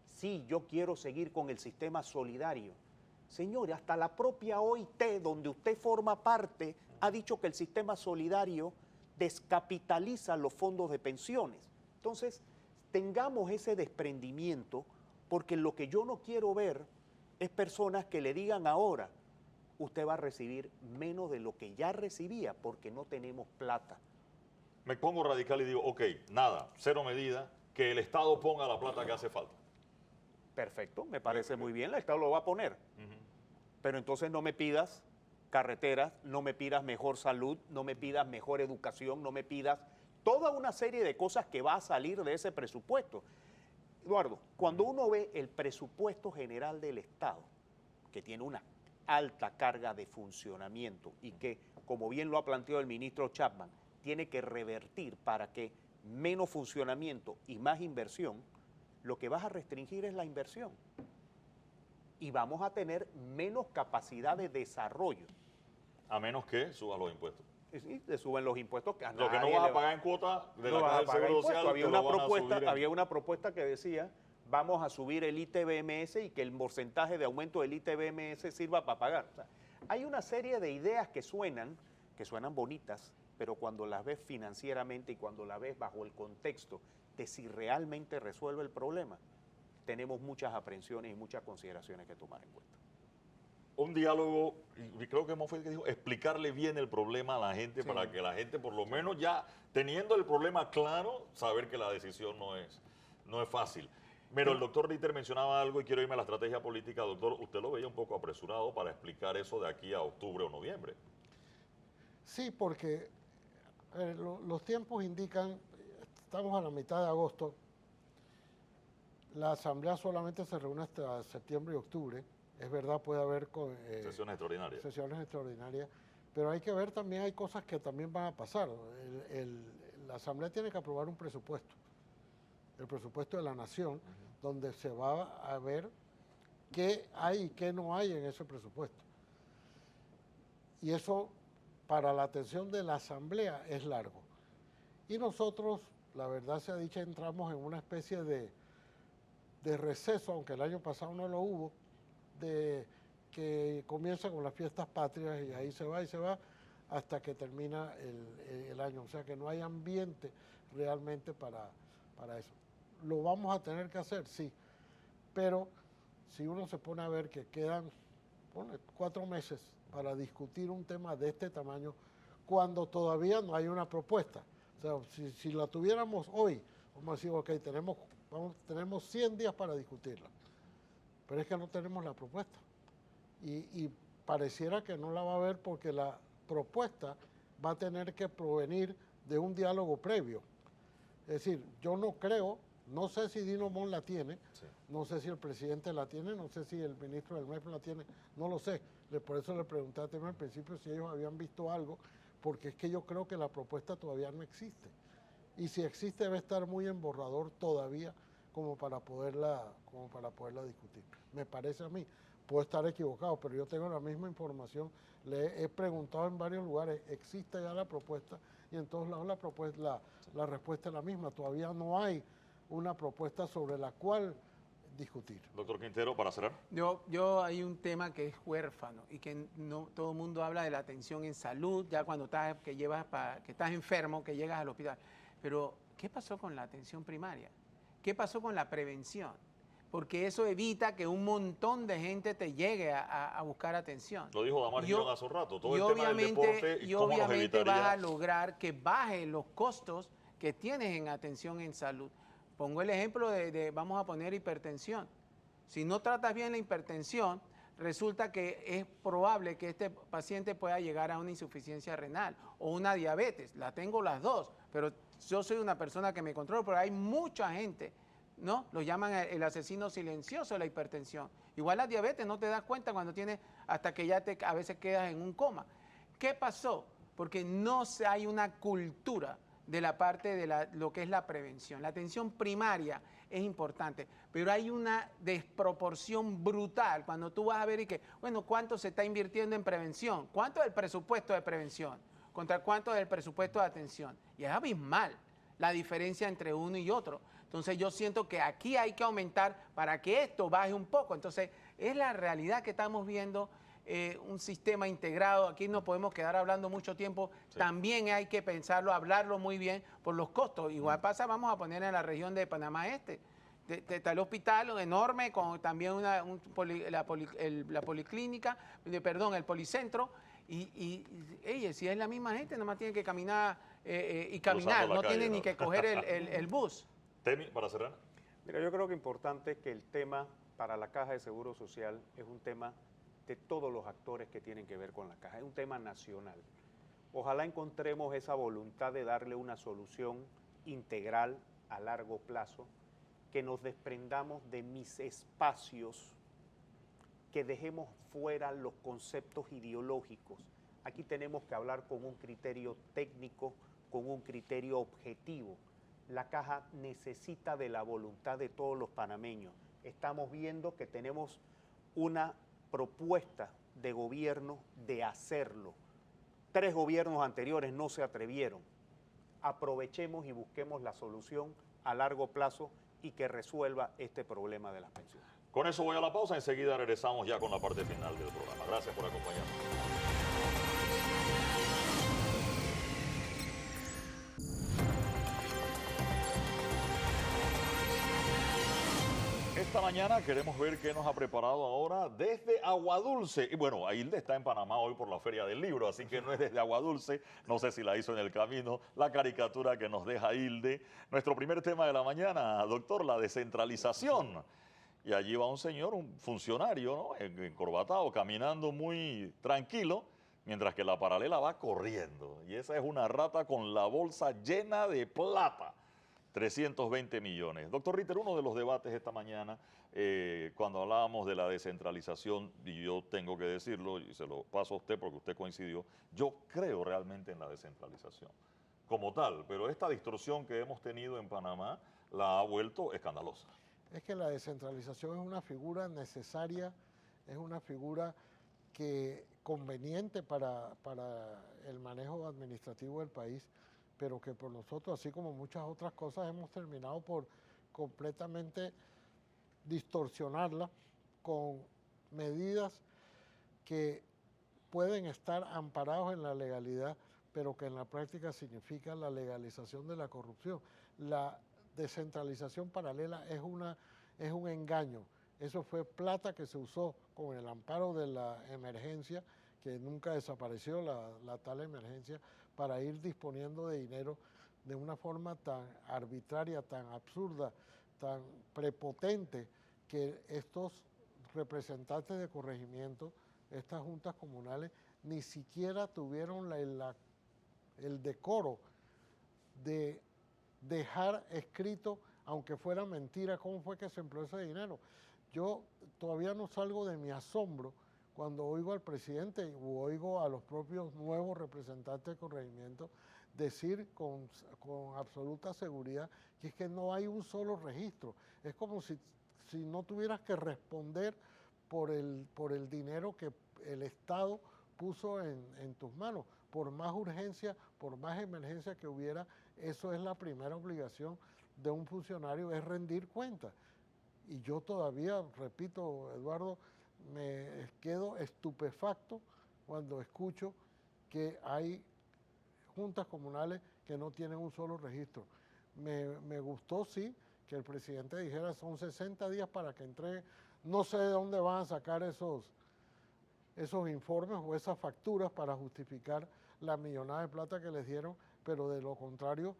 Sí, yo quiero seguir con el sistema solidario. Señores, hasta la propia OIT, donde usted forma parte, ha dicho que el sistema solidario descapitaliza los fondos de pensiones. Entonces, tengamos ese desprendimiento, porque lo que yo no quiero ver es personas que le digan ahora, usted va a recibir menos de lo que ya recibía porque no tenemos plata. Me pongo radical y digo, ok, nada, cero medida, que el Estado ponga la plata que hace falta. Perfecto, me parece muy bien, el Estado lo va a poner. Pero entonces no me pidas carreteras, no me pidas mejor salud, no me pidas mejor educación, no me pidas toda una serie de cosas que va a salir de ese presupuesto. Eduardo, cuando uno ve el presupuesto general del Estado, que tiene una alta carga de funcionamiento y que, como bien lo ha planteado el ministro Chapman, tiene que revertir para que menos funcionamiento y más inversión, lo que vas a restringir es la inversión. Y vamos a tener menos capacidad de desarrollo. A menos que suban los impuestos. Sí, te suben los impuestos. Que a Lo que no nadie vas le a va- pagar en cuota de no la vas Caja a del pagar Seguro impuestos. Social, Había te una lo van a propuesta, subir en- había una propuesta que decía, vamos a subir el ITBMS y que el porcentaje de aumento del ITBMS sirva para pagar. O sea, hay una serie de ideas que suenan bonitas, pero cuando las ves financieramente y cuando las ves bajo el contexto de si realmente resuelve el problema, tenemos muchas aprensiones y muchas consideraciones que tomar en cuenta. Un diálogo, y creo que fue el que dijo, explicarle bien el problema a la gente Sí. para que la gente, por lo menos ya teniendo el problema claro, saber que la decisión no es fácil. Pero el doctor Ritter mencionaba algo y quiero irme a la estrategia política. Doctor, usted lo veía un poco apresurado para explicar eso de aquí a octubre o noviembre. Sí, porque los tiempos indican, estamos a la mitad de agosto, la asamblea solamente se reúne hasta septiembre y octubre, es verdad, puede haber Sesiones extraordinarias. sesiones extraordinarias, pero hay que ver también, hay cosas que también van a pasar. La asamblea tiene que aprobar un presupuesto, el presupuesto de la nación, donde se va a ver qué hay y qué no hay en ese presupuesto. Y eso, para la atención de la asamblea, es largo. Y nosotros, la verdad sea dicha, entramos en una especie de receso, aunque el año pasado no lo hubo, de que comienza con las fiestas patrias y ahí se va hasta que termina el año. O sea que no hay ambiente realmente para eso. ¿Lo vamos a tener que hacer? Sí. Pero si uno se pone a ver que quedan 4 meses para discutir un tema de este tamaño, cuando todavía no hay una propuesta. O sea, si la tuviéramos hoy, vamos a decir, ok, tenemos 100 días para discutirla. Pero es que no tenemos la propuesta. Y pareciera que no la va a haber porque la propuesta va a tener que provenir de un diálogo previo. Es decir, yo no creo, no sé si Dino Mon la tiene, Sí. no sé si el presidente la tiene, no sé si el ministro del MEP la tiene, no lo sé. Por eso le pregunté a Tema al principio si ellos habían visto algo, porque es que yo creo que la propuesta todavía no existe. Y si existe debe estar muy en borrador todavía como para poderla discutir. Me parece a mí. Puedo estar equivocado, pero yo tengo la misma información. Le he preguntado en varios lugares, existe ya la propuesta, y en todos lados la respuesta es la misma. Todavía no hay una propuesta sobre la cual discutir. Doctor Quintero, para cerrar. Yo hay un tema que es huérfano y que no todo el mundo habla de la atención en salud, ya cuando que estás enfermo, que llegas al hospital. Pero, ¿qué pasó con la atención primaria? ¿Qué pasó con la prevención? Porque eso evita que un montón de gente te llegue a buscar atención. Lo dijo Damar Girón hace un rato, todo y el tema del deporte y cómo nos obviamente evitaría. vas a lograr que baje los costos que tienes en atención en salud. Pongo el ejemplo vamos a poner hipertensión. Si no tratas bien la hipertensión, resulta que es probable que este paciente pueda llegar a una insuficiencia renal o una diabetes. La tengo las dos, pero yo soy una persona que me controlo, pero hay mucha gente, ¿no? Lo llaman el asesino silencioso de la hipertensión. Igual la diabetes no te das cuenta cuando tienes, hasta que ya a veces quedas en un coma. ¿Qué pasó? Porque no hay una cultura de la parte de lo que es la prevención. La atención primaria es importante, pero hay una desproporción brutal cuando tú vas a ver y que, bueno, ¿cuánto se está invirtiendo en prevención? ¿Cuánto es el presupuesto de prevención? ¿Contra cuánto es el presupuesto de atención? Y es abismal la diferencia entre uno y otro. Entonces yo siento que aquí hay que aumentar para que esto baje un poco. Entonces es la realidad que estamos viendo. Un sistema integrado, aquí no podemos quedar hablando mucho tiempo, sí. También hay que pensarlo, hablarlo muy bien por los costos. Igual pasa, vamos a poner en la región de Panamá está el hospital enorme, con también la policlínica, el policentro, y si es la misma gente, nomás tiene que caminar y caminar, no tiene ni que coger el bus. Temi, para cerrar. Mira, yo creo que es importante que el tema para la Caja de Seguro Social es un tema de todos los actores que tienen que ver con la caja. Es un tema nacional. Ojalá encontremos esa voluntad de darle una solución integral a largo plazo, que nos desprendamos de mis espacios, que dejemos fuera los conceptos ideológicos. Aquí tenemos que hablar con un criterio técnico, con un criterio objetivo. La caja necesita de la voluntad de todos los panameños. Estamos viendo que tenemos una propuesta de gobierno de hacerlo. 3 gobiernos anteriores no se atrevieron. Aprovechemos y busquemos la solución a largo plazo y que resuelva este problema de las pensiones. Con eso voy a la pausa, enseguida regresamos ya con la parte final del programa. Gracias por acompañarnos. Esta mañana queremos ver qué nos ha preparado ahora desde Aguadulce. Y bueno, Ailde está en Panamá hoy por la Feria del Libro, así que no es desde Aguadulce. No sé si la hizo en el camino, la caricatura que nos deja Ailde. Nuestro primer tema de la mañana, doctor, la descentralización. Y allí va un señor, un funcionario, ¿no? Encorbatado, caminando muy tranquilo, mientras que la paralela va corriendo. Y esa es una rata con la bolsa llena de plata. 320 millones. Doctor Ritter, uno de los debates esta mañana, cuando hablábamos de la descentralización, y yo tengo que decirlo, y se lo paso a usted porque usted coincidió, yo creo realmente en la descentralización como tal, pero esta distorsión que hemos tenido en Panamá la ha vuelto escandalosa. Es que la descentralización es una figura necesaria, es una figura conveniente para el manejo administrativo del país, pero que por nosotros, así como muchas otras cosas, hemos terminado por completamente distorsionarla con medidas que pueden estar amparados en la legalidad, pero que en la práctica significan la legalización de la corrupción. La descentralización paralela es un engaño. Eso fue plata que se usó con el amparo de la emergencia, que nunca desapareció la tal emergencia, para ir disponiendo de dinero de una forma tan arbitraria, tan absurda, tan prepotente, que estos representantes de corregimiento, estas juntas comunales, ni siquiera tuvieron el decoro de dejar escrito, aunque fuera mentira, cómo fue que se empleó ese dinero. Yo todavía no salgo de mi asombro cuando oigo al presidente o oigo a los propios nuevos representantes de corregimiento decir con absoluta seguridad que es que no hay un solo registro. Es como si no tuvieras que responder por el dinero que el Estado puso en tus manos. Por más urgencia, por más emergencia que hubiera, eso es la primera obligación de un funcionario, es rendir cuentas. Y yo todavía, repito, Eduardo, me quedo estupefacto cuando escucho que hay juntas comunales que no tienen un solo registro. Me gustó, sí, que el presidente dijera son 60 días para que entreguen. No sé de dónde van a sacar esos informes o esas facturas para justificar la millonada de plata que les dieron, pero de lo contrario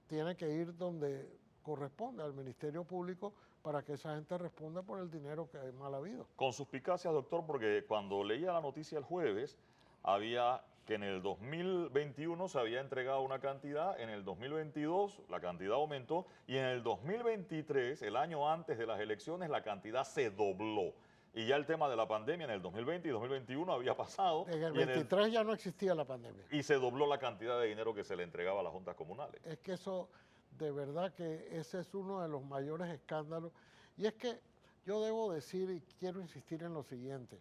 tiene que ir donde corresponde, al Ministerio Público, para que esa gente responda por el dinero que hay mal habido. Con suspicacia, doctor, porque cuando leía la noticia el jueves, había que en el 2021 se había entregado una cantidad, en el 2022 la cantidad aumentó y en el 2023, el año antes de las elecciones, la cantidad se dobló. Y ya el tema de la pandemia en el 2020 y 2021 había pasado. En el y 23 ya no existía la pandemia. Y se dobló la cantidad de dinero que se le entregaba a las juntas comunales. Es que eso, de verdad que ese es uno de los mayores escándalos. Y es que yo debo decir y quiero insistir en lo siguiente.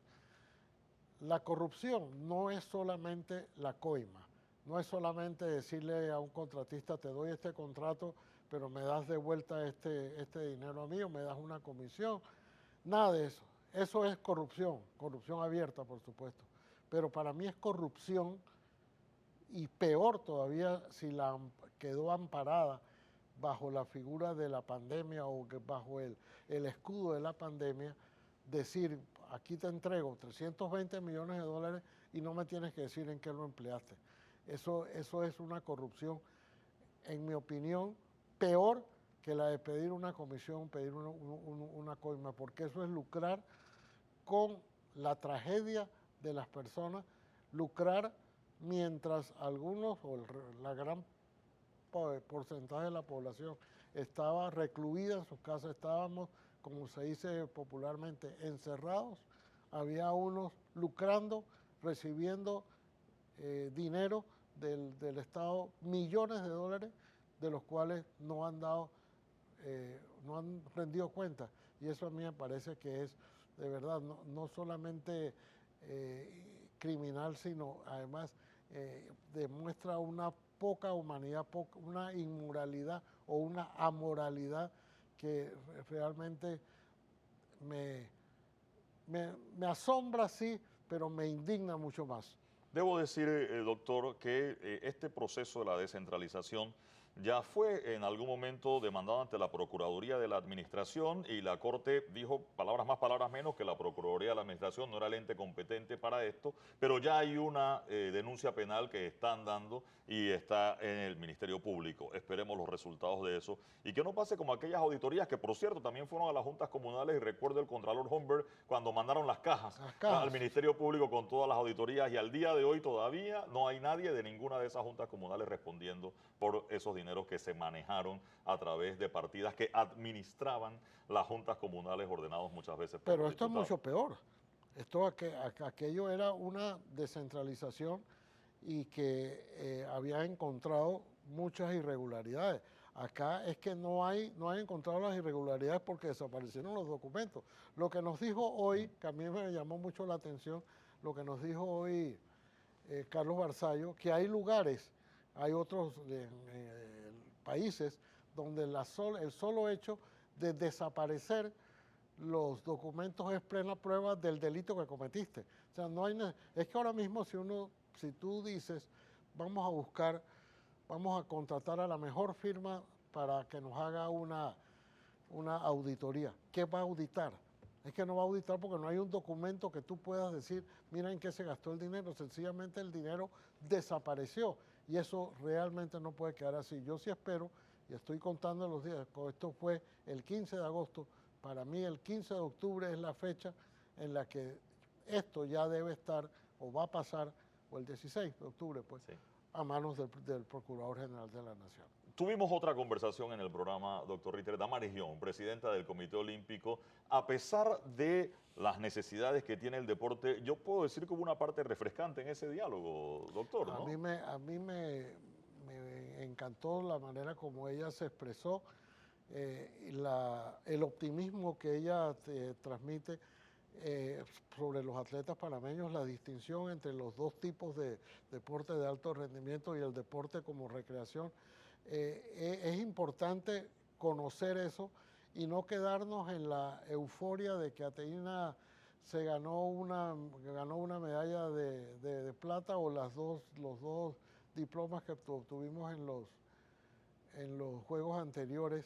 La corrupción no es solamente la coima, no es solamente decirle a un contratista te doy este contrato, pero me das de vuelta este dinero a mí o me das una comisión. Nada de eso. Eso es corrupción, corrupción abierta, por supuesto. Pero para mí es corrupción y peor todavía si la quedó amparada bajo la figura de la pandemia o bajo el escudo de la pandemia, decir, aquí te entrego 320 millones de dólares y no me tienes que decir en qué lo empleaste. Eso es una corrupción, en mi opinión, peor que la de pedir una comisión, pedir una coima, porque eso es lucrar con la tragedia de las personas, lucrar mientras algunos, o la gran porcentaje de la población estaba recluida en sus casas, estábamos, como se dice popularmente, encerrados, había unos lucrando, recibiendo dinero del Estado, millones de dólares, de los cuales no han rendido cuenta. Y eso a mí me parece que es, de verdad, no solamente criminal, sino además demuestra una poca humanidad, una inmoralidad o una amoralidad que realmente me asombra, sí, pero me indigna mucho más. Debo decir, doctor, que este proceso de la descentralización ya fue en algún momento demandado ante la Procuraduría de la Administración y la Corte dijo, palabras más, palabras menos, que la Procuraduría de la Administración no era el ente competente para esto, pero ya hay una denuncia penal que están dando y está en el Ministerio Público. Esperemos los resultados de eso y que no pase como aquellas auditorías que, por cierto, también fueron a las juntas comunales y recuerdo el Contralor Homberg cuando mandaron las cajas al Ministerio Público con todas las auditorías y al día de hoy todavía no hay nadie de ninguna de esas juntas comunales respondiendo por esos dineros que se manejaron a través de partidas que administraban las juntas comunales ordenados muchas veces por Pero los esto es diputados. mucho peor. Aquello era una descentralización y que había encontrado muchas irregularidades. Acá es que no hay encontrado las irregularidades porque desaparecieron los documentos. Lo que nos dijo hoy, que a mí me llamó mucho la atención, lo que nos dijo hoy Carlos Barzallo, que hay lugares, hay otros países donde el solo hecho de desaparecer los documentos es plena prueba del delito que cometiste. O sea, es que ahora mismo si tú dices, vamos a contratar a la mejor firma para que nos haga una auditoría, ¿qué va a auditar? Es que no va a auditar porque no hay un documento que tú puedas decir, mira en qué se gastó el dinero, sencillamente el dinero desapareció y eso realmente no puede quedar así. Yo sí espero, y estoy contando los días, esto fue el 15 de agosto, para mí el 15 de octubre es la fecha en la que esto ya debe estar o va a pasar, o el 16 de octubre, pues, sí, a manos del Procurador General de la Nación. Tuvimos otra conversación en el programa, doctor Ritter. Damaris Young, presidenta del Comité Olímpico, a pesar de las necesidades que tiene el deporte, yo puedo decir que hubo una parte refrescante en ese diálogo, doctor, ¿no? A mí me encantó la manera como ella se expresó, el optimismo que ella transmite sobre los atletas panameños, la distinción entre los dos tipos de deporte de alto rendimiento y el deporte como recreación. Es importante conocer eso y no quedarnos en la euforia de que Ateína ganó una medalla de plata o los dos diplomas que obtuvimos en los Juegos anteriores,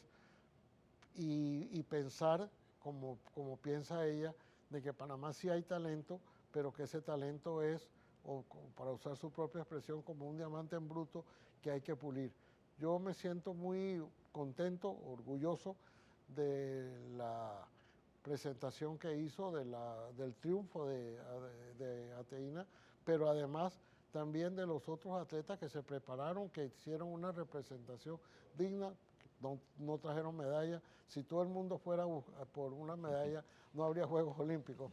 y pensar, como piensa ella, de que Panamá sí hay talento, pero que ese talento es, para usar su propia expresión, como un diamante en bruto que hay que pulir. Yo me siento muy contento, orgulloso de la presentación que hizo, del triunfo de Ateína, pero además también de los otros atletas que se prepararon, que hicieron una representación digna. No trajeron medalla. Si todo el mundo fuera por una medalla, no habría Juegos Olímpicos,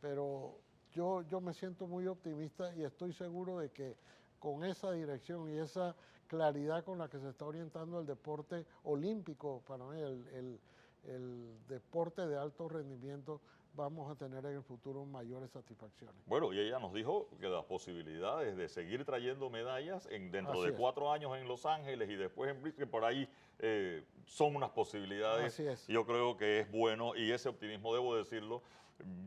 pero yo me siento muy optimista y estoy seguro de que con esa dirección y esa claridad con la que se está orientando el deporte olímpico, para mí, el deporte de alto rendimiento, vamos a tener en el futuro mayores satisfacciones. Bueno, y ella nos dijo que las posibilidades de seguir trayendo medallas dentro Así de es. 4 años en Los Ángeles y después en Brisbane, por ahí son unas posibilidades. Así es. Yo creo que es bueno y ese optimismo, debo decirlo.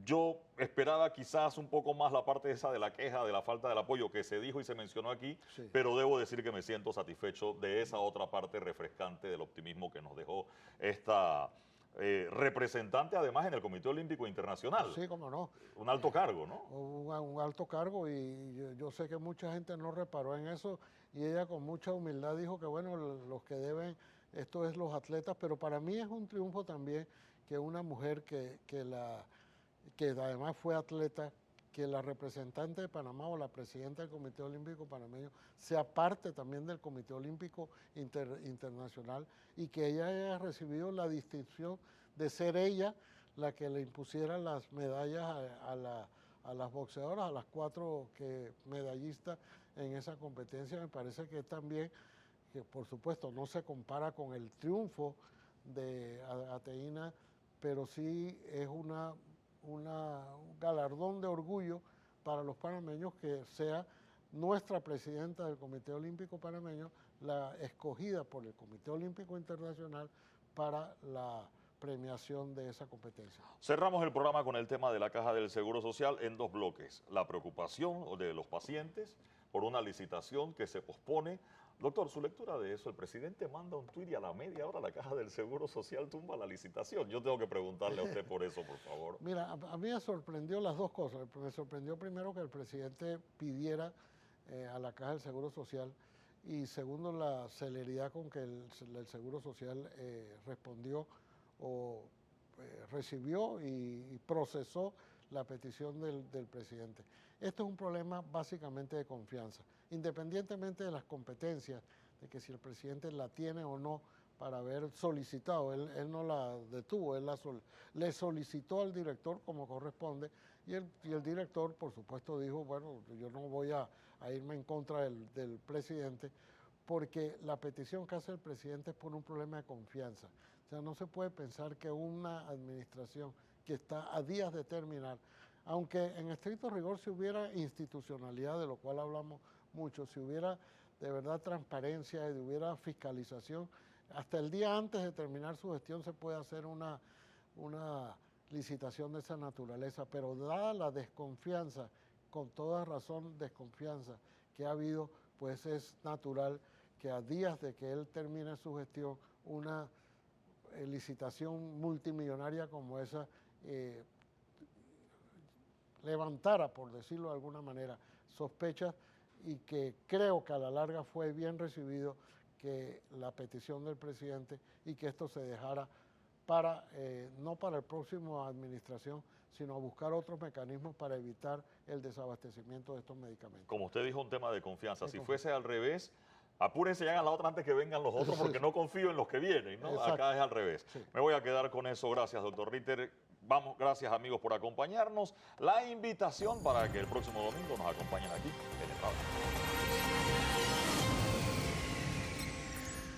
Yo esperaba quizás un poco más la parte esa de la queja, de la falta del apoyo que se dijo y se mencionó aquí, Sí. pero debo decir que me siento satisfecho de esa otra parte refrescante del optimismo que nos dejó esta representante además en el Comité Olímpico Internacional. Sí, cómo no. Un alto cargo, ¿no? Un alto cargo y yo sé que mucha gente no reparó en eso y ella con mucha humildad dijo que bueno, los que deben, esto es los atletas, pero para mí es un triunfo también que una mujer que además fue atleta, que la representante de Panamá o la presidenta del Comité Olímpico Panameño sea parte también del Comité Olímpico Internacional y que ella haya recibido la distinción de ser ella la que le impusiera las medallas a las boxeadoras, a las 4 medallistas en esa competencia. Me parece que también, que por supuesto no se compara con el triunfo de Ateína, pero sí es un galardón de orgullo para los panameños que sea nuestra presidenta del Comité Olímpico Panameño la escogida por el Comité Olímpico Internacional para la premiación de esa competencia. Cerramos el programa con el tema de la Caja del Seguro Social en 2 bloques. La preocupación de los pacientes por una licitación que se pospone. Doctor, su lectura de eso, el presidente manda un tuit y a la media hora la Caja del Seguro Social tumba la licitación. Yo tengo que preguntarle a usted por eso, por favor. Mira, a mí me sorprendió las dos cosas. Me sorprendió primero que el presidente pidiera a la Caja del Seguro Social y segundo la celeridad con que el Seguro Social respondió o recibió y procesó la petición del presidente. Esto es un problema básicamente de confianza, independientemente de las competencias, de que si el presidente la tiene o no para haber solicitado, él no la detuvo, le solicitó al director como corresponde y el director por supuesto dijo, bueno, yo no voy a irme en contra del presidente porque la petición que hace el presidente es por un problema de confianza. O sea, no se puede pensar que una administración que está a días de terminar, aunque en estricto rigor si hubiera institucionalidad, de lo cual hablamos mucho, si hubiera de verdad transparencia y hubiera fiscalización, hasta el día antes de terminar su gestión se puede hacer una licitación de esa naturaleza, pero dada la desconfianza, con toda razón desconfianza que ha habido, pues es natural que a días de que él termine su gestión, una licitación multimillonaria como esa levantara, por decirlo de alguna manera, sospechas y que creo que a la larga fue bien recibido que la petición del presidente y que esto se dejara para, no para el próximo administración, sino a buscar otros mecanismos para evitar el desabastecimiento de estos medicamentos. Como usted dijo, un tema de confianza. Si fuese al revés, apúrense y hagan la otra antes que vengan los otros porque no confío en los que vienen, ¿no? Exacto. Acá es al revés. Sí. Me voy a quedar con eso. Gracias, doctor Ritter. Vamos, gracias amigos por acompañarnos. La invitación para que el próximo domingo nos acompañen aquí en el Radar.